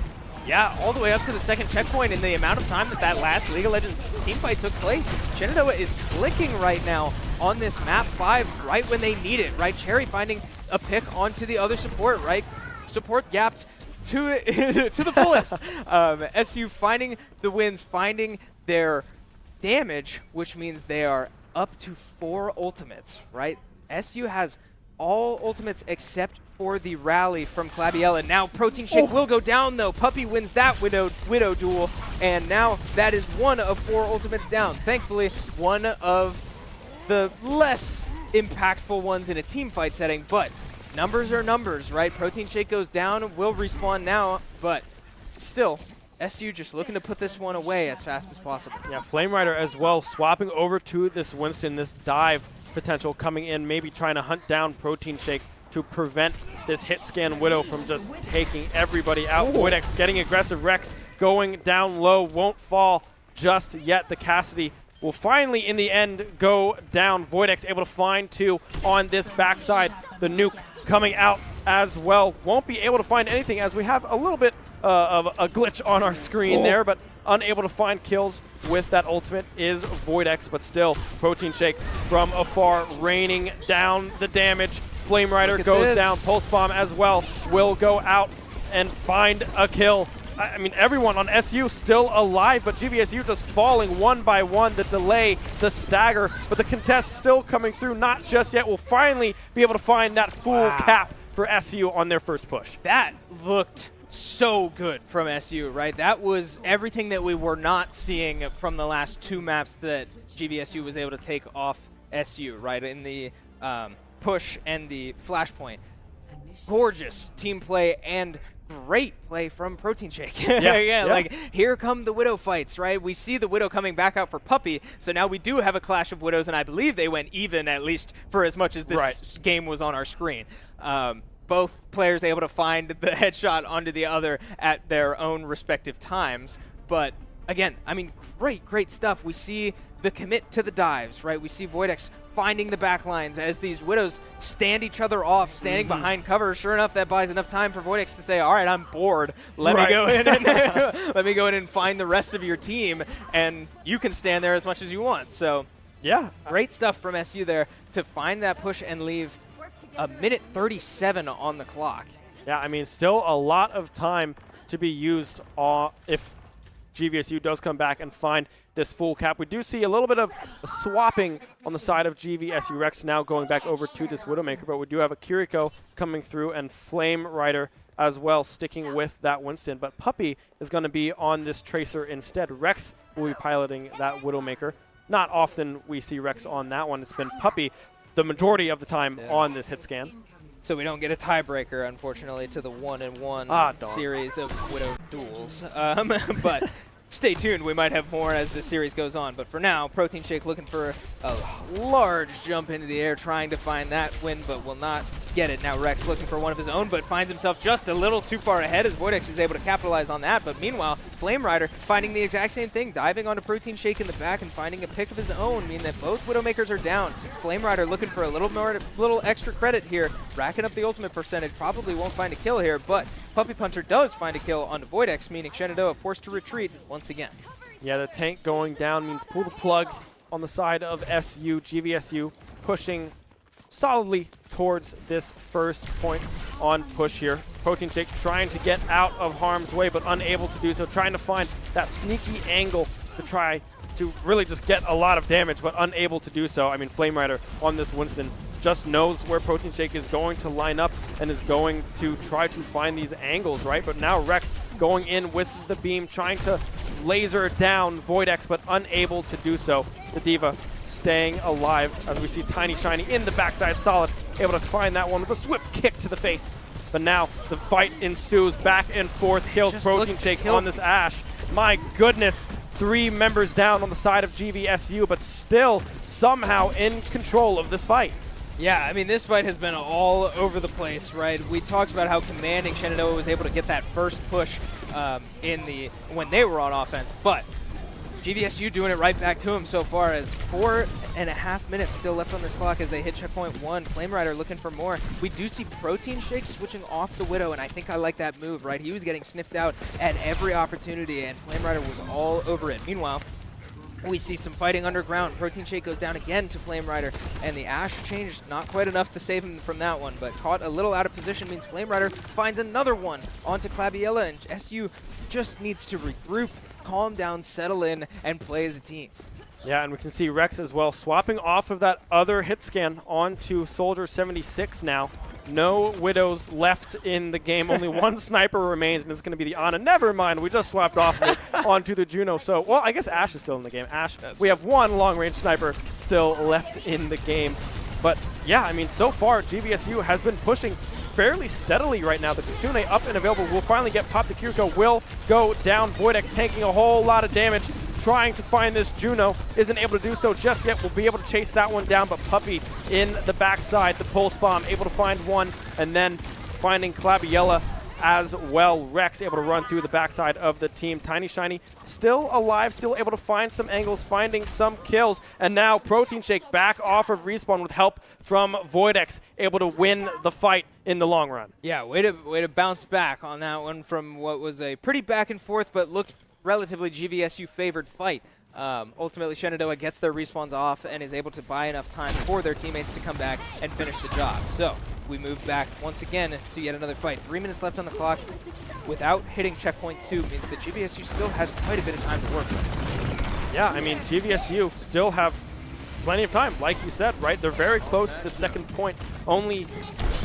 Yeah, all the way up to the second checkpoint in the amount of time that last League of Legends teamfight took place. Shenandoah is clicking right now on this map 5 right when they need it, right? Cherry finding a pick onto the other support, right? Support gapped to the fullest. SU finding the wins, finding their damage, which means they are up to 4 ultimates, right? SU has all ultimates except for the rally from Clabiella. Now Protein Shake will go down though. Puppy wins that Widow duel, and now that is 1 of 4 ultimates down. Thankfully, one of the less impactful ones in a team fight setting, but numbers are numbers, right? Protein Shake goes down, will respawn now, but still, SU just looking to put this one away as fast as possible. Yeah, Flame Rider as well, swapping over to this Winston, this dive potential coming in, maybe trying to hunt down Protein Shake to prevent this hit scan Widow from just taking everybody out. Voidex getting aggressive. Rex going down low, won't fall just yet. The Cassidy will finally, in the end, go down. Voidex able to find 2 on this backside. The nuke coming out as well. Won't be able to find anything as we have a little bit of a glitch on our screen there, but unable to find kills with that ultimate is Voidex, but still Protein Shake from afar raining down the damage. Flame Rider goes down. Pulse Bomb as well will go out and find a kill. I mean, everyone on SU still alive, but GVSU just falling one by one. The delay, the stagger, but the contest still coming through. Not just yet. We'll finally be able to find that full cap for SU on their first push. That looked so good from SU, right? That was everything that we were not seeing from the last 2 maps that GVSU was able to take off SU, right? In the push and the flashpoint. Gorgeous team play and great play from Protein Shake. Yeah, like here come the Widow fights, right? We see the Widow coming back out for Puppey, so now we do have a clash of Widows, and I believe they went even, at least for as much as this game was on our screen. Both players able to find the headshot onto the other at their own respective times. But again, I mean, great stuff. We see the commit to the dives, right? We see Voidex finding the back lines as these Widows stand each other off, standing behind cover. Sure enough, that buys enough time for Voidex to say, all right, I'm bored. Let me go in and let me go in and find the rest of your team, and you can stand there as much as you want. So yeah, great stuff from SU there to find that push and leave a minute 37 on the clock. Yeah, I mean, still a lot of time to be used if GVSU does come back and find this full cap. We do see a little bit of swapping on the side of GVSU. Rex now going back over to this Widowmaker, but we do have a Kiriko coming through and Flame Rider as well, sticking with that Winston. But Puppey is going to be on this Tracer instead. Rex will be piloting that Widowmaker. Not often we see Rex on that one. It's been Puppey the majority of the time on this hit scan. So we don't get a tiebreaker, unfortunately, to the 1-in-1 series of Widow duels. But stay tuned. We might have more as the series goes on. But for now, Protein Shake looking for a large jump into the air, trying to find that win, but will not get it. Now Rex looking for one of his own, but finds himself just a little too far ahead as Voidex is able to capitalize on that. But meanwhile, Flame Rider finding the exact same thing, diving onto Protein Shake in the back and finding a pick of his own, meaning that both Widowmakers are down. Flame Rider looking for a little extra credit here, racking up the ultimate percentage. Probably won't find a kill here, but Puppey Puncher does find a kill onto Voidex, meaning Shenandoah forced to retreat once again. Yeah, the tank going down means pull the plug on the side of SU. GVSU pushing solidly towards this first point on push here. Protein Shake trying to get out of harm's way, but unable to do so. Trying to find that sneaky angle to try to really just get a lot of damage, but unable to do so. I mean, Flame Rider on this Winston just knows where Protein Shake is going to line up and is going to try to find these angles, right? But now Rex going in with the beam, trying to laser down Voidex, but unable to do so. The Diva staying alive as we see TinyShiny in the backside solid, able to find that one with a swift kick to the face. But now the fight ensues, back and forth, kills Protein Shake on this Ashe. My goodness, 3 members down on the side of GVSU, but still somehow in control of this fight. Yeah, I mean, this fight has been all over the place, right? We talked about how commanding Shenandoah was able to get that first push when they were on offense, but GVSU doing it right back to him so far, as 4.5 minutes still left on this clock as they hit checkpoint 1. Flame Rider looking for more. We do see Protein Shake switching off the Widow, and I think I like that move, right? He was getting sniffed out at every opportunity, and Flame Rider was all over it. Meanwhile, we see some fighting underground. Protein Shake goes down again to Flame Rider, and the Ashe changed not quite enough to save him from that one, but caught a little out of position means Flame Rider finds another one onto Clabiella, and SU just needs to regroup, calm down, settle in, and play as a team. Yeah, and we can see Rex as well swapping off of that other hit scan onto Soldier 76 now. No Widows left in the game. Only one sniper remains, and it's going to be the Ana. Never mind, we just swapped off of it onto the Juno. So, well, I guess Ashe is still in the game. Ashe, we have one long-range sniper still left in the game. But, yeah, I mean, so far, GVSU has been pushing fairly steadily right now. The Kitsune up and available will finally get popped. The Kiriko will go down. Voidex tanking a whole lot of damage, trying to find this Juno. Isn't able to do so just yet. We'll be able to chase that one down, but Puppey in the backside, the pulse bomb, able to find one, and then finding Clabiella as well. Rex able to run through the backside of the team. TinyShiny still alive, still able to find some angles, finding some kills, and now Protein Shake back off of respawn with help from Voidex, able to win the fight in the long run. Yeah, way to bounce back on that one from what was a pretty back and forth but looked relatively GVSU favored fight. Ultimately, Shenandoah gets their respawns off and is able to buy enough time for their teammates to come back and finish the job. So we move back once again to yet another fight. 3 minutes left on the clock. Without hitting checkpoint 2 means that GVSU still has quite a bit of time to work with. Yeah, I mean, GVSU still have plenty of time, like you said, right? They're very close to the second point. Only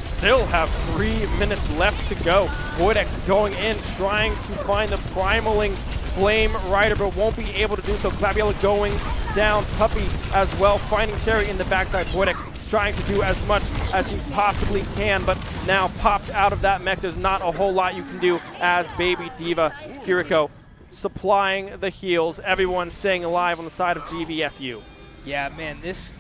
still have 3 minutes left to go. Voidex going in, trying to find the primaling Flame Rider, but won't be able to do so. Clabiella going down. Puppy as well, finding Cherry in the backside. Voidex trying to do as much as he possibly can, but now popped out of that mech. There's not a whole lot you can do as Baby Diva. Kiriko supplying the heals. Everyone staying alive on the side of GVSU. Yeah, man, this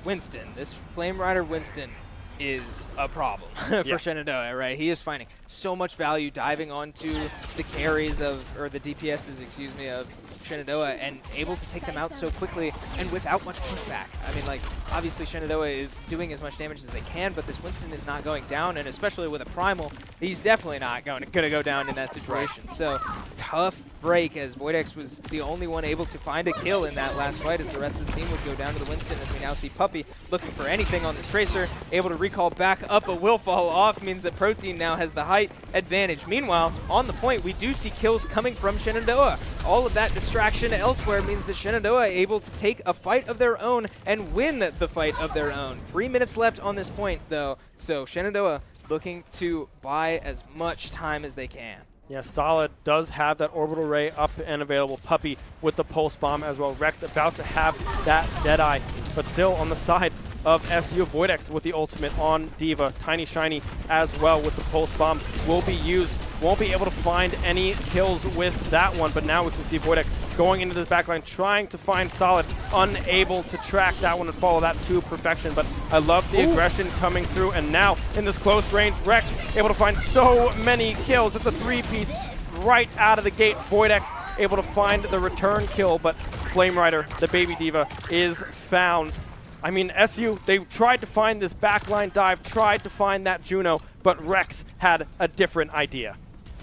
Winston, this Flame Rider Winston is a problem for Shenandoah, right? He is finding so much value diving onto the carries or the DPSs, excuse me, of Shenandoah and able to take them out so quickly and without much pushback. I mean, like, obviously Shenandoah is doing as much damage as they can, but this Winston is not going down, and especially with a primal, he's definitely not going to go down in that situation. So tough break, as Voidex was the only one able to find a kill in that last fight, as the rest of the team would go down to the Winston, as we now see Puppy looking for anything on this Tracer, able to recall back up, but will fall off, means that Protein now has the height advantage. Meanwhile, on the point, we do see kills coming from Shenandoah. All of that distraction elsewhere means that Shenandoah able to take a fight of their own and win the fight of their own. 3 minutes left on this point, though, so Shenandoah looking to buy as much time as they can. Yeah, Solid does have that orbital ray up and available. Puppy with the pulse bomb as well. Rex about to have that Deadeye, but still on the side of SU. Voidex with the ultimate on Diva. TinyShiny as well with the pulse bomb will be used. Won't be able to find any kills with that one, but now we can see Voidex going into this backline, trying to find Solid, unable to track that one and follow that to perfection. But I love the aggression coming through, and now in this close range, Rex able to find so many kills. It's a 3-piece right out of the gate. Voidex able to find the return kill, but Flame Rider, the Baby Diva, is found. I mean, SU, they tried to find this backline dive, tried to find that Juno, but Rex had a different idea.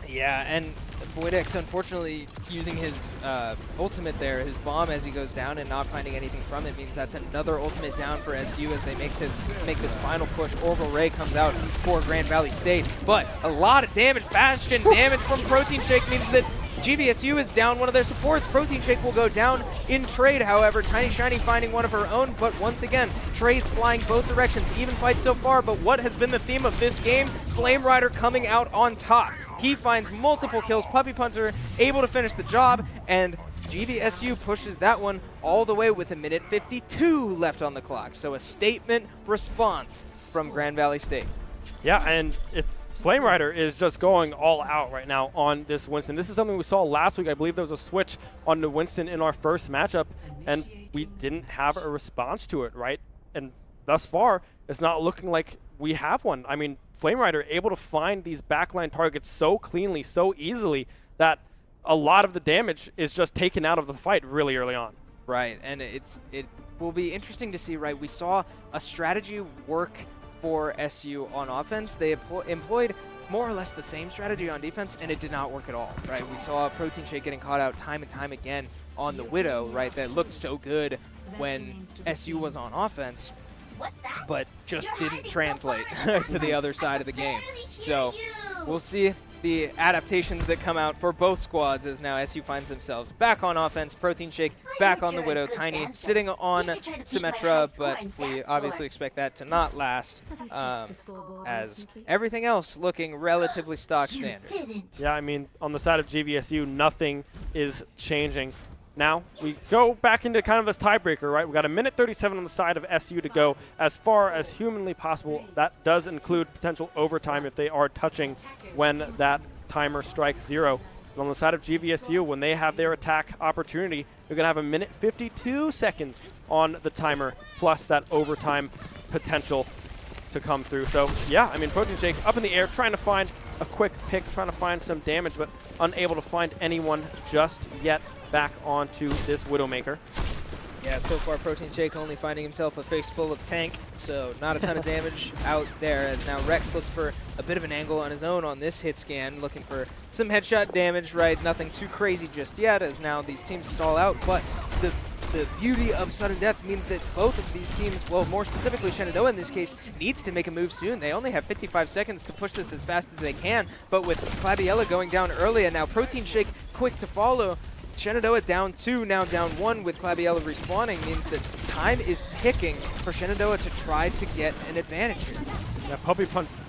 Yeah, and Voidex, unfortunately, using his ultimate there, his bomb as he goes down and not finding anything from it, means that's another ultimate down for SU as they make this final push. Orbital Ray comes out for Grand Valley State, but a lot of damage, Bastion damage from Protein Shake means that GVSU is down one of their supports. Protein Shake will go down in trade, however. TinyShiny finding one of her own, but once again, trades flying both directions. Even fight so far, but what has been the theme of this game? Flame Rider coming out on top. He finds multiple kills. Puppy Punter able to finish the job, and GVSU pushes that one all the way with 1:52 left on the clock. So a statement response from Grand Valley State. Yeah, and Flame Rider is just going all out right now on this Winston. This is something we saw last week. I believe there was a switch on the Winston in our first matchup, and we didn't have a response to it, right? And thus far, it's not looking like we have one. I mean, Flame Rider able to find these backline targets so cleanly, so easily, that a lot of the damage is just taken out of the fight really early on. Right, and it will be interesting to see, right? We saw a strategy work for SU on offense. They employed more or less the same strategy on defense, and it did not work at all, right? We saw Protein Shake getting caught out time and time again on the Widow, right? That looked so good when SU was on offense, but just didn't translate to the other side of the game. So we'll see the adaptations that come out for both squads as now SU finds themselves back on offense. Protein Shake back on the Widow. Tiny sitting on Symmetra, but we obviously expect that to not last as everything else looking relatively stock standard. Yeah, I mean, on the side of GVSU, nothing is changing. Now we go back into kind of this tiebreaker, right? We got 1:37 on the side of SU to go as far as humanly possible. That does include potential overtime if they are touching when that timer strikes 0. And on the side of GVSU, when they have their attack opportunity, they're going to have 1:52 seconds on the timer, plus that overtime potential to come through. So yeah, I mean, Protein Shake up in the air, trying to find a quick pick, trying to find some damage, but unable to find anyone just yet back onto this Widowmaker. Yeah, so far Protein Shake only finding himself a face full of tank, so not a ton of damage out there. As now Rex looks for a bit of an angle on his own on this hit scan, looking for some headshot damage, right? Nothing too crazy just yet, as now these teams stall out, but the beauty of sudden death means that both of these teams, well, more specifically Shenandoah in this case, needs to make a move soon. They only have 55 seconds to push this as fast as they can, but with Clabiella going down early and now Protein Shake quick to follow, Shenandoah down 2, now down 1 with Clabiella respawning means that time is ticking for Shenandoah to try to get an advantage here. Yeah,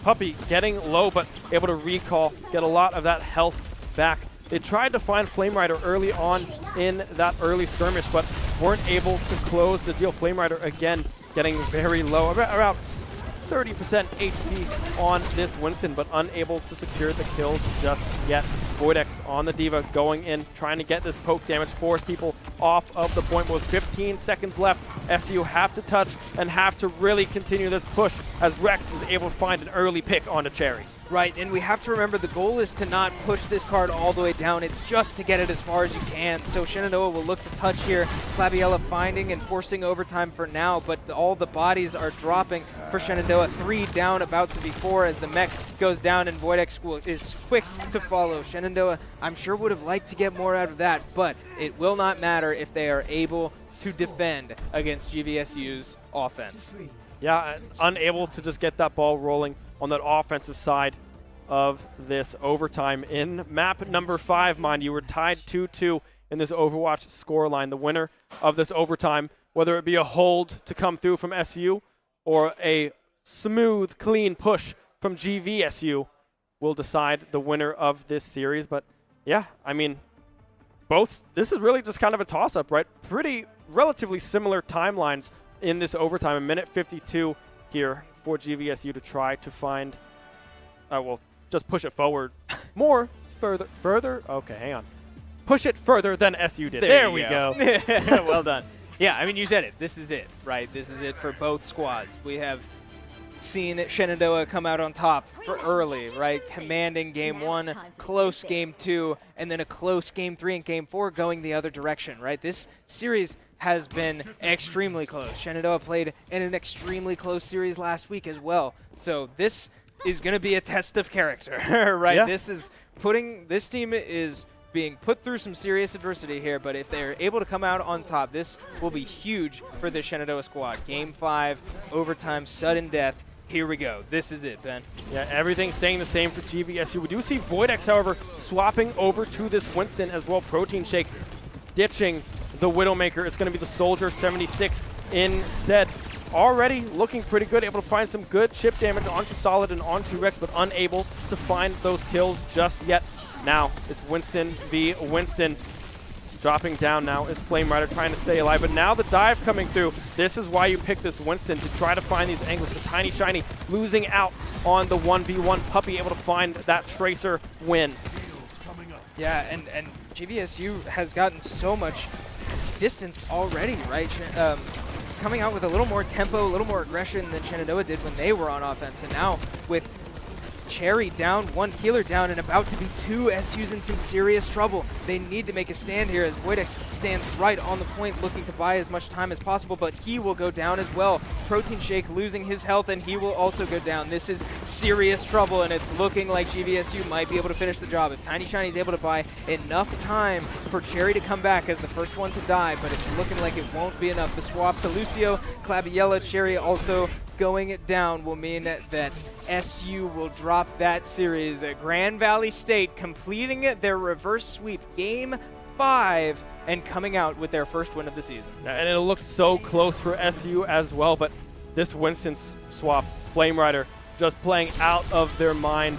Puppy getting low, but able to recall, get a lot of that health back. They tried to find Flame Rider early on in that early skirmish, but weren't able to close the deal. Flame Rider again getting very low, around 30% HP on this Winston, but unable to secure the kills just yet. Voidex on the D.Va going in, trying to get this poke damage, force people off of the point with 15 seconds left. SU have to touch and have to really continue this push as Rex is able to find an early pick onto Cherry. Right, and we have to remember the goal is to not push this card all the way down. It's just to get it as far as you can. So Shenandoah will look to touch here. Clabiella finding and forcing overtime for now, but all the bodies are dropping for Shenandoah. 3 down, about to be 4 as the mech goes down and Voidex is quick to follow. Shenandoah, I'm sure, would have liked to get more out of that, but it will not matter if they are able to defend against GVSU's offense. Yeah, unable to just get that ball rolling on that offensive side of this overtime. In map number 5, mind you, we're tied 2-2 in this Overwatch scoreline. The winner of this overtime, whether it be a hold to come through from SU or a smooth, clean push from GVSU, will decide the winner of this series. But yeah, I mean, this is really just kind of a toss-up, right? Pretty relatively similar timelines in this overtime. A minute 52 here for GVSU to try to find, well, just push it forward more, further. Okay, hang on. Push it further than SU did. There we go. Well done. Yeah, I mean, you said it. This is it, right? This is it for both squads. We have seen Shenandoah come out on top for early, right? Commanding game 1, close game 2, and then a close game 3 and game 4 going the other direction, right? This series has been extremely close. Shenandoah played in an extremely close series last week as well. So this is going to be a test of character, right? Yeah. This team is being put through some serious adversity here, but if they're able to come out on top, this will be huge for the Shenandoah squad. Game 5, overtime, sudden death. Here we go. This is it, Ben. Yeah, everything staying the same for GVSU. We do see Voidex, however, swapping over to this Winston as well. Protein Shake ditching the Widowmaker. It's going to be the Soldier 76 instead. Already looking pretty good, able to find some good chip damage onto Solid and onto Rex, but unable to find those kills just yet. Now it's Winston v. Winston. Dropping down now is Flame Rider trying to stay alive, but now the dive coming through. This is why you pick this Winston, to try to find these angles. But TinyShiny losing out on the 1v1. Puppy able to find that Tracer win. Yeah, and GVSU has gotten so much distance already, right? Coming out with a little more tempo, a little more aggression than Shenandoah did when they were on offense. And now with Cherry down, 1 healer down, and about to be 2 SUs in some serious trouble. They need to make a stand here as Voidex stands right on the point looking to buy as much time as possible, but he will go down as well. Protein Shake losing his health, and he will also go down. This is serious trouble, and it's looking like GVSU might be able to finish the job. If TinyShiny is able to buy enough time for Cherry to come back as the first one to die, but it's looking like it won't be enough. The swap to Lucio, Clabiella, Cherry also going down will mean that SU will drop that series. Grand Valley State completing their reverse sweep game 5 and coming out with their first win of the season. And it looked so close for SU as well, but this Winston swap, Flame Rider, just playing out of their mind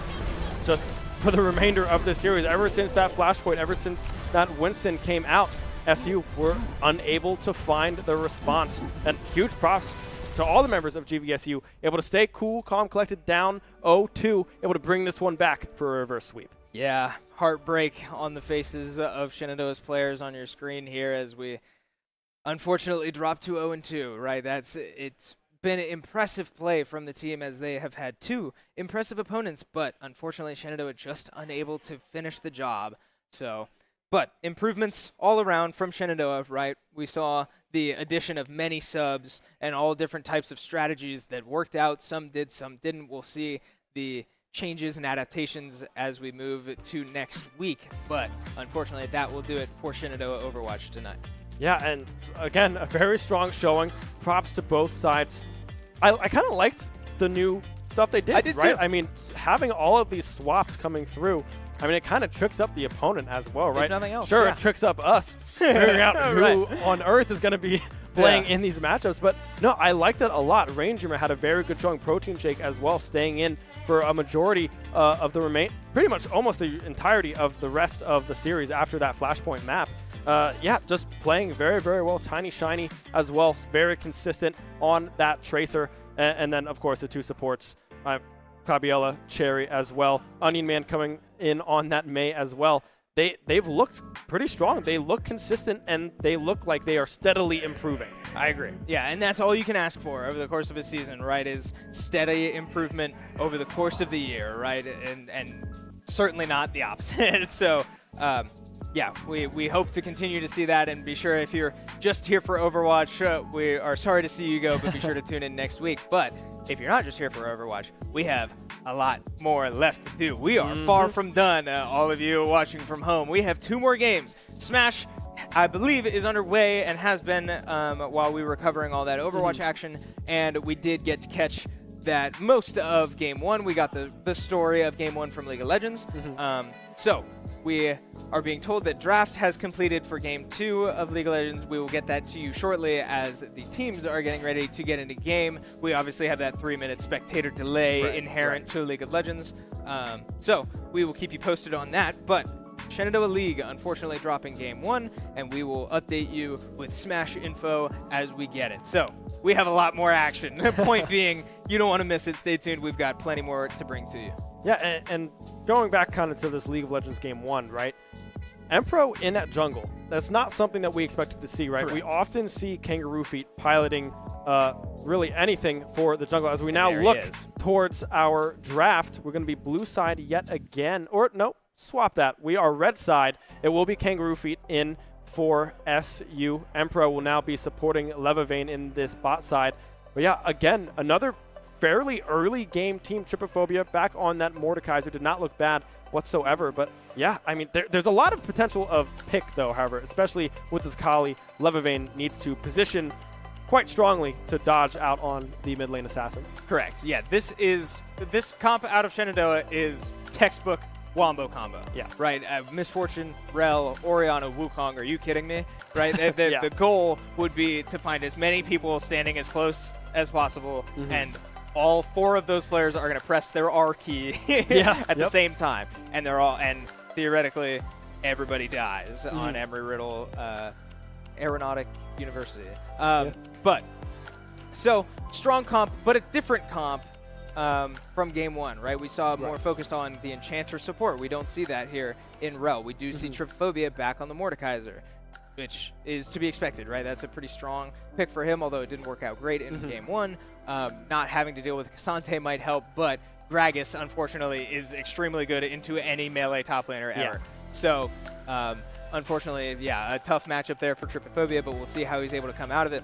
just for the remainder of the series. Ever since that flashpoint, ever since that Winston came out, SU were unable to find the response. And huge props to all the members of GVSU, able to stay cool, calm, collected, down 0-2, able to bring this one back for a reverse sweep. Yeah, heartbreak on the faces of Shenandoah's players on your screen here as we unfortunately dropped to 0-2, right? It's been impressive play from the team as they have had 2 impressive opponents, but unfortunately Shenandoah just unable to finish the job. So, But improvements all around from Shenandoah, right? We saw the addition of many subs and all different types of strategies that worked out. Some did, some didn't. We'll see the changes and adaptations as we move to next week. But unfortunately, that will do it for Shenandoah Overwatch tonight. Yeah, and again, a very strong showing. Props to both sides. I kind of liked the new stuff they did. I did right? too. I mean, having all of these swaps coming through, I mean, it kind of tricks up the opponent as well, right? If nothing else, sure, yeah. it tricks up us figuring out who Right. on earth is going to be playing in these matchups. But no, I liked it a lot. Ranger had a very good showing. Protein Shake as well, staying in for a majority of the pretty much almost the entirety of the rest of the series after that Flashpoint map. Yeah, just playing very, very well. TinyShiny as well, very consistent on that Tracer. And then, of course, the two supports, Clabiella, Cherry as well. OnionMan coming in on that May as well. They've looked pretty strong. They look consistent, and they look like they are steadily improving. I agree. Yeah, and that's all you can ask for over the course of a season, right, is steady improvement over the course of the year, right, and certainly not the opposite. So, yeah, we hope to continue to see that, and be sure if you're just here for Overwatch, we are sorry to see you go, but be sure to tune in next week. But if you're not just here for Overwatch, we have a lot more left to do. We are far from done, all of you watching from home. We have 2 more games. Smash, I believe, is underway and has been while we were covering all that Overwatch action, and we did get to catch that most of Game 1. We got the story of Game 1 from League of Legends. So we are being told that draft has completed for Game 2 of League of Legends. We will get that to you shortly as the teams are getting ready to get into game. We obviously have that 3-minute spectator delay inherent to League of Legends. So we will keep you posted on that. But Shenandoah League unfortunately dropping Game 1, and we will update you with Smash info as we get it. So we have a lot more action. Point being, you don't want to miss it. Stay tuned. We've got plenty more to bring to you. Yeah, and going back kind of to this League of Legends Game 1, right? Empro in at jungle. That's not something that we expected to see, right? Correct. We often see Kangaroo Feet piloting really anything for the jungle. As we now look towards our draft, we're going to be blue side yet again. Or, no, swap that. We are red side. It will be Kangaroo Feet in for SU. Empro will now be supporting Levavane in this bot side. But yeah, again, another fairly early game team Trypophobia back on that Mordekaiser. Did not look bad whatsoever. But yeah, I mean, there's a lot of potential of pick, though, however, especially with this Kali. Levavane needs to position quite strongly to dodge out on the mid lane assassin. Correct. Yeah, this comp out of Shenandoah is textbook Wombo combo. Yeah. Right? Misfortune, Rel, Orianna, Wukong. Are you kidding me? Right? The goal would be to find as many people standing as close as possible, and all 4 of those players are going to press their R key at the same time. And and theoretically, everybody dies on Embry-Riddle Aeronautic University. But, so, strong comp, but a different comp from Game 1, right? We saw more focus on the Enchanter support. We don't see that here in Rel. We do see Trypophobia back on the Mordekaiser, which is to be expected, right? That's a pretty strong pick for him, although it didn't work out great in Game 1. Not having to deal with Cassante might help, but Gragas, unfortunately, is extremely good into any melee top laner ever. So, unfortunately, yeah, a tough matchup there for Trypophobia, but we'll see how he's able to come out of it.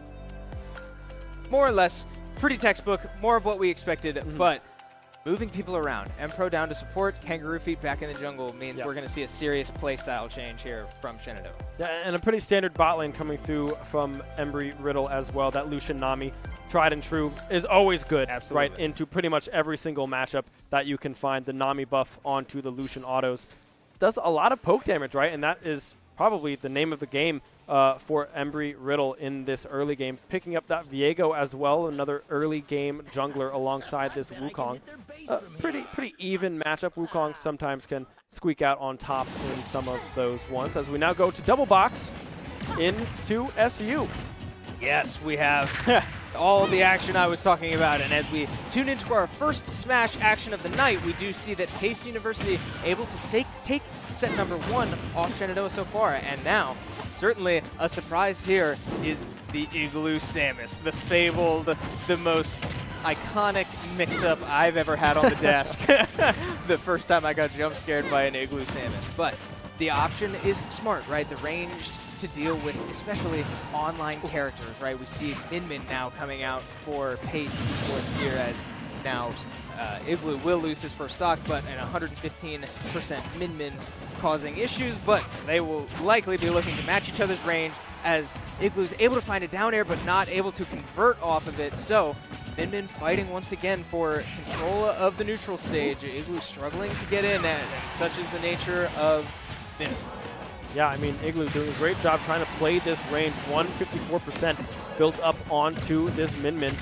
More or less, pretty textbook, more of what we expected, but moving people around. Empro down to support, Kangaroo Feet back in the jungle means we're going to see a serious playstyle change here from Shenandoah. Yeah, and a pretty standard bot lane coming through from Embry-Riddle as well. That Lucian Nami, tried and true, is always good. Absolutely. Right into pretty much every single matchup that you can find. The Nami buff onto the Lucian autos does a lot of poke damage, right? And that is probably the name of the game for Embry-Riddle in this early game. Picking up that Viego as well, another early game jungler alongside this Wukong. Pretty even matchup. Wukong sometimes can squeak out on top in some of those ones. As we now go to double box into SU. Yes, we have all the action I was talking about, and as we tune into our first Smash action of the night, we do see that Pace University able to take set number 1 off Shenandoah so far, and now, certainly a surprise here is the Igloo Samus, the fabled, the most iconic mix-up I've ever had on the desk. The first time I got jump scared by an Igloo Samus. But the option is smart, right? The ranged to deal with, especially online characters, right? We see Min now coming out for Pace Esports here, as now Igloo will lose his first stock, but an 115% Min causing issues, but they will likely be looking to match each other's range, as Igloo's able to find a down air but not able to convert off of it. So Min fighting once again for control of the neutral stage. Igloo struggling to get in, and such is the nature of Min. Yeah, I mean, Igloo doing a great job trying to play this range. 154% built up onto this Min.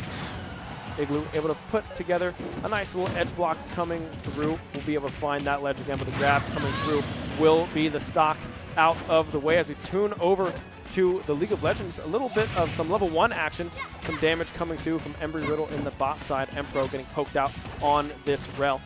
Igloo able to put together a nice little edge block coming through. We'll be able to find that ledge again, but the grab coming through will be the stock out of the way as we tune over to the League of Legends. A little bit of some level 1 action, some damage coming through from Embry-Riddle in the bot side. Empro getting poked out on this rel.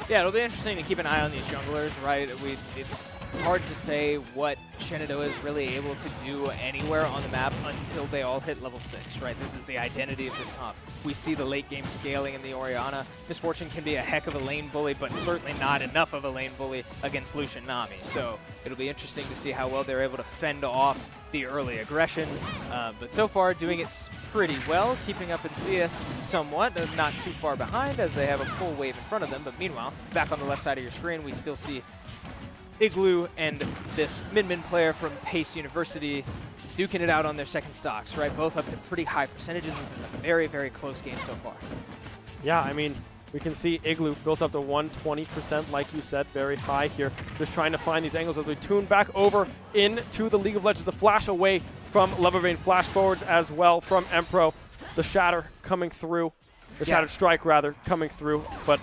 Yeah, it'll be interesting to keep an eye on these junglers, right? It's hard to say what Shenandoah is really able to do anywhere on the map until they all hit level 6, right? This is the identity of this comp. We see the late game scaling in the Orianna. Misfortune can be a heck of a lane bully, but certainly not enough of a lane bully against Lucian Nami. So it'll be interesting to see how well they're able to fend off the early aggression. But so far, doing it pretty well, keeping up in CS somewhat, not too far behind as they have a full wave in front of them. But meanwhile, back on the left side of your screen, we still see Igloo and this Min player from Pace University duking it out on their second stocks, right? Both up to pretty high percentages. This is a very, very close game so far. Yeah, I mean, we can see Igloo built up to 120%, like you said, very high here. Just trying to find these angles as we tune back over into the League of Legends. The flash away from Lovervein, flash forwards as well from Empro. The shatter coming through, the shattered strike rather, coming through, but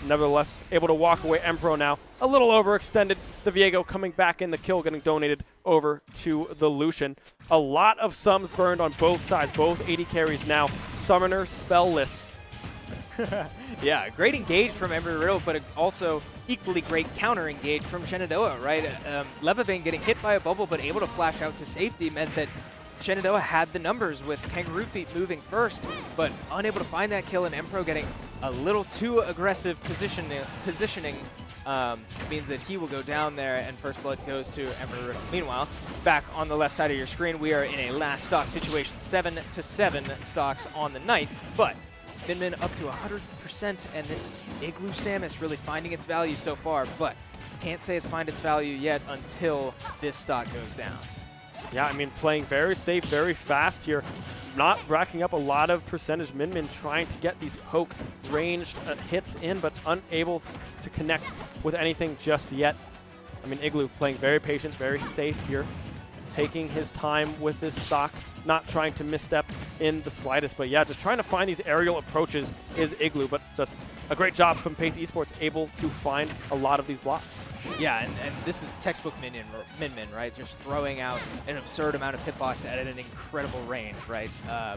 nevertheless, able to walk away. Empro now a little overextended. The Viego coming back in, the kill getting donated over to the Lucian. A lot of sums burned on both sides, both 80 carries now. Summoner spellless. Yeah, great engage from Embry-Riddle, but also equally great counter engage from Shenandoah, right? Levavane getting hit by a bubble, but able to flash out to safety meant that Shenandoah had the numbers with Kangaroo Feet moving first, but unable to find that kill, and Empro getting a little too aggressive positioning means that he will go down there, and first blood goes to Embry-Riddle. Meanwhile, back on the left side of your screen, we are in a last stock situation, 7-7 stocks on the night, but Min up to 100%, and this Igloo Samus really finding its value so far, but can't say it's found its value yet until this stock goes down. Yeah, I mean, playing very safe, very fast here. Not racking up a lot of percentage. Min trying to get these poke ranged hits in, but unable to connect with anything just yet. I mean, Igloo playing very patient, very safe here. Taking his time with his stock, not trying to misstep in the slightest. But yeah, just trying to find these aerial approaches is Igloo, but just a great job from Pace Esports, able to find a lot of these blocks. Yeah, and this is textbook Min, right? Just throwing out an absurd amount of hitbox at an incredible range, right?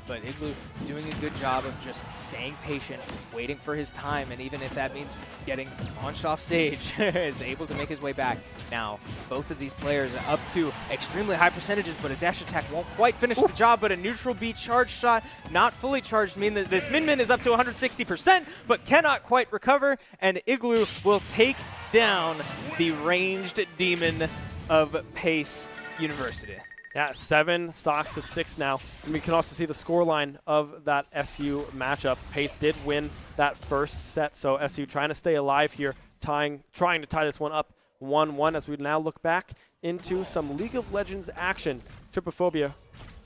But Igloo doing a good job of just staying patient, waiting for his time, and even if that means getting launched off stage, is able to make his way back. Now, both of these players are up to extremely high percentages, but a dash attack won't quite finish the job, but a neutral B charge shot, not fully charged, mean that this Min is up to 160%, but cannot quite recover, and Igloo will take down the ranged demon of Pace University. Yeah, 7 stocks to 6 now. And we can also see the scoreline of that SU matchup. Pace did win that first set, so SU trying to stay alive here, trying to tie this one up 1-1 as we now look back into some League of Legends action. Trypophobia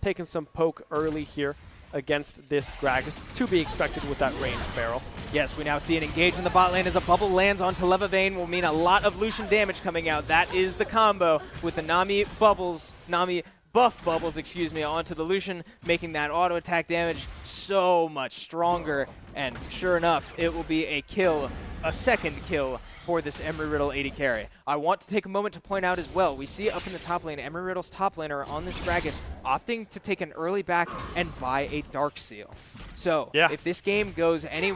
taking some poke early here against this Gragas, to be expected with that ranged barrel. Yes, we now see an engage in the bot lane as a bubble lands onto Levavane, will mean a lot of Lucian damage coming out. That is the combo with the Nami buff bubbles, onto the Lucian, making that auto attack damage so much stronger. And sure enough, it will be a kill, a second kill for this Embry-Riddle 80 carry. I want to take a moment to point out as well, we see up in the top lane, Embry-Riddle's top laner on this Gragas opting to take an early back and buy a Dark Seal. So if this game goes any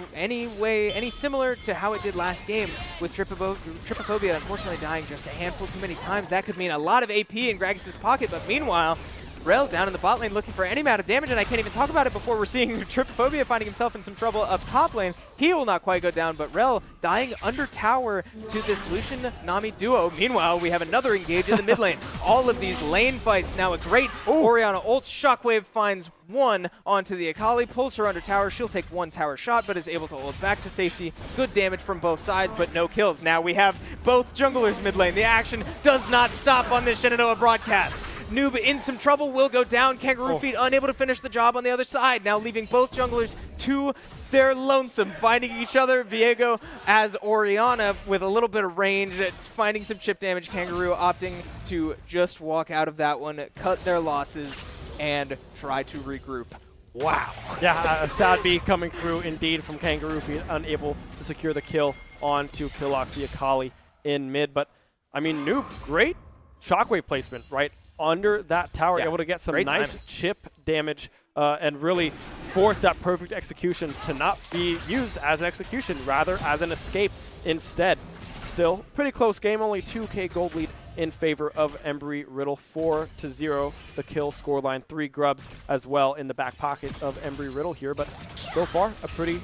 similar to how it did last game with Trypophobia unfortunately dying just a handful too many times, that could mean a lot of AP in Gragas' pocket, but meanwhile, Rel down in the bot lane looking for any amount of damage, and I can't even talk about it before we're seeing Trypophobia finding himself in some trouble up top lane. He will not quite go down, but Rel dying under tower to this Lucian-Nami duo. Meanwhile, we have another engage in the mid lane. All of these lane fights now. A great Orianna ult. Shockwave finds one onto the Akali, pulls her under tower. She'll take one tower shot, but is able to ult back to safety. Good damage from both sides, but no kills. Now we have both junglers mid lane. The action does not stop on this Shenandoah broadcast. Noob in some trouble, will go down. Kangaroo Feet unable to finish the job on the other side. Now leaving both junglers to their lonesome, finding each other. Viego as Orianna with a little bit of range, finding some chip damage. Kangaroo opting to just walk out of that one, cut their losses, and try to regroup. Wow. Yeah, a sad B coming through indeed from Kangaroo Feet, unable to secure the kill onto Killox the Akali in mid. But, I mean, Noob, great shockwave placement, right? Under that tower, able to get some nice chip damage and really force that perfect execution to not be used as an execution, rather as an escape instead. Still, pretty close game, only 2K gold lead in favor of Embry-Riddle, 4-0 the kill scoreline, 3 grubs as well in the back pocket of Embry-Riddle here, but so far a pretty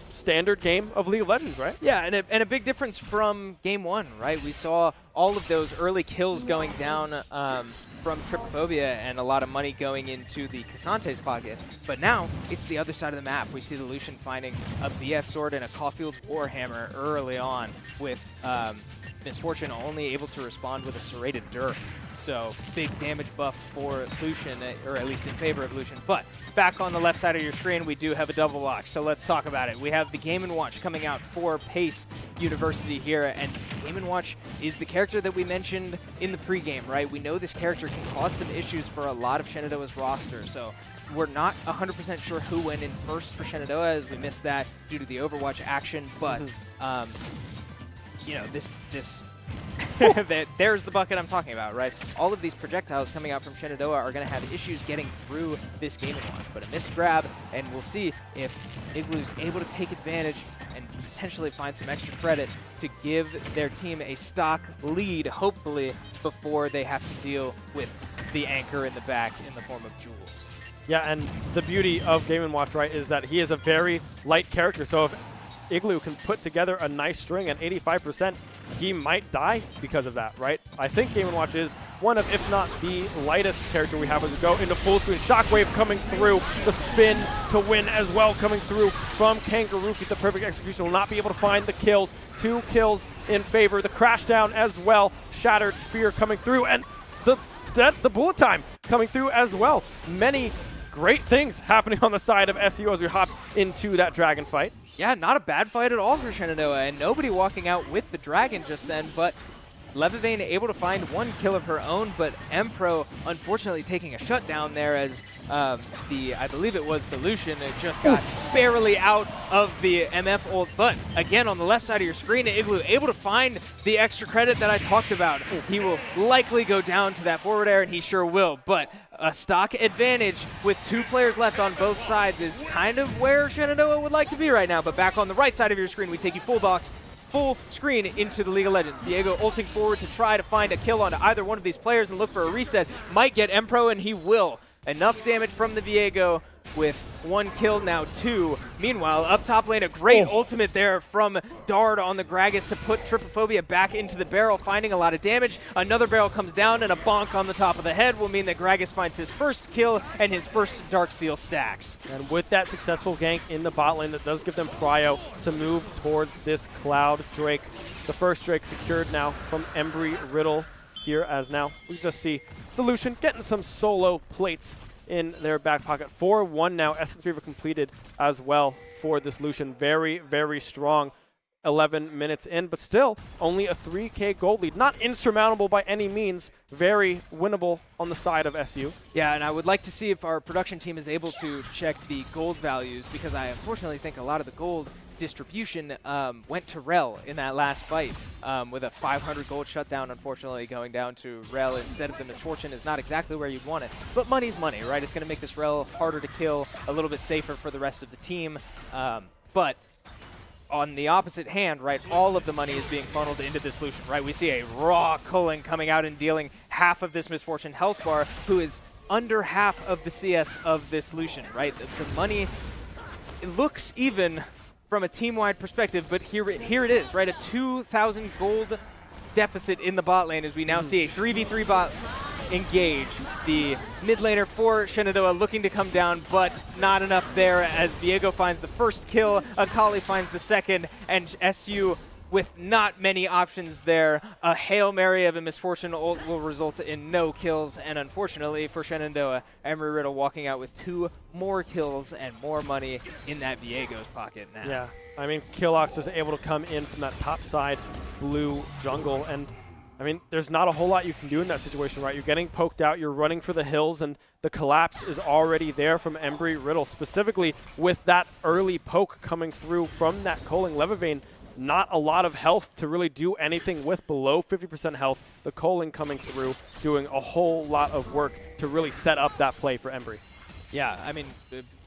standard game of League of Legends, right? Yeah, and a big difference from game 1, right? We saw all of those early kills going down from Trypophobia and a lot of money going into the Cassante's pocket. But now, it's the other side of the map. We see the Lucian finding a BF Sword and a Caulfield Warhammer early on with Misfortune only able to respond with a Serrated Dirk. So big damage buff for Lucian, or at least in favor of Lucian. But back on the left side of your screen, we do have a double watch. So let's talk about it. We have the Game & Watch coming out for Pace University here. And Game & Watch is the character that we mentioned in the pregame, right? We know this character can cause some issues for a lot of Shenandoah's roster. So we're not 100% sure who went in first for Shenandoah, as we missed that due to the Overwatch action. But, you know, this there's the bucket I'm talking about, right? All of these projectiles coming out from Shenandoah are going to have issues getting through this Game & Watch, but a missed grab, and we'll see if Igloo's able to take advantage and potentially find some extra credit to give their team a stock lead, hopefully, before they have to deal with the anchor in the back in the form of Jules. Yeah, and the beauty of Game & Watch, right, is that he is a very light character, so if Igloo can put together a nice string at 85%, he might die because of that, right? I think Game & Watch is one of, if not the lightest character we have as we go into full screen. Shockwave coming through, the spin to win as well coming through from Kangaroo Feet. The perfect execution will not be able to find the kills. 2 kills in favor. The crash down as well. Shattered Spear coming through, and the bullet time coming through as well. Many great things happening on the side of SU as we hop into that dragon fight. Yeah, not a bad fight at all for Shenandoah, and nobody walking out with the dragon just then, but Levivane able to find 1 kill of her own, but Empro unfortunately taking a shutdown there as I believe it was the Lucian, just got barely out of the MF ult. But again, on the left side of your screen, Igloo able to find the extra credit that I talked about. He will likely go down to that forward air, and he sure will, but a stock advantage with 2 players left on both sides is kind of where Shenandoah would like to be right now. But back on the right side of your screen, we take you full screen into the League of Legends. Viego ulting forward to try to find a kill onto either one of these players and look for a reset. Might get Empro, and he will. Enough damage from the Viego with 1 kill, now 2. Meanwhile, up top lane, a great ultimate there from Dard on the Gragas to put Trypophobia back into the barrel, finding a lot of damage. Another barrel comes down, and a bonk on the top of the head will mean that Gragas finds his first kill and his first Dark Seal stacks. And with that successful gank in the bot lane, that does give them prio to move towards this Cloud Drake. The first Drake secured now from Embry-Riddle here, as now we just see the Lucian getting some solo plates in their back pocket. 4-1 now. Essence Reaver completed as well for this Lucian. Very, very strong. 11 minutes in, but still only a 3K gold lead. Not insurmountable by any means. Very winnable on the side of SU. Yeah, and I would like to see if our production team is able to check the gold values, because I unfortunately think a lot of the gold distribution went to Rel in that last fight, with a 500 gold shutdown, unfortunately going down to Rel instead of the Misfortune is not exactly where you'd want it. But money's money, right? It's going to make this Rel harder to kill, a little bit safer for the rest of the team. But on the opposite hand, right, all of the money is being funneled into this Lucian, right? We see a raw Cullen coming out and dealing half of this Misfortune health bar, who is under half of the CS of this Lucian, right? The money, it looks even from a team-wide perspective, but here it is, right? A 2,000 gold deficit in the bot lane as we now see a 3v3 bot engage. The mid laner for Shenandoah looking to come down, but not enough there as Viego finds the first kill, Akali finds the second, and SU with not many options there. A Hail Mary of a misfortune ult will result in no kills, and unfortunately for Shenandoah, Embry-Riddle walking out with 2 more kills and more money in that Viego's pocket now. Yeah, I mean, Killox is able to come in from that top side blue jungle, and I mean, there's not a whole lot you can do in that situation, right? You're getting poked out, you're running for the hills, and the collapse is already there from Embry-Riddle, specifically with that early poke coming through from that Culling Levivain. Not a lot of health to really do anything with, below 50% health. The Culling coming through, doing a whole lot of work to really set up that play for Embry. Yeah, I mean,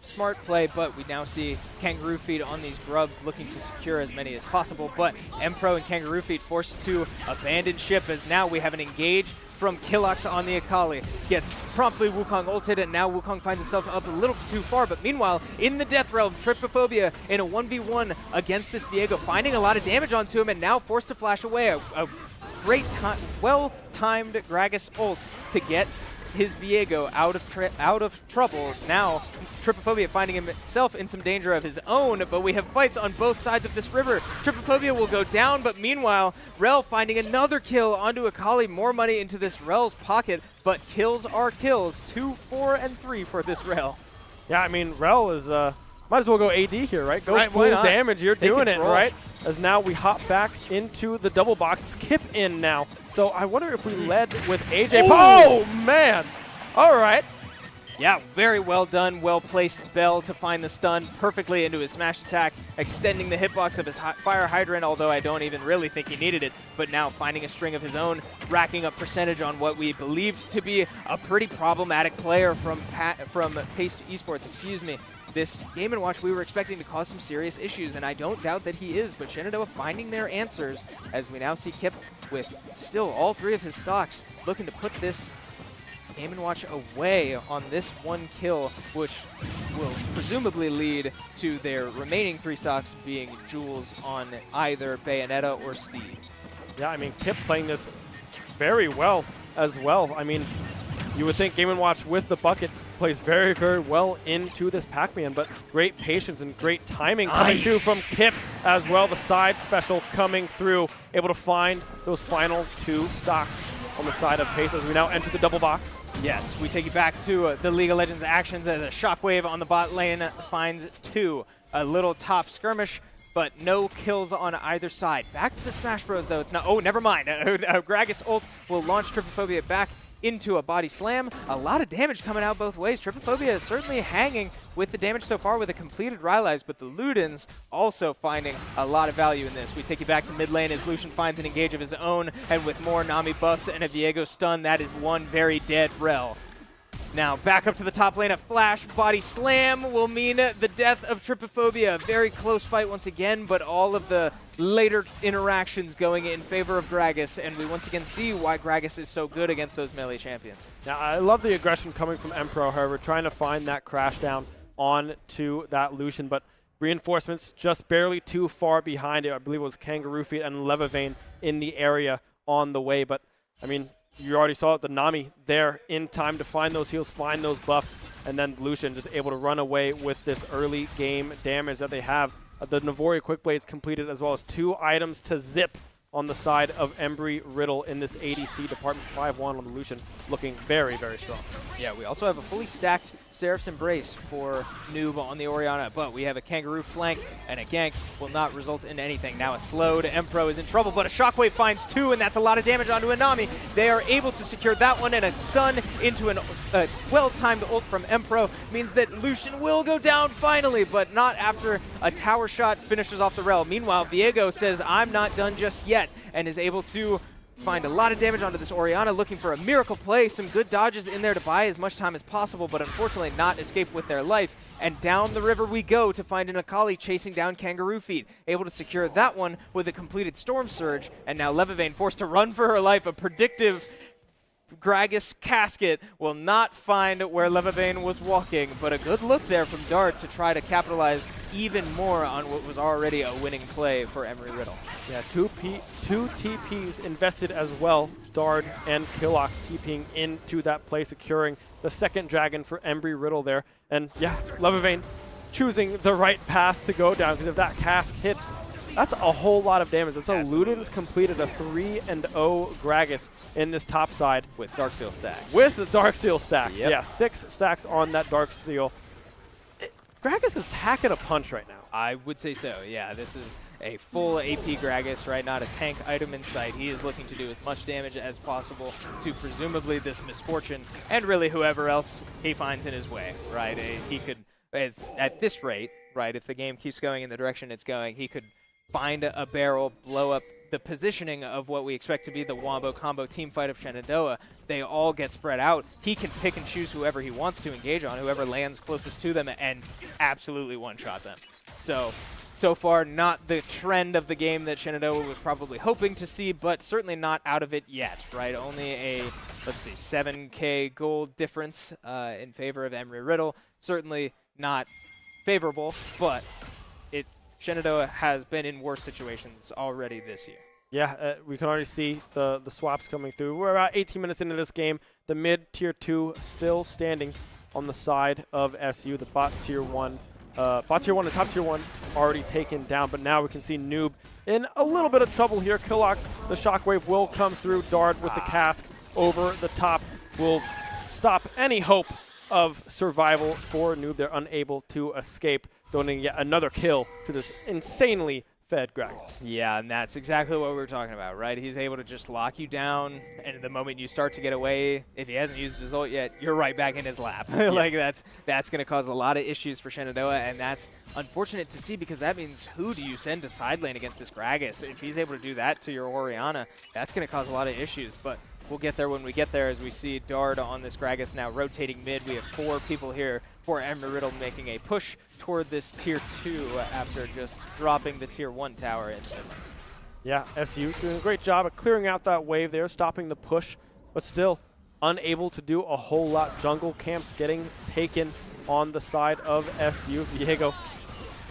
smart play, but we now see Kangaroo Feet on these grubs looking to secure as many as possible, but Empro and Kangaroo Feet forced to abandon ship as now we have an engage from Killox on the Akali. Gets promptly Wukong ulted, and now Wukong finds himself up a little too far, but meanwhile, in the Death Realm, Trypophobia in a 1v1 against this Viego, finding a lot of damage onto him, and now forced to flash away. A great time, well-timed Gragas ult to get his Viego out of trouble. Now, Trypophobia finding himself in some danger of his own, but we have fights on both sides of this river. Trypophobia will go down, but meanwhile, Rel finding another kill onto Akali. More money into this Rel's pocket, but kills are kills. 2, 4, and 3 for this Rel. Yeah, I mean, Rel is, might as well go AD here, right? Go right, full damage, you're Take doing control. it, right? As now we hop back into the double box. Kipp in now. So I wonder if we led with AyeJay. Ooh. Oh, man. All right. Yeah, very well done, well-placed Bell to find the stun perfectly into his smash attack, extending the hitbox of his fire hydrant, although I don't even really think he needed it, but now finding a string of his own, racking up percentage on what we believed to be a pretty problematic player from Paste Esports, excuse me. This Game & Watch we were expecting to cause some serious issues, and I don't doubt that he is, but Shenandoah finding their answers as we now see Kipp with still all 3 of his stocks looking to put this Game & Watch away on this 1 kill, which will presumably lead to their remaining 3 stocks being Jules on either Bayonetta or Steve. Yeah, I mean, Kipp playing this very well as well. I mean, you would think Game & Watch with the bucket plays very, very well into this Pac-Man, but great patience and great timing coming through from Kipp as well. The side special coming through, able to find those final 2 stocks on the side of Pace as we now enter the double box. Yes, we take you back to the League of Legends actions as a Shockwave on the bot lane finds 2. A little top skirmish, but no kills on either side. Back to the Smash Bros, though. It's not. Oh, never mind. Gragas ult will launch Trypophobia back into a body slam. A lot of damage coming out both ways. Trypophobia is certainly hanging with the damage so far with a completed Rylai's, but the Ludens also finding a lot of value in this. We take you back to mid lane as Lucian finds an engage of his own, and with more Nami buffs and a Viego stun, that is one very dead Rel. Now back up to the top lane, a flash body slam will mean the death of Trypophobia. Very close fight once again, but all of the later interactions going in favor of Gragas, and we once again see why Gragas is so good against those melee champions. Now, I love the aggression coming from Empro, however, trying to find that crash down onto that Lucian, but reinforcements just barely too far behind it. I believe it was Kangaroo Feet and Levivain in the area on the way, but I mean, you already saw it, the Nami there in time to find those heals, find those buffs, and then Lucian just able to run away with this early game damage that they have. The Navori Quick Blades completed, as well as 2 items to zip on the side of Embry-Riddle in this ADC department. 5-1 on the Lucian, looking very, very strong. Yeah, we also have a fully stacked Seraph's Embrace for Noob on the Orianna, but we have a Kangaroo flank, and a gank will not result in anything. Now a slowed Empro is in trouble, but a Shockwave finds 2, and that's a lot of damage onto Anami. They are able to secure that one, and a stun into a well-timed ult from Empro means that Lucian will go down finally, but not after a tower shot finishes off the Rel. Meanwhile, Viego says, I'm not done just yet, and is able to find a lot of damage onto this Orianna, looking for a miracle play. Some good dodges in there to buy as much time as possible, but unfortunately not escape with their life. And down the river we go to find an Akali chasing down Kangaroo Feet. Able to secure that one with a completed Storm Surge, and now Levivain forced to run for her life. A predictive Gragas casket will not find where Levavane was walking, but a good look there from Dart to try to capitalize even more on what was already a winning play for Embry-Riddle. Yeah, two TPs invested as well. Dart and Killox TPing into that play, securing the second dragon for Embry-Riddle there. And yeah, Levavane choosing the right path to go down, because if that cask hits, that's a whole lot of damage. So Ludens completed a 3-0 Gragas in this top side. With Darksteel stacks. With the Darksteel stacks, Yep. yeah. 6 stacks on that Darksteel. Gragas is packing a punch right now. I would say so, yeah. This is a full AP Gragas, right? Not a tank item in sight. He is looking to do as much damage as possible to presumably this Misfortune and really whoever else he finds in his way, right? He could, at this rate, right, if the game keeps going in the direction it's going, he could find a barrel, blow up the positioning of what we expect to be the Wombo combo team fight of Shenandoah. They all get spread out. He can pick and choose whoever he wants to engage on, whoever lands closest to them, and absolutely one-shot them. So far, not the trend of the game that Shenandoah was probably hoping to see, but certainly not out of it yet, right? Only a, let's see, 7K gold difference in favor of Embry-Riddle. Certainly not favorable, but Shenandoah has been in worse situations already this year. Yeah, we can already see the swaps coming through. We're about 18 minutes into this game. The mid tier 2 still standing on the side of SU. The bot tier 1 and top tier 1 already taken down, but now we can see Noob in a little bit of trouble here. Killox, the shockwave will come through. Dart with the cask over the top will stop any hope of survival for Noob. They're unable to escape, donating yet another kill to this insanely fed Gragas. Yeah, and that's exactly what we were talking about, right? He's able to just lock you down, and the moment you start to get away, if he hasn't used his ult yet, you're right back in his lap. Yeah. Like, that's going to cause a lot of issues for Shenandoah, and that's unfortunate to see, because that means who do you send to side lane against this Gragas? If he's able to do that to your Orianna, that's going to cause a lot of issues, but we'll get there when we get there, as we see Dart on this Gragas now rotating mid. We have 4 people here for Embry-Riddle making a push toward this tier 2 after just dropping the tier 1 tower instantly. Yeah, SU doing a great job at clearing out that wave there, stopping the push, but still unable to do a whole lot. Jungle camps getting taken on the side of SU. Viego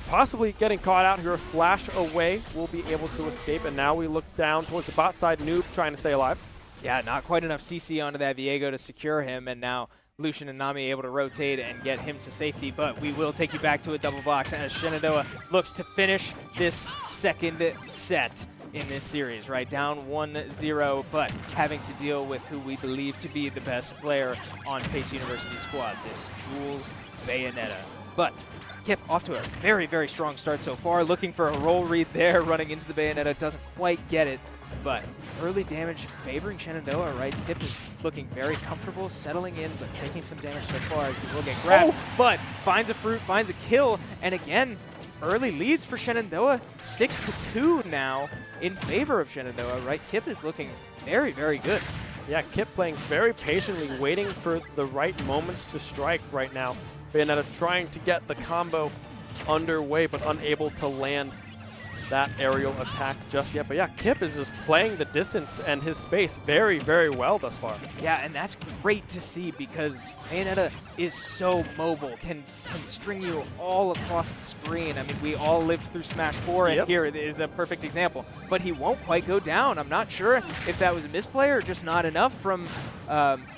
possibly getting caught out here. A flash away will be able to escape, and now we look down towards the bot side. Noob trying to stay alive. Yeah, not quite enough CC onto that Viego to secure him, and now Lucian and Nami able to rotate and get him to safety, but we will take you back to a double box as Shenandoah looks to finish this second set in this series, right? Down 1-0, but having to deal with who we believe to be the best player on Pace University's squad, this Jules Bayonetta. But Kipp off to a very, very strong start so far, looking for a roll read there, running into the Bayonetta, doesn't quite get it. But early damage favoring Shenandoah, right? Kipp is looking very comfortable, settling in, but taking some damage so far as he will get grabbed. But finds a fruit, finds a kill, and again, early leads for Shenandoah. 6-2 now in favor of Shenandoah, right? Kipp is looking very, very good. Yeah, Kipp playing very patiently, waiting for the right moments to strike right now. Bayonetta trying to get the combo underway, but unable to land that aerial attack just yet. But yeah, Kipp is just playing the distance and his space very, very well thus far. Yeah, and that's great to see, because Bayonetta is so mobile, can string you all across the screen. I mean, we all lived through Smash 4, and here is a perfect example. But he won't quite go down. I'm not sure if that was a misplay or just not enough from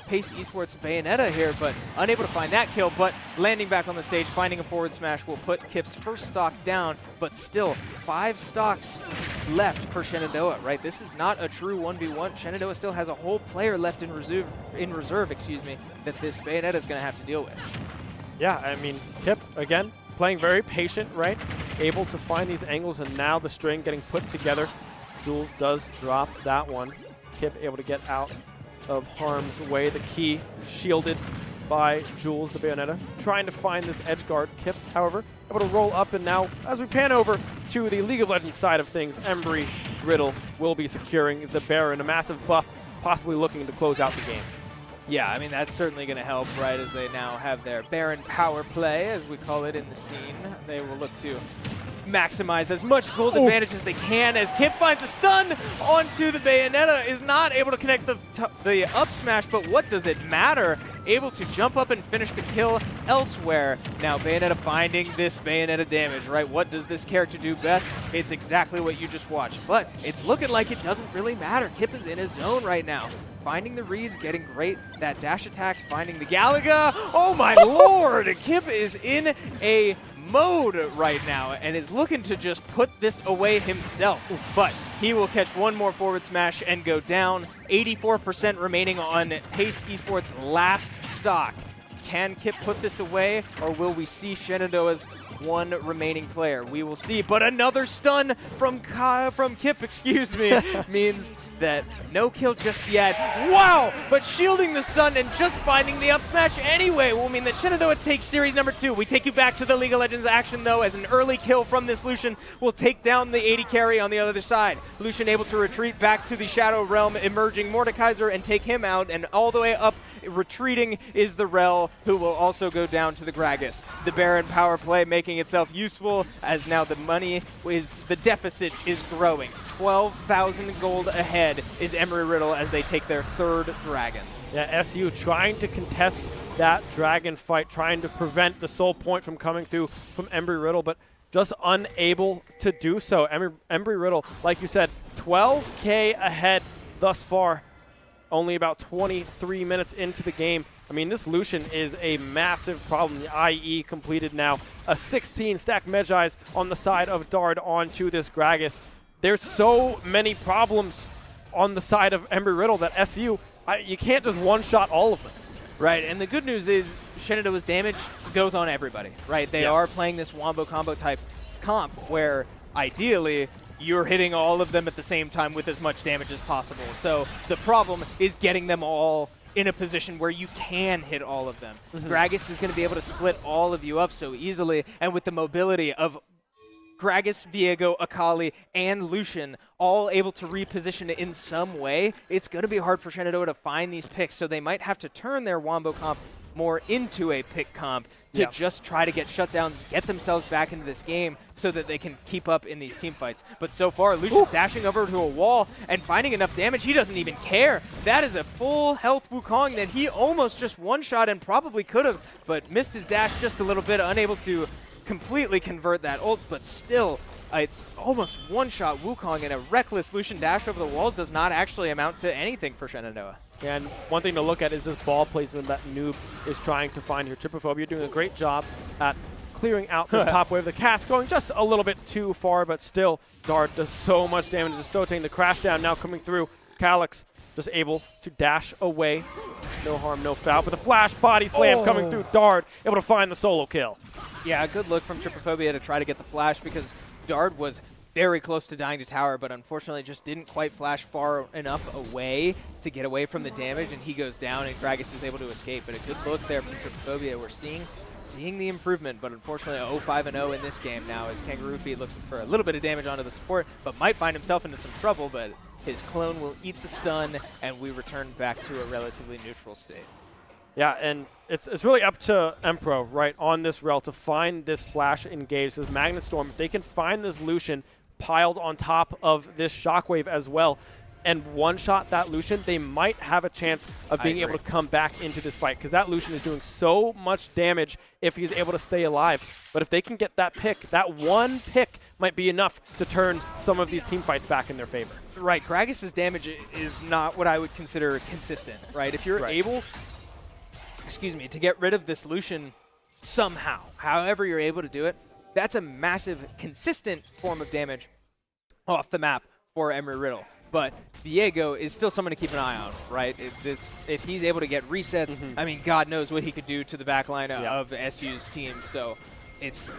Pace Esports Bayonetta here, but unable to find that kill. But landing back on the stage, finding a forward smash will put Kipp's first stock down, but still 5 stocks left for Shenandoah, right? This is not a true 1v1. Shenandoah still has a whole player left in reserve, excuse me, that this Bayonetta is going to have to deal with. Yeah, I mean, Kipp, again, playing very patient, right? Able to find these angles, and now the string getting put together. Jules does drop that one. Kipp able to get out of harm's way. The key shielded by Jules, the Bayonetta, trying to find this edge guard. Kipp, however, able to roll up, and now as we pan over to the League of Legends side of things, Embry-Riddle will be securing the Baron, a massive buff, possibly looking to close out the game. Yeah, I mean, that's certainly going to help, right, as they now have their Baron power play, as we call it in the scene. They will look to maximize as much gold advantage as they can as Kipp finds a stun onto the Bayonetta, is not able to connect the up smash, but what does it matter? Able to jump up and finish the kill elsewhere. Now Bayonetta finding this Bayonetta damage, right? What does this character do best? It's exactly what you just watched, but it's looking like it doesn't really matter. Kipp is in his zone right now. Finding the reads, getting great. That dash attack, finding the Galaga. Oh my lord! Kipp is in a mode right now and is looking to just put this away himself. But he will catch one more forward smash and go down. 84% remaining on Pace Esports' last stock. Can Kipp put this away, or will we see Shenandoah's one remaining player? We will see, but another stun from Kipp, excuse me, means that no kill just yet. Wow, but shielding the stun and just finding the up smash anyway will mean that Shenandoah takes series number 2. We take you back to the League of Legends action though, as an early kill from this Lucian will take down the 80 carry on the other side. Lucian able to retreat back to the Shadow Realm, emerging Mordekaiser and take him out, and all the way up retreating is the Rel, who will also go down to the Gragas. The Baron power play making itself useful, as now the the deficit is growing. 12,000 gold ahead is Embry-Riddle as they take their 3rd dragon. Yeah, SU trying to contest that dragon fight, trying to prevent the soul point from coming through from Embry-Riddle, but just unable to do so. Embry-Riddle, like you said, 12K ahead thus far. Only about 23 minutes into the game. I mean, this Lucian is a massive problem. The IE completed now. A 16-stack Medjai's on the side of Dard onto this Gragas. There's so many problems on the side of Embry-Riddle that SU, you can't just one-shot all of them. Right, and the good news is Shenandoah's damage goes on everybody, right? They are playing this wombo combo type comp where ideally you're hitting all of them at the same time with as much damage as possible. So the problem is getting them all in a position where you can hit all of them. Gragas is going to be able to split all of you up so easily, and with the mobility of Gragas, Viego, Akali, and Lucian all able to reposition it in some way, it's going to be hard for Shenandoah to find these picks, so they might have to turn their wombo comp more into a pick comp to just try to get shutdowns, get themselves back into this game so that they can keep up in these team fights. But so far, Lucian dashing over to a wall and finding enough damage, he doesn't even care. That is a full health Wukong that he almost just one-shot and probably could have, but missed his dash just a little bit, unable to completely convert that ult, but still, almost one-shot Wukong and a reckless Lucian dash over the wall does not actually amount to anything for Shenandoah. And one thing to look at is this ball placement that Noob is trying to find here. Tripophobia doing a great job at clearing out this top wave. The cast going just a little bit too far, but still, Dard does so much damage. Just so taking the crash down now coming through. Calyx just able to dash away. No harm, no foul. But the flash body slam coming through. Dard able to find the solo kill. Yeah, good look from Tripophobia to try to get the flash, because Dard was very close to dying to tower, but unfortunately just didn't quite flash far enough away to get away from the damage, and he goes down, and Gragas is able to escape. But a good look there from Tripophobia. We're seeing the improvement, but unfortunately 0-5-0 in this game now as Kangaroo Feet looks for a little bit of damage onto the support, but might find himself into some trouble, but his clone will eat the stun, and we return back to a relatively neutral state. Yeah, and it's really up to Empro, right, on this rel to find this flash engage, this Magnet Storm. If they can find this Lucian piled on top of this Shockwave as well and one-shot that Lucian, they might have a chance of being able to come back into this fight, because that Lucian is doing so much damage if he's able to stay alive. But if they can get that pick, that one pick might be enough to turn some of these team fights back in their favor. Right, Gragas' damage is not what I would consider consistent, right? If you're able, to get rid of this Lucian somehow, however you're able to do it, that's a massive, consistent form of damage off the map for Embry-Riddle. But Viego is still someone to keep an eye on, right? If he's able to get resets, I mean, God knows what he could do to the backline of SU's team. So it's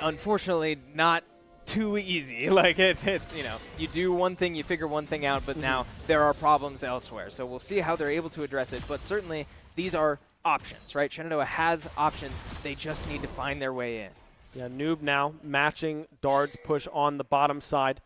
unfortunately not too easy. Like it's you know, you do one thing, you figure one thing out, but now there are problems elsewhere. So we'll see how they're able to address it. But certainly these are options, right? Shenandoah has options. They just need to find their way in. Yeah, Noob now matching Dard's push on the bottom side.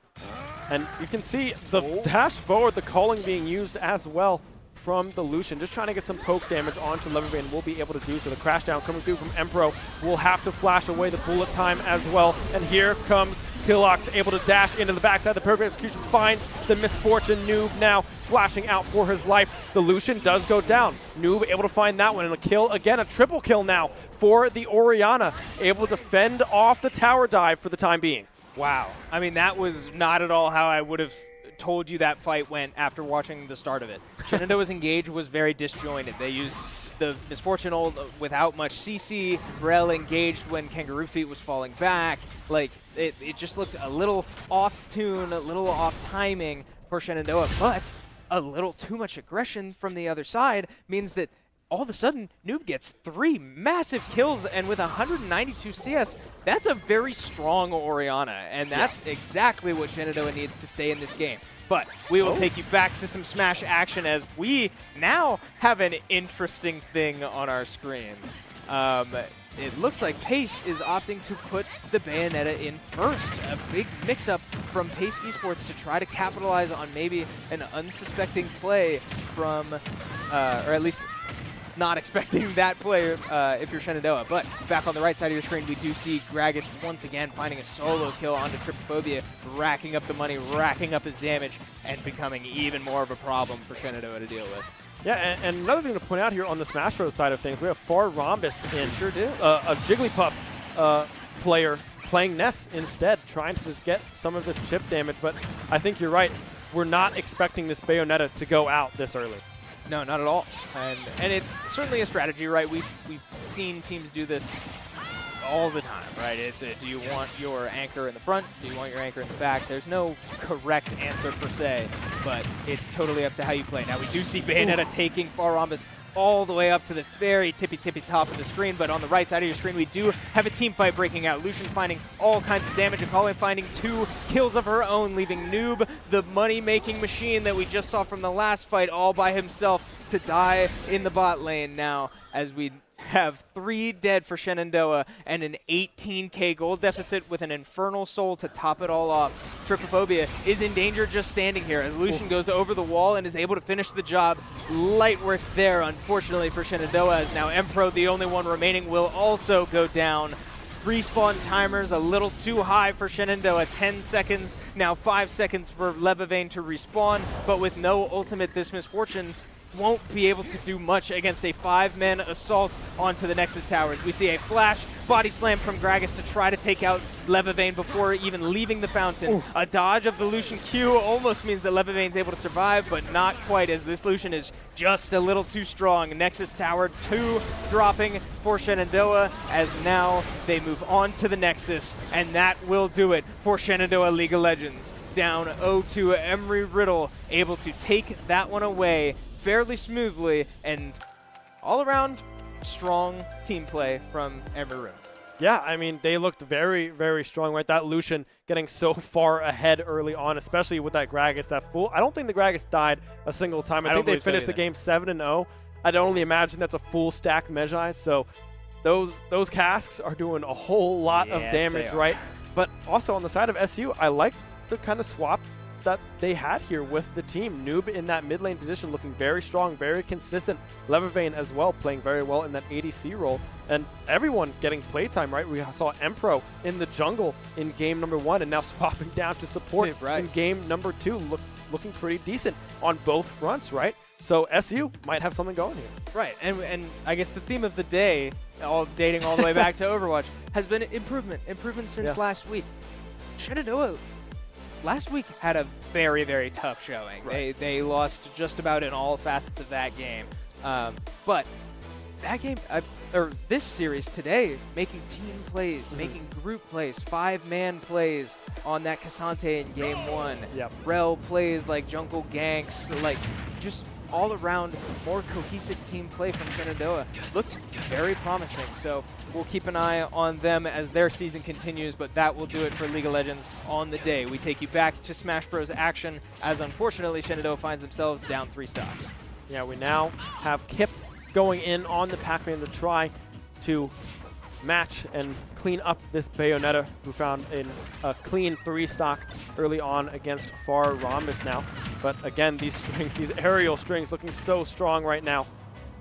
And you can see the dash forward, the calling being used as well. from the Lucian, just trying to get some poke damage onto Levervane. Will be able to do so. The crash down coming through from Empro will have to flash away the bullet time as well. And here comes Killox, able to dash into the backside. The perfect execution finds the Misfortune. Noob now flashing out for his life. The Lucian does go down. Noob able to find that one, and a kill again, a triple kill now for the Orianna, able to fend off the tower dive for the time being. Wow. I mean, that was not at all how I would have told you that fight went after watching the start of it. Shenandoah's engage was very disjointed. They used the Misfortune ult without much CC. Rel engaged when Kangaroo Feet was falling back. Like, it just looked a little off tune, a little off timing for Shenandoah, but a little too much aggression from the other side means that all of a sudden, Noob gets 3 massive kills, and with 192 CS, that's a very strong Orianna, and that's exactly what Shenandoah needs to stay in this game. But we will take you back to some Smash action as we now have an interesting thing on our screens. It looks like Pace is opting to put the Bayonetta in first. A big mix-up from Pace Esports to try to capitalize on maybe an unsuspecting play from, or at least not expecting that play if you're Shenandoah. But back on the right side of your screen, we do see Gragas once again finding a solo kill onto Tripophobia, racking up the money, racking up his damage, and becoming even more of a problem for Shenandoah to deal with. Yeah, and another thing to point out here on the Smash Bros side of things, we have Far Rhombus in a Jigglypuff player playing Ness instead, trying to just get some of this chip damage. But I think you're right. We're not expecting this Bayonetta to go out this early. No, not at all. And it's certainly a strategy, right? We've seen teams do this all the time, right? It's do you want your anchor in the front? Do you want your anchor in the back? There's no correct answer per se, but it's totally up to how you play. Now, we do see Bayonetta taking Far Rhombus all the way up to the very tippy top of the screen, but on the right side of your screen, we do have a team fight breaking out. Lucian finding all kinds of damage, and Colin finding 2 kills of her own, leaving Noob, the money-making machine that we just saw from the last fight, all by himself to die in the bot lane now, as we have 3 dead for Shenandoah and an 18k gold deficit with an Infernal Soul to top it all off. Tripophobia is in danger just standing here as Lucian goes over the wall and is able to finish the job. Light work there, unfortunately, for Shenandoah, as now Empro, the only one remaining, will also go down. Respawn timers a little too high for Shenandoah. 10 seconds, now 5 seconds for Levervane to respawn, but with no ultimate, this Misfortune won't be able to do much against a 5-man assault onto the Nexus towers. We see a flash body slam from Gragas to try to take out Levervane before even leaving the fountain. Ooh. A dodge of the Lucian Q almost means that Levervane's able to survive, but not quite, as this Lucian is just a little too strong. Nexus tower 2 dropping for Shenandoah, as now they move on to the Nexus, and that will do it for Shenandoah League of Legends. Down 0-2, Embry-Riddle able to take that one away fairly smoothly, and all around strong team play from Embry-Riddle. Yeah, I mean, they looked very, very strong, right? That Lucian getting so far ahead early on, especially with that Gragas, that full. I don't think the Gragas died a single time. I think they finished the game 7-0. I'd only imagine that's a full stack Mejai, so those casks are doing a whole lot of damage, right? But also on the side of SU, I like the kind of swap that they had here with the team. Noob in that mid lane position looking very strong, very consistent. Levervane as well playing very well in that ADC role. And everyone getting playtime, right? We saw Empro in the jungle in game number 1 and now swapping down to support in game number 2. Looking pretty decent on both fronts, right? So SU might have something going here. Right, and I guess the theme of the day, dating all the way back to Overwatch, has been improvement since last week. Shenandoah last week had a very, very tough showing. Right. They lost just about in all facets of that game. But that game, or this series today, making team plays, making group plays, 5-man plays on that Cassante in game 1. Yep. Rel plays like Jungle ganks, like just all around more cohesive team play from Shenandoah. Looked very promising, so we'll keep an eye on them as their season continues, but that will do it for League of Legends on the day. We take you back to Smash Bros action, as unfortunately Shenandoah finds themselves down 3 stocks. Yeah, we now have Kipp going in on the Pac-Man to try to match and clean up this Bayonetta, who found a clean 3 stock early on against Far Rhombus now. But again, these strings, these aerial strings looking so strong right now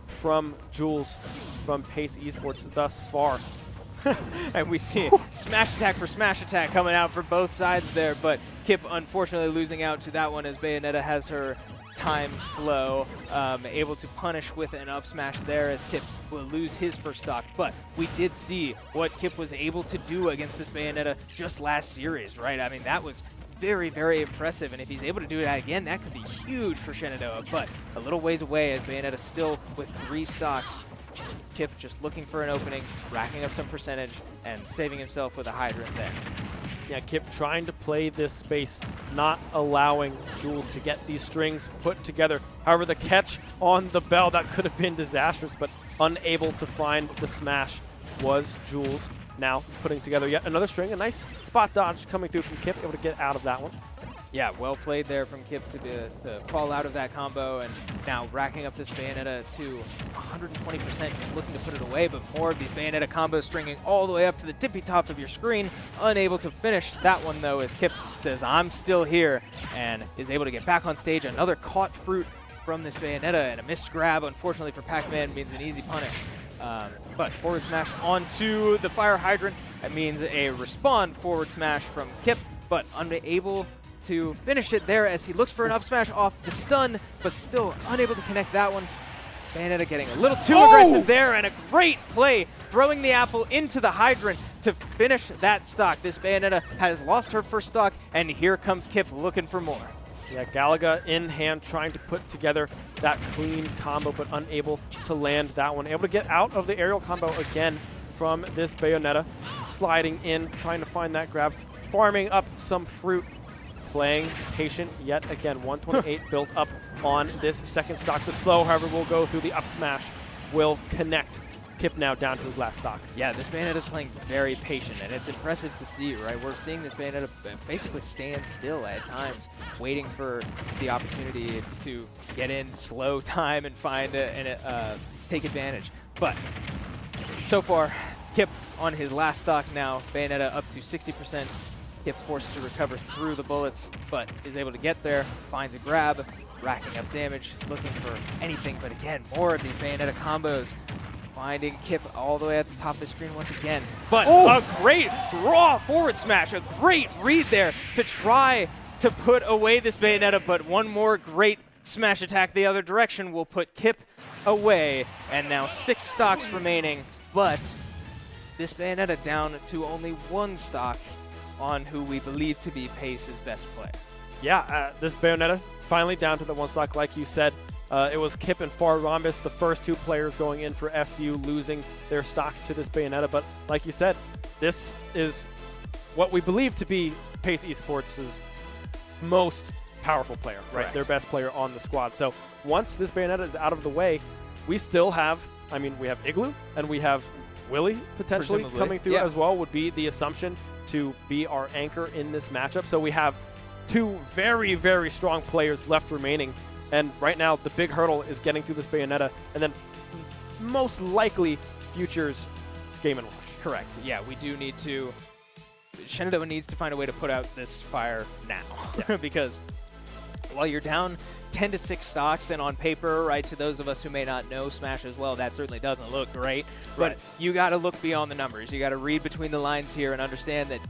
from Jules from Pace Esports thus far. And we see smash attack for smash attack coming out for both sides there, but Kipp unfortunately losing out to that one as Bayonetta has her time slow, able to punish with an up smash there as Kipp will lose his first stock. But we did see what Kipp was able to do against this Bayonetta just last series, right? I mean, that was very, very impressive, and if he's able to do that again, that could be huge for Shenandoah, but a little ways away as Bayonetta still with 3 stocks. Kipp just looking for an opening, racking up some percentage, and saving himself with a hydrant there. Yeah, Kipp trying to play this space, not allowing Jules to get these strings put together. However, the catch on the bell, that could have been disastrous, but unable to find the smash was Jules. Now putting together yet another string, a nice spot dodge coming through from Kipp, able to get out of that one. Yeah, well played there from Kipp to fall out of that combo, and now racking up this Bayonetta to 120%, just looking to put it away, but more of these Bayonetta combos stringing all the way up to the tippy top of your screen. Unable to finish that one, though, as Kipp says, I'm still here, and is able to get back on stage. Another caught fruit from this Bayonetta, and a missed grab, unfortunately for Pac-Man, means an easy punish. But forward smash onto the fire hydrant. That means a respawn forward smash from Kipp, but unable to finish it there as he looks for an up smash off the stun, but still unable to connect that one. Bayonetta getting a little too aggressive there, and a great play throwing the apple into the hydrant to finish that stock. This Bayonetta has lost her first stock, and here comes Kipp looking for more. Yeah, Galaga in hand trying to put together that clean combo, but unable to land that one. Able to get out of the aerial combo again from this Bayonetta. Sliding in, trying to find that grab, farming up some fruit. Playing patient yet again. 128 built up on this second stock. The slow, however, will go through the up smash. Will connect. Kipp now down to his last stock. Yeah, this Bayonetta is playing very patient, and it's impressive to see, right? We're seeing this Bayonetta basically stand still at times, waiting for the opportunity to get in slow time and find take advantage. But so far, Kipp on his last stock now. Bayonetta up to 60%. Kipp forced to recover through the bullets, but is able to get there, finds a grab, racking up damage, looking for anything, but again, more of these Bayonetta combos. Finding Kipp all the way at the top of the screen once again. But a great raw forward smash, a great read there to try to put away this Bayonetta, but one more great smash attack the other direction will put Kipp away, and now 6 stocks remaining, but this Bayonetta down to only 1 stock on who we believe to be Pace's best player. Yeah, this Bayonetta finally down to the 1 stock, like you said. It was Kipp and Far Rhombus, the first 2 players going in for SU, losing their stocks to this Bayonetta. But like you said, this is what we believe to be Pace Esports' most powerful player, right? Correct. Their best player on the squad. So once this Bayonetta is out of the way, we still have, I mean, we have Igloo and we have Willy potentially Presumably. coming through Yeah. as well, would be the assumption to be our anchor in this matchup. So we have 2 very, very strong players left remaining. And right now, the big hurdle is getting through this Bayonetta and then most likely Future's Game & Watch. Correct. Yeah, we do need to... Shenandoah needs to find a way to put out this fire now. Yeah. Because while you're down 10 to 6 stocks, and on paper, right, to those of us who may not know Smash as well, that certainly doesn't look great. Right. But you got to look beyond the numbers. You got to read between the lines here and understand that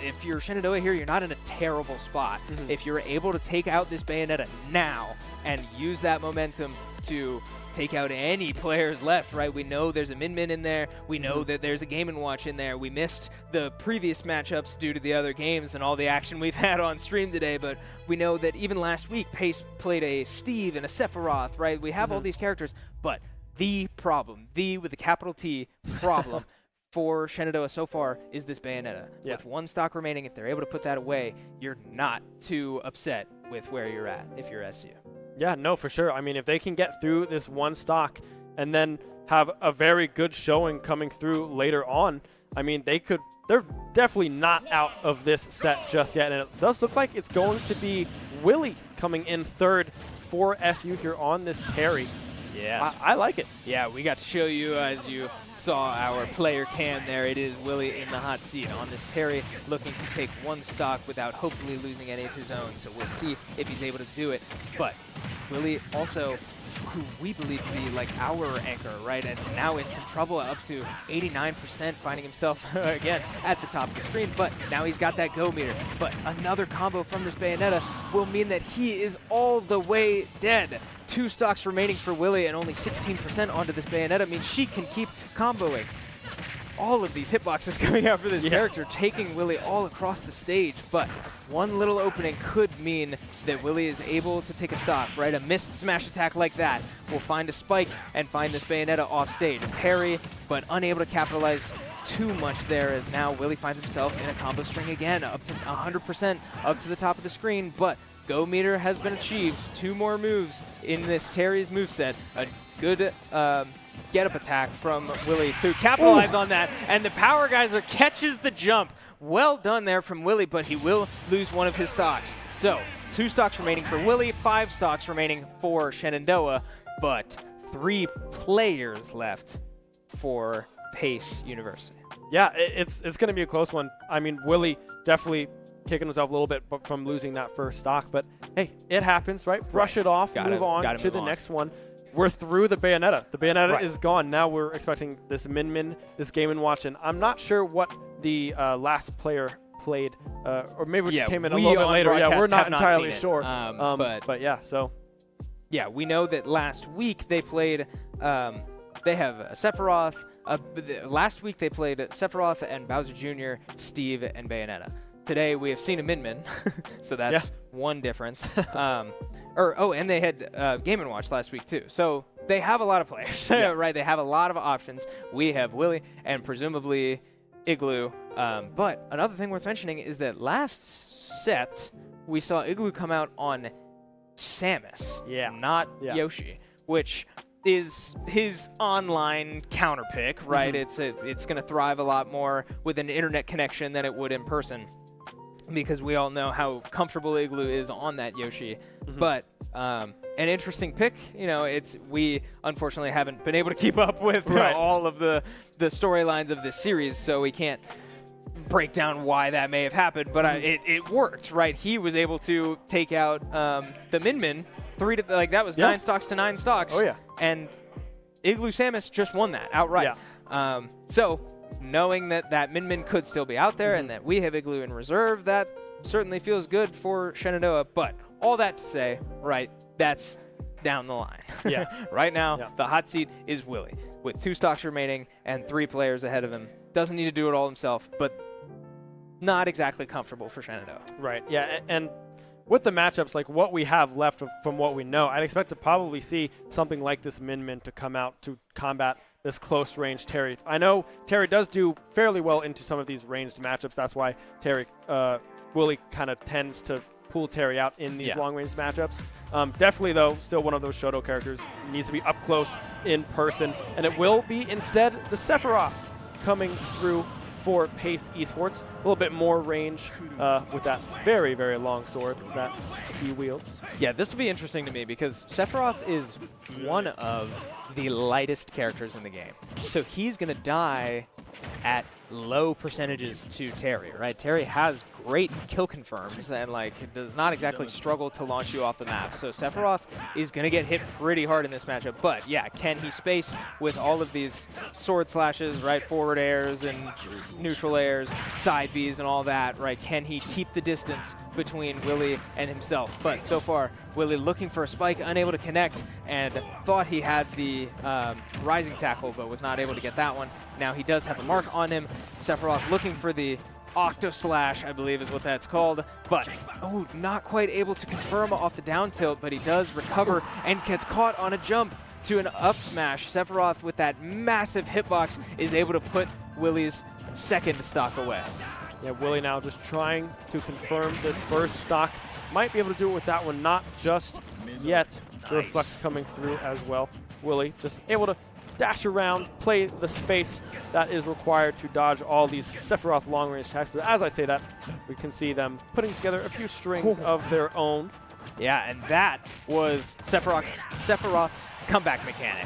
if you're Shenandoah here, you're not in a terrible spot. Mm-hmm. If you're able to take out this Bayonetta now and use that momentum to take out any players left, right? We know there's a Min in there. We know that there's a Game & Watch in there. We missed the previous matchups due to the other games and all the action we've had on stream today, but we know that even last week, Pace played a Steve and a Sephiroth, right? We have all these characters, but the problem, the with the capital T problem for Shenandoah so far is this Bayonetta. Yeah. With 1 stock remaining, if they're able to put that away, you're not too upset with where you're at if you're SU. Yeah, no, for sure. I mean, if they can get through this 1 stock and then have a very good showing coming through later on, I mean, they're definitely not out of this set just yet. And it does look like it's going to be Willy coming in 3rd for SU here on this carry. Yeah, I like it. Yeah, we got to show you as you saw our player cam there. It is Willy in the hot seat on this Terry, looking to take one stock without hopefully losing any of his own. So we'll see if he's able to do it. But Willy also, who we believe to be like our anchor, right? And it's now in some trouble, up to 89%, finding himself again at the top of the screen. But now he's got that go meter. But another combo from this Bayonetta will mean that he is all the way dead. 2 stocks remaining for Willy, and only 16% onto this Bayonetta means she can keep comboing. All of these hitboxes coming out for this character, taking Willy all across the stage, but one little opening could mean that Willy is able to take a stock, right? A missed smash attack like that will find a spike and find this Bayonetta off stage. Parry, but unable to capitalize too much there, as now Willy finds himself in a combo string again, up to 100% up to the top of the screen, but go meter has been achieved. 2 more moves in this Terry's moveset. A good get-up attack from Willy to capitalize on that, and the Power Geyser catches the jump. Well done there from Willy, but he will lose one of his stocks. So 2 stocks remaining for Willy, 5 stocks remaining for Shenandoah, but 3 players left for Pace University. Yeah, it's going to be a close one. I mean, Willy definitely kicking himself a little bit from losing that first stock, but hey, it happens, right? Brush it off, move on to the next one. We're through the Bayonetta. The Bayonetta is gone. Now we're expecting this Min, this Game & Watch, and I'm not sure what the last player played, or maybe it just came in a little bit later. Yeah, we're not entirely sure. But yeah, so. Yeah, we know that last week they played, they have Sephiroth. Last week they played Sephiroth and Bowser Jr., Steve, and Bayonetta. Today we have seen a Min, so that's one difference. And they had Game & Watch last week too. So they have a lot of players, right? They have a lot of options. We have Willy and presumably Igloo. But another thing worth mentioning is that last set we saw Igloo come out on Samus, not Yoshi, which is his online counter pick, right? It's going to thrive a lot more with an internet connection than it would in person, because we all know how comfortable Igloo is on that Yoshi. But an interesting pick. You know, we unfortunately haven't been able to keep up with all of the storylines of this series, so we can't break down why that may have happened. But it worked, right? He was able to take out the Min. That was 9 stocks to 9 stocks. Oh yeah. And Igloo Samus just won that outright. So knowing that Min could still be out there and that we have Igloo in reserve, that certainly feels good for Shenandoah. But all that to say, right, that's down the line. Right now, the hot seat is Willy, with 2 stocks remaining and 3 players ahead of him. Doesn't need to do it all himself, but not exactly comfortable for Shenandoah. Right, yeah, and with the matchups, like what we have left from what we know, I'd expect to probably see something like this Min to come out to combat this close-range Terry. I know Terry does do fairly well into some of these ranged matchups. That's why Willy kind of tends to pull Terry out in these long-range matchups. Definitely, though, still one of those Shoto characters. Needs to be up close in person. And it will be, instead, the Sephiroth coming through for Pace Esports. A little bit more range with that very, very long sword that he wields. Yeah, this will be interesting to me because Sephiroth is one of the lightest characters in the game. So he's going to die at low percentages to Terry, right? Terry has great kill confirms and does not exactly struggle to launch you off the map. So Sephiroth is going to get hit pretty hard in this matchup. But yeah, can he space with all of these sword slashes, right? Forward airs and neutral airs, side Bs and all that, right? Can he keep the distance between Willy and himself? But so far, Willy looking for a spike, unable to connect, and thought he had the rising tackle, but was not able to get that one. Now he does have a mark on him. Sephiroth looking for the Octo Slash, I believe is what that's called, but not quite able to confirm off the down tilt, but he does recover and gets caught on a jump to an up smash. Sephiroth with that massive hitbox is able to put Willy's second stock away. Yeah, Willy now just trying to confirm this first stock. Might be able to do it with that one, not just yet. The reflex coming through as well. Willy just able to dash around, play the space that is required to dodge all these Sephiroth long-range attacks. But as I say that, we can see them putting together a few strings of their own. Yeah, and that was Sephiroth's comeback mechanic.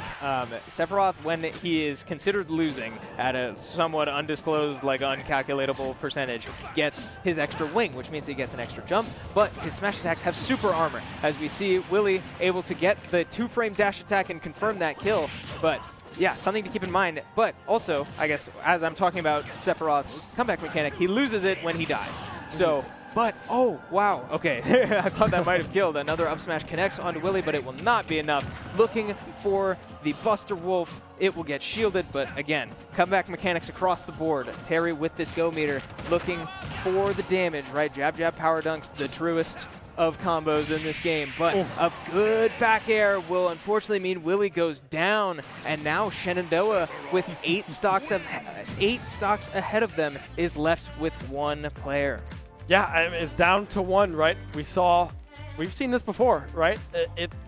Sephiroth, when he is considered losing at a somewhat undisclosed, like uncalculatable percentage, gets his extra wing, which means he gets an extra jump, but his smash attacks have super armor. As we see Willy able to get the 2-frame dash attack and confirm that kill, but yeah, something to keep in mind. But also, I guess, as I'm talking about Sephiroth's comeback mechanic, he loses it when he dies. So, but, oh, wow, okay. I thought that might have killed. Another up smash connects onto Willy, but it will not be enough. Looking for the Buster Wolf. It will get shielded, but again, comeback mechanics across the board. Terry with this go meter, looking for the damage, right? Jab, jab, power dunk, the truest of combos in this game, but a good back air will unfortunately mean Willy goes down, and now Shenandoah with 8 stocks ahead of them is left with 1 player. Yeah, it's down to 1, right? We've seen this before, right?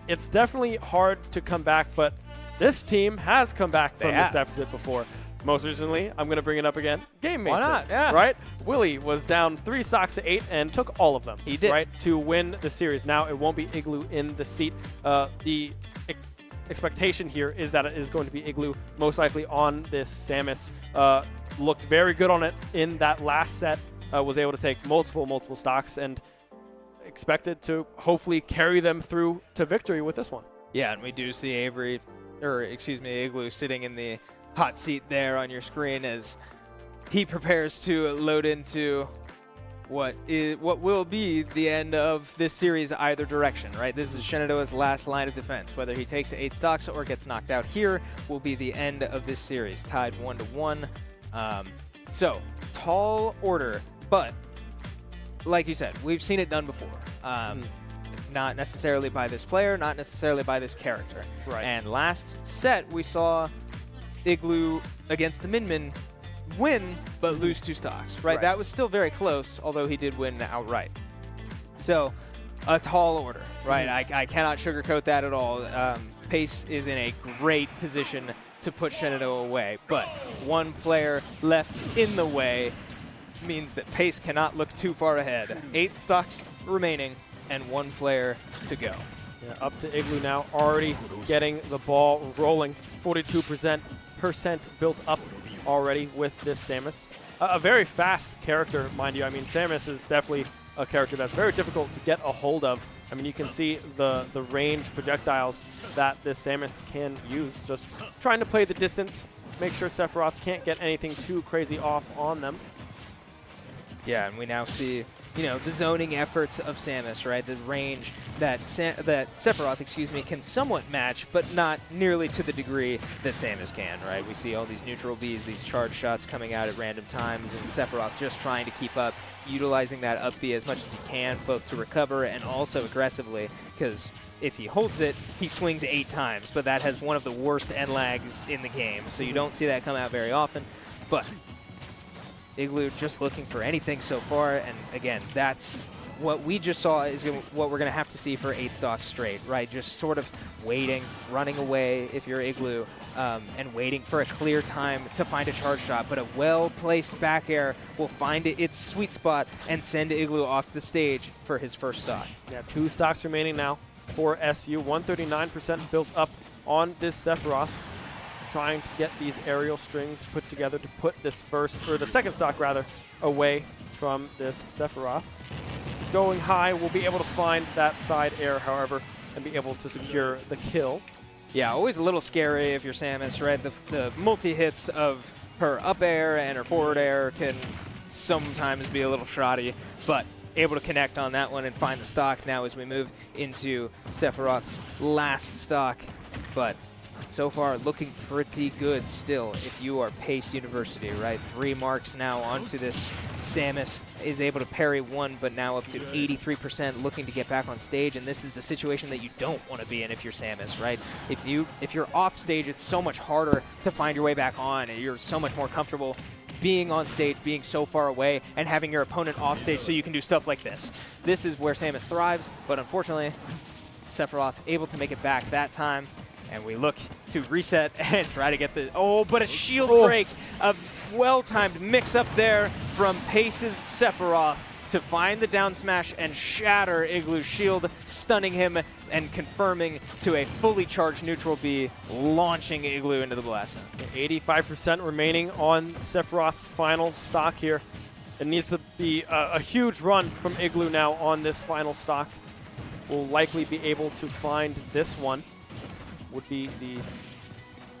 It's definitely hard to come back, but this team has come back from this deficit before. Most recently, I'm going to bring it up again, Game Mason. Why not? Yeah. Right? Willy was down 3 stocks to 8 and took all of them. He did. Right? To win the series. Now it won't be Igloo in the seat. The expectation here is that it is going to be Igloo, most likely on this Samus. Looked very good on it in that last set. Was able to take multiple stocks and expected to hopefully carry them through to victory with this one. Yeah, and we do see Igloo sitting in the hot seat there on your screen as he prepares to load into what will be the end of this series either direction, right? This is Shenandoah's last line of defense. Whether he takes 8 stocks or gets knocked out here will be the end of this series, tied 1-1. So, tall order, but like you said, we've seen it done before. Not necessarily by this player, not necessarily by this character. Right. And last set, we saw Igloo against the Min win, but lose 2 stocks, right? That was still very close, although he did win outright. So, a tall order, right? I cannot sugarcoat that at all. Pace is in a great position to put Shenandoah away, but 1 player left in the way means that Pace cannot look too far ahead. 8 stocks remaining and 1 player to go. Yeah, up to Igloo now, already getting the ball rolling. 42% built up already with this Samus. A very fast character, mind you. I mean, Samus is definitely a character that's very difficult to get a hold of. I mean, you can see the range projectiles that this Samus can use. Just trying to play the distance, make sure Sephiroth can't get anything too crazy off on them. Yeah, and we now see, you know, the zoning efforts of Samus, right? The range that Sephiroth, can somewhat match, but not nearly to the degree that Samus can, right? We see all these neutral Bs, these charge shots coming out at random times, and Sephiroth just trying to keep up, utilizing that up B as much as he can, both to recover and also aggressively, because if he holds it, he swings 8 times, but that has one of the worst end lags in the game, so you don't see that come out very often. But Igloo just looking for anything so far, and again, that's what we just saw is what we're going to have to see for 8 stocks straight, right? Just sort of waiting, running away if you're Igloo, and waiting for a clear time to find a charge shot, but a well-placed back air will find its sweet spot and send Igloo off the stage for his first stock. Yeah, 2 stocks remaining now for SU, 139% built up on this Sephiroth. Trying to get these aerial strings put together to put this the second stock rather, away from this Sephiroth. Going high, we'll be able to find that side air, however, and be able to secure the kill. Yeah, always a little scary if you're Samus, right? The multi-hits of her up air and her forward air can sometimes be a little shoddy, but able to connect on that one and find the stock now as we move into Sephiroth's last stock. But so far, looking pretty good still if you are Pace University, right? 3 marks now onto this. Samus is able to parry 1, but now up to 83% looking to get back on stage, and this is the situation that you don't want to be in if you're Samus, right? If you're off stage, it's so much harder to find your way back on, and you're so much more comfortable being on stage, being so far away, and having your opponent off stage so you can do stuff like this. This is where Samus thrives, but unfortunately, Sephiroth able to make it back that time. And we look to reset and try to get the... Oh, but a shield break. A well-timed mix-up there from Pace's Sephiroth to find the down smash and shatter Igloo's shield, stunning him and confirming to a fully charged neutral B, launching Igloo into the blast zone. 85% remaining on Sephiroth's final stock here. It needs to be a huge run from Igloo now on this final stock. Will likely be able to find this one. Would be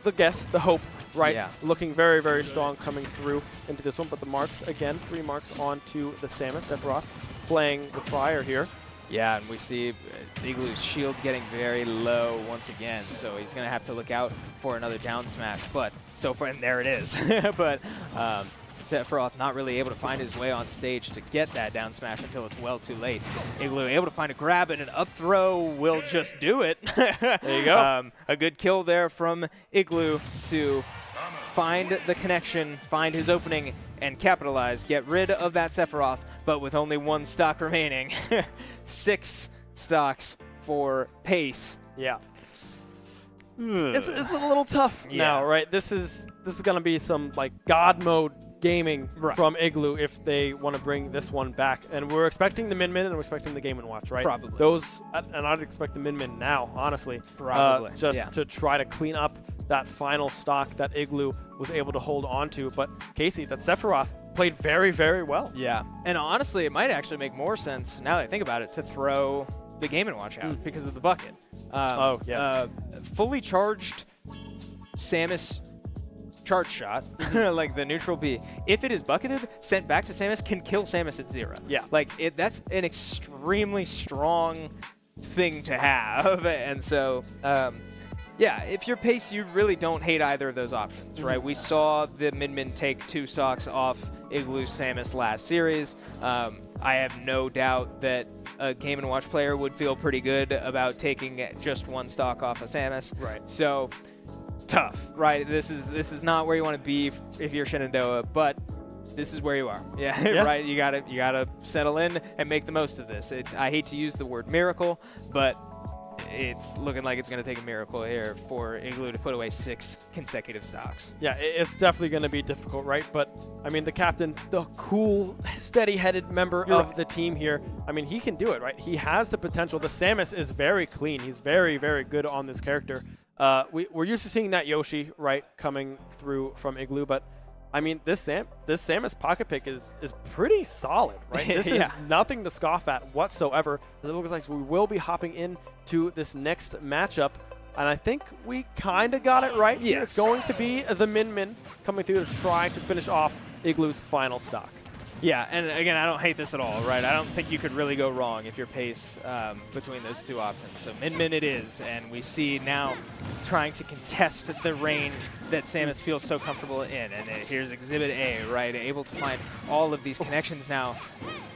the guess, the hope, right? Yeah. Looking very, very strong coming through into this one. But the marks, again, 3 marks onto the Samus. Sephiroth playing the Friar here. Yeah, and we see Igloo's shield getting very low once again, so he's going to have to look out for another down smash. But so far, and there it is. But Sephiroth not really able to find his way on stage to get that down smash until it's well too late. Igloo able to find a grab, and an up throw will just do it. There you go. A good kill there from Igloo to find the connection, find his opening, and capitalize, get rid of that Sephiroth, but with only 1 stock remaining. 6 stocks for Pace. Yeah. It's a little tough now, right? This is going to be some like God mode gaming from Igloo if they want to bring this one back. And we're expecting the Min-Min and we're expecting the Game & Watch, right? Probably. Those, and I'd expect the Min-Min now, honestly. Probably. Just to try to clean up that final stock that Igloo was able to hold on to. But Casey, that Sephiroth played very, very well. Yeah. And honestly, it might actually make more sense, now that I think about it, to throw the Game & Watch out because of the bucket. Oh, yes. Fully charged Samus charge shot, like the neutral B, if it is bucketed, sent back to Samus, can kill Samus at 0. Yeah. Like, that's an extremely strong thing to have. And so, yeah, if you're Pace, you really don't hate either of those options, right? We saw the Min-Min take 2 stocks off Igloo Samus last series. I have no doubt that a Game & Watch player would feel pretty good about taking just 1 stock off of Samus. Right. So, tough, right? This is not where you want to be if you're Shenandoah, but this is where you are. Yeah, right. You gotta settle in and make the most of this. I hate to use the word miracle, but it's looking like it's going to take a miracle here for Igloo to put away 6 consecutive stocks. Yeah, it's definitely going to be difficult, right? But, I mean, the captain, the cool, steady-headed member of the team here, I mean, he can do it, right? He has the potential. The Samus is very clean. He's very, very good on this character. We're used to seeing that Yoshi, right, coming through from Igloo, but I mean, this Samus pocket pick is pretty solid, right? This is nothing to scoff at whatsoever. It looks like we will be hopping into this next matchup, and I think we kind of got it right. Yes. Here. It's going to be the Min-Min coming through to try to finish off Igloo's final stock. Yeah, and again, I don't hate this at all, right? I don't think you could really go wrong if you're Pace between those 2 options. So Min-Min it is, and we see now trying to contest the range that Samus feels so comfortable in. And here's Exhibit A, right? Able to find all of these connections now.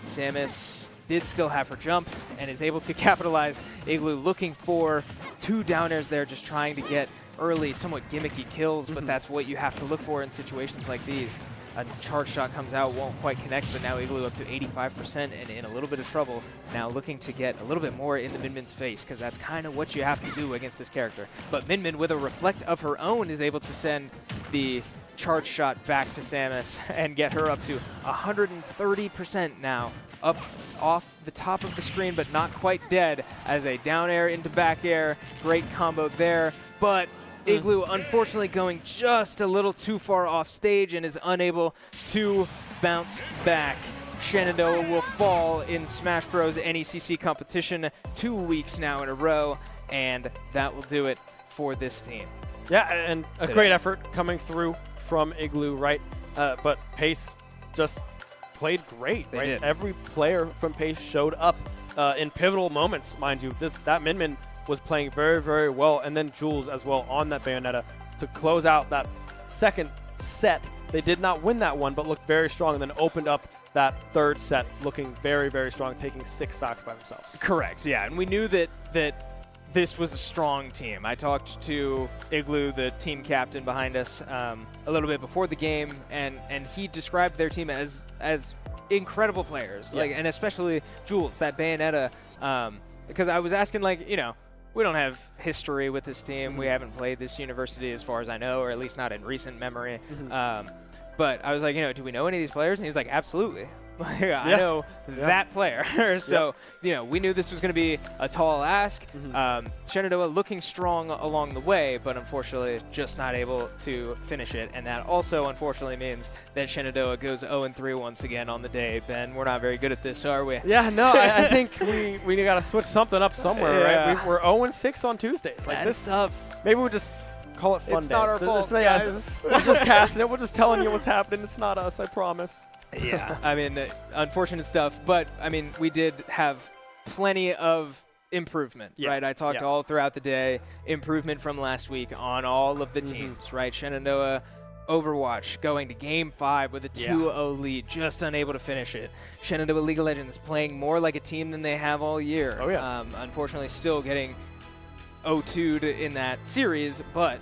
Samus did still have her jump and is able to capitalize. Igloo looking for 2 down airs there, just trying to get early, somewhat gimmicky kills, but that's what you have to look for in situations like these. A charge shot comes out, won't quite connect, but now Igloo up to 85% and in a little bit of trouble. Now looking to get a little bit more in the Min-Min's face, because that's kind of what you have to do against this character. But Min-Min, with a reflect of her own, is able to send the charge shot back to Samus and get her up to 130% now. Up off the top of the screen, but not quite dead, as a down air into back air. Great combo there, but Igloo unfortunately going just a little too far off stage and is unable to bounce back. Shenandoah will fall in Smash Bros. NECC competition 2 weeks now in a row, and that will do it for this team. Yeah, and a great effort coming through from Igloo, right? But Pace just played great, right? Did. Every player from Pace showed up in pivotal moments, mind you. That Min-Min was playing very, very well, and then Jules as well on that Bayonetta to close out that second set. They did not win that one, but looked very strong, and then opened up that 3rd set looking very, very strong, taking 6 stocks by themselves. Correct, yeah, and we knew that this was a strong team. I talked to Igloo, the team captain behind us, a little bit before the game, and he described their team as incredible players, like, and especially Jules, that Bayonetta, because I was asking, like, you know, we don't have history with this team. We haven't played this university as far as I know, or at least not in recent memory. But I was like, you know, do we know any of these players? And he was like, absolutely. I know that player. So, you know, we knew this was going to be a tall ask. Shenandoah looking strong along the way, but unfortunately just not able to finish it. And that also unfortunately means that Shenandoah goes 0-3 once again on the day. Ben, we're not very good at this, are we? Yeah, no, I think we got to switch something up somewhere, right? We're 0-6 on Tuesdays. Like this stuff. Maybe we'll just call it fun It's day. not our fault, guys. We're just casting it. We're just telling you what's happening. It's not us, I promise. Yeah, I mean, unfortunate stuff. But, I mean, we did have plenty of improvement, right? I talked all throughout the day, improvement from last week on all of the teams, right? Shenandoah Overwatch going to Game 5 with a 2-0 lead, just unable to finish it. Shenandoah League of Legends playing more like a team than they have all year. Oh, yeah. Unfortunately, still getting 0-2'd in that series, but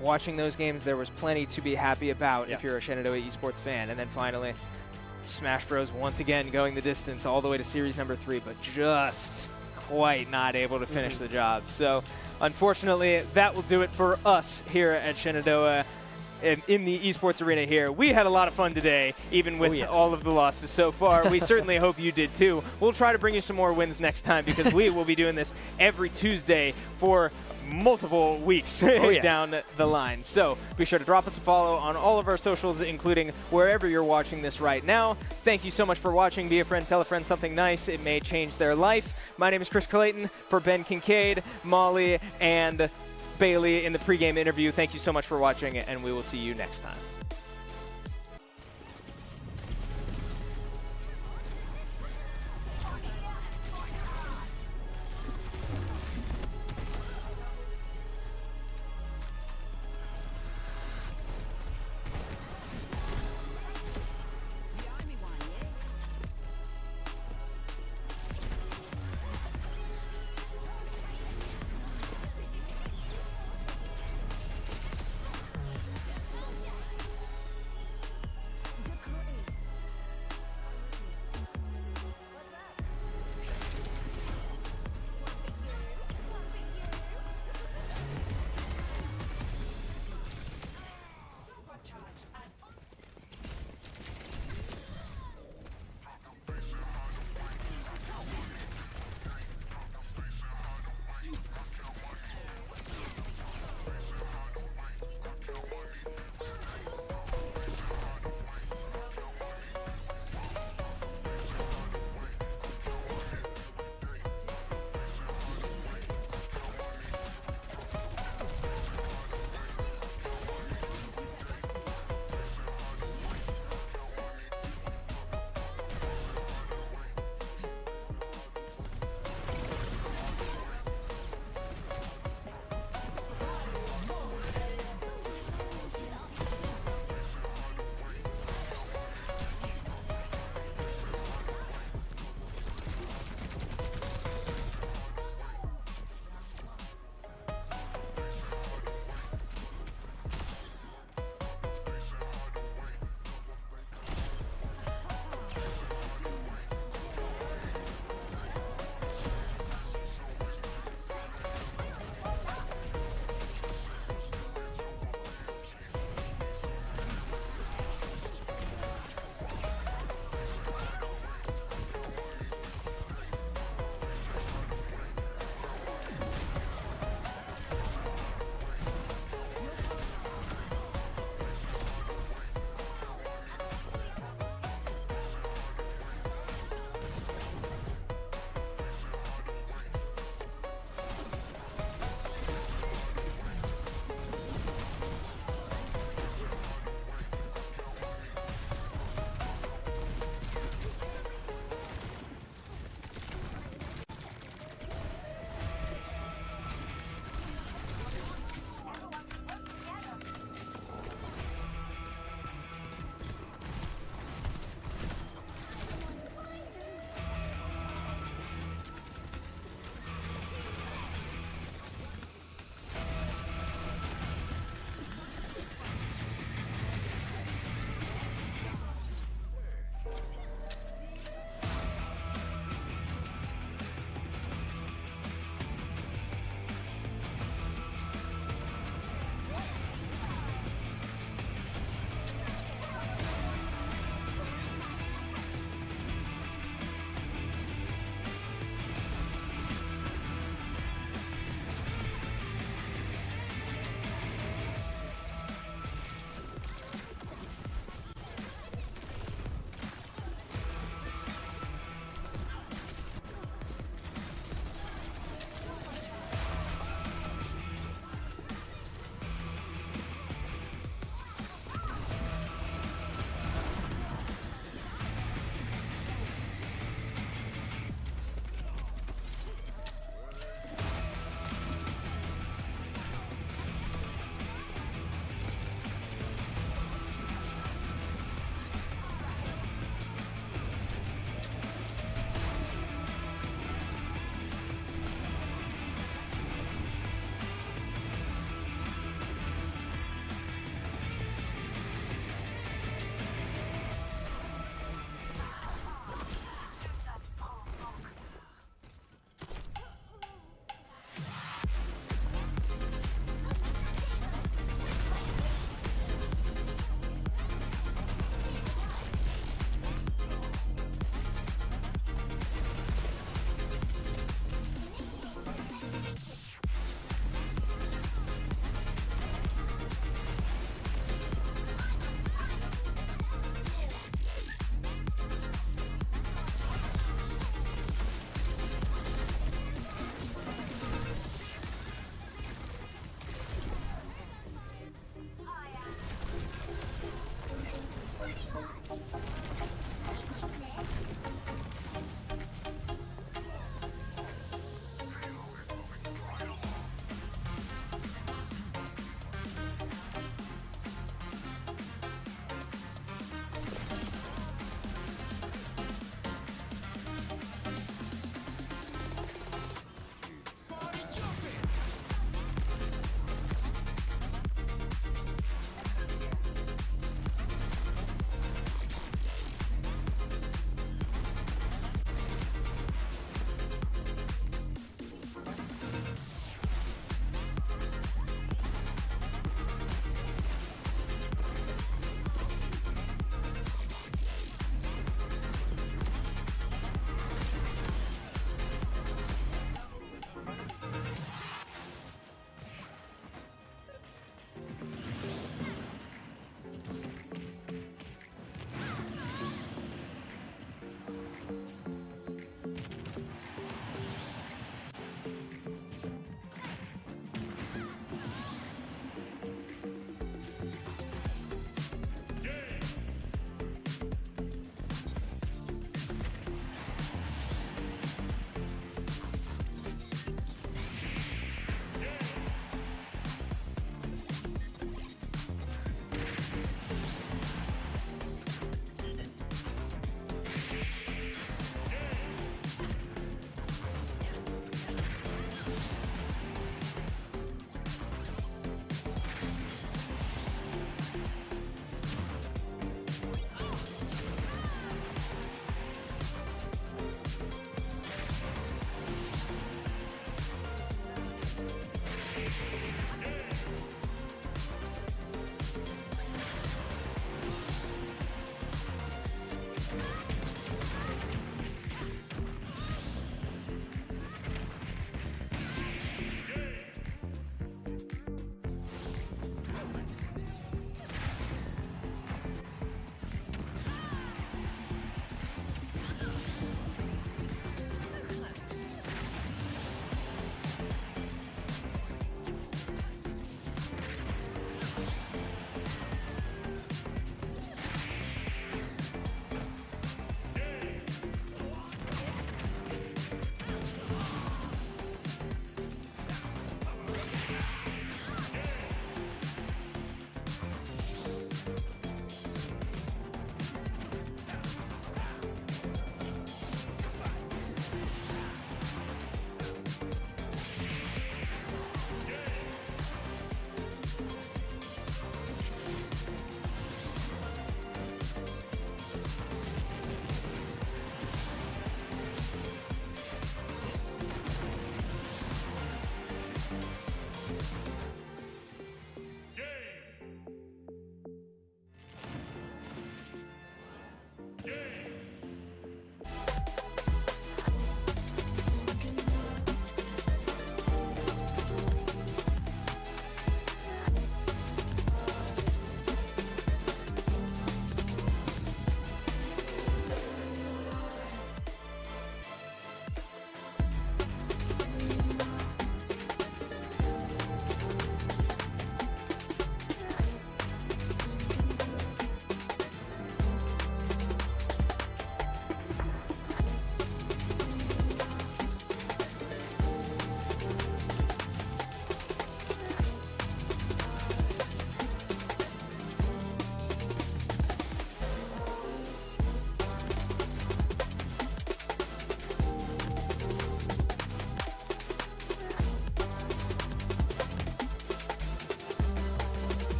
watching those games, there was plenty to be happy about if you're a Shenandoah esports fan. And then finally, Smash Bros. Once again going the distance all the way to series number 3, but just quite not able to finish the job. So unfortunately, that will do it for us here at Shenandoah. In the esports arena here. We had a lot of fun today, even with all of the losses so far. We certainly hope you did too. We'll try to bring you some more wins next time because we will be doing this every Tuesday for multiple weeks down the line. So be sure to drop us a follow on all of our socials, including wherever you're watching this right now. Thank you so much for watching. Be a friend, tell a friend something nice. It may change their life. My name is Chris Clayton. For Ben Kincaid, Molly, and Bailey in the pregame interview, thank you so much for watching, and we will see you next time.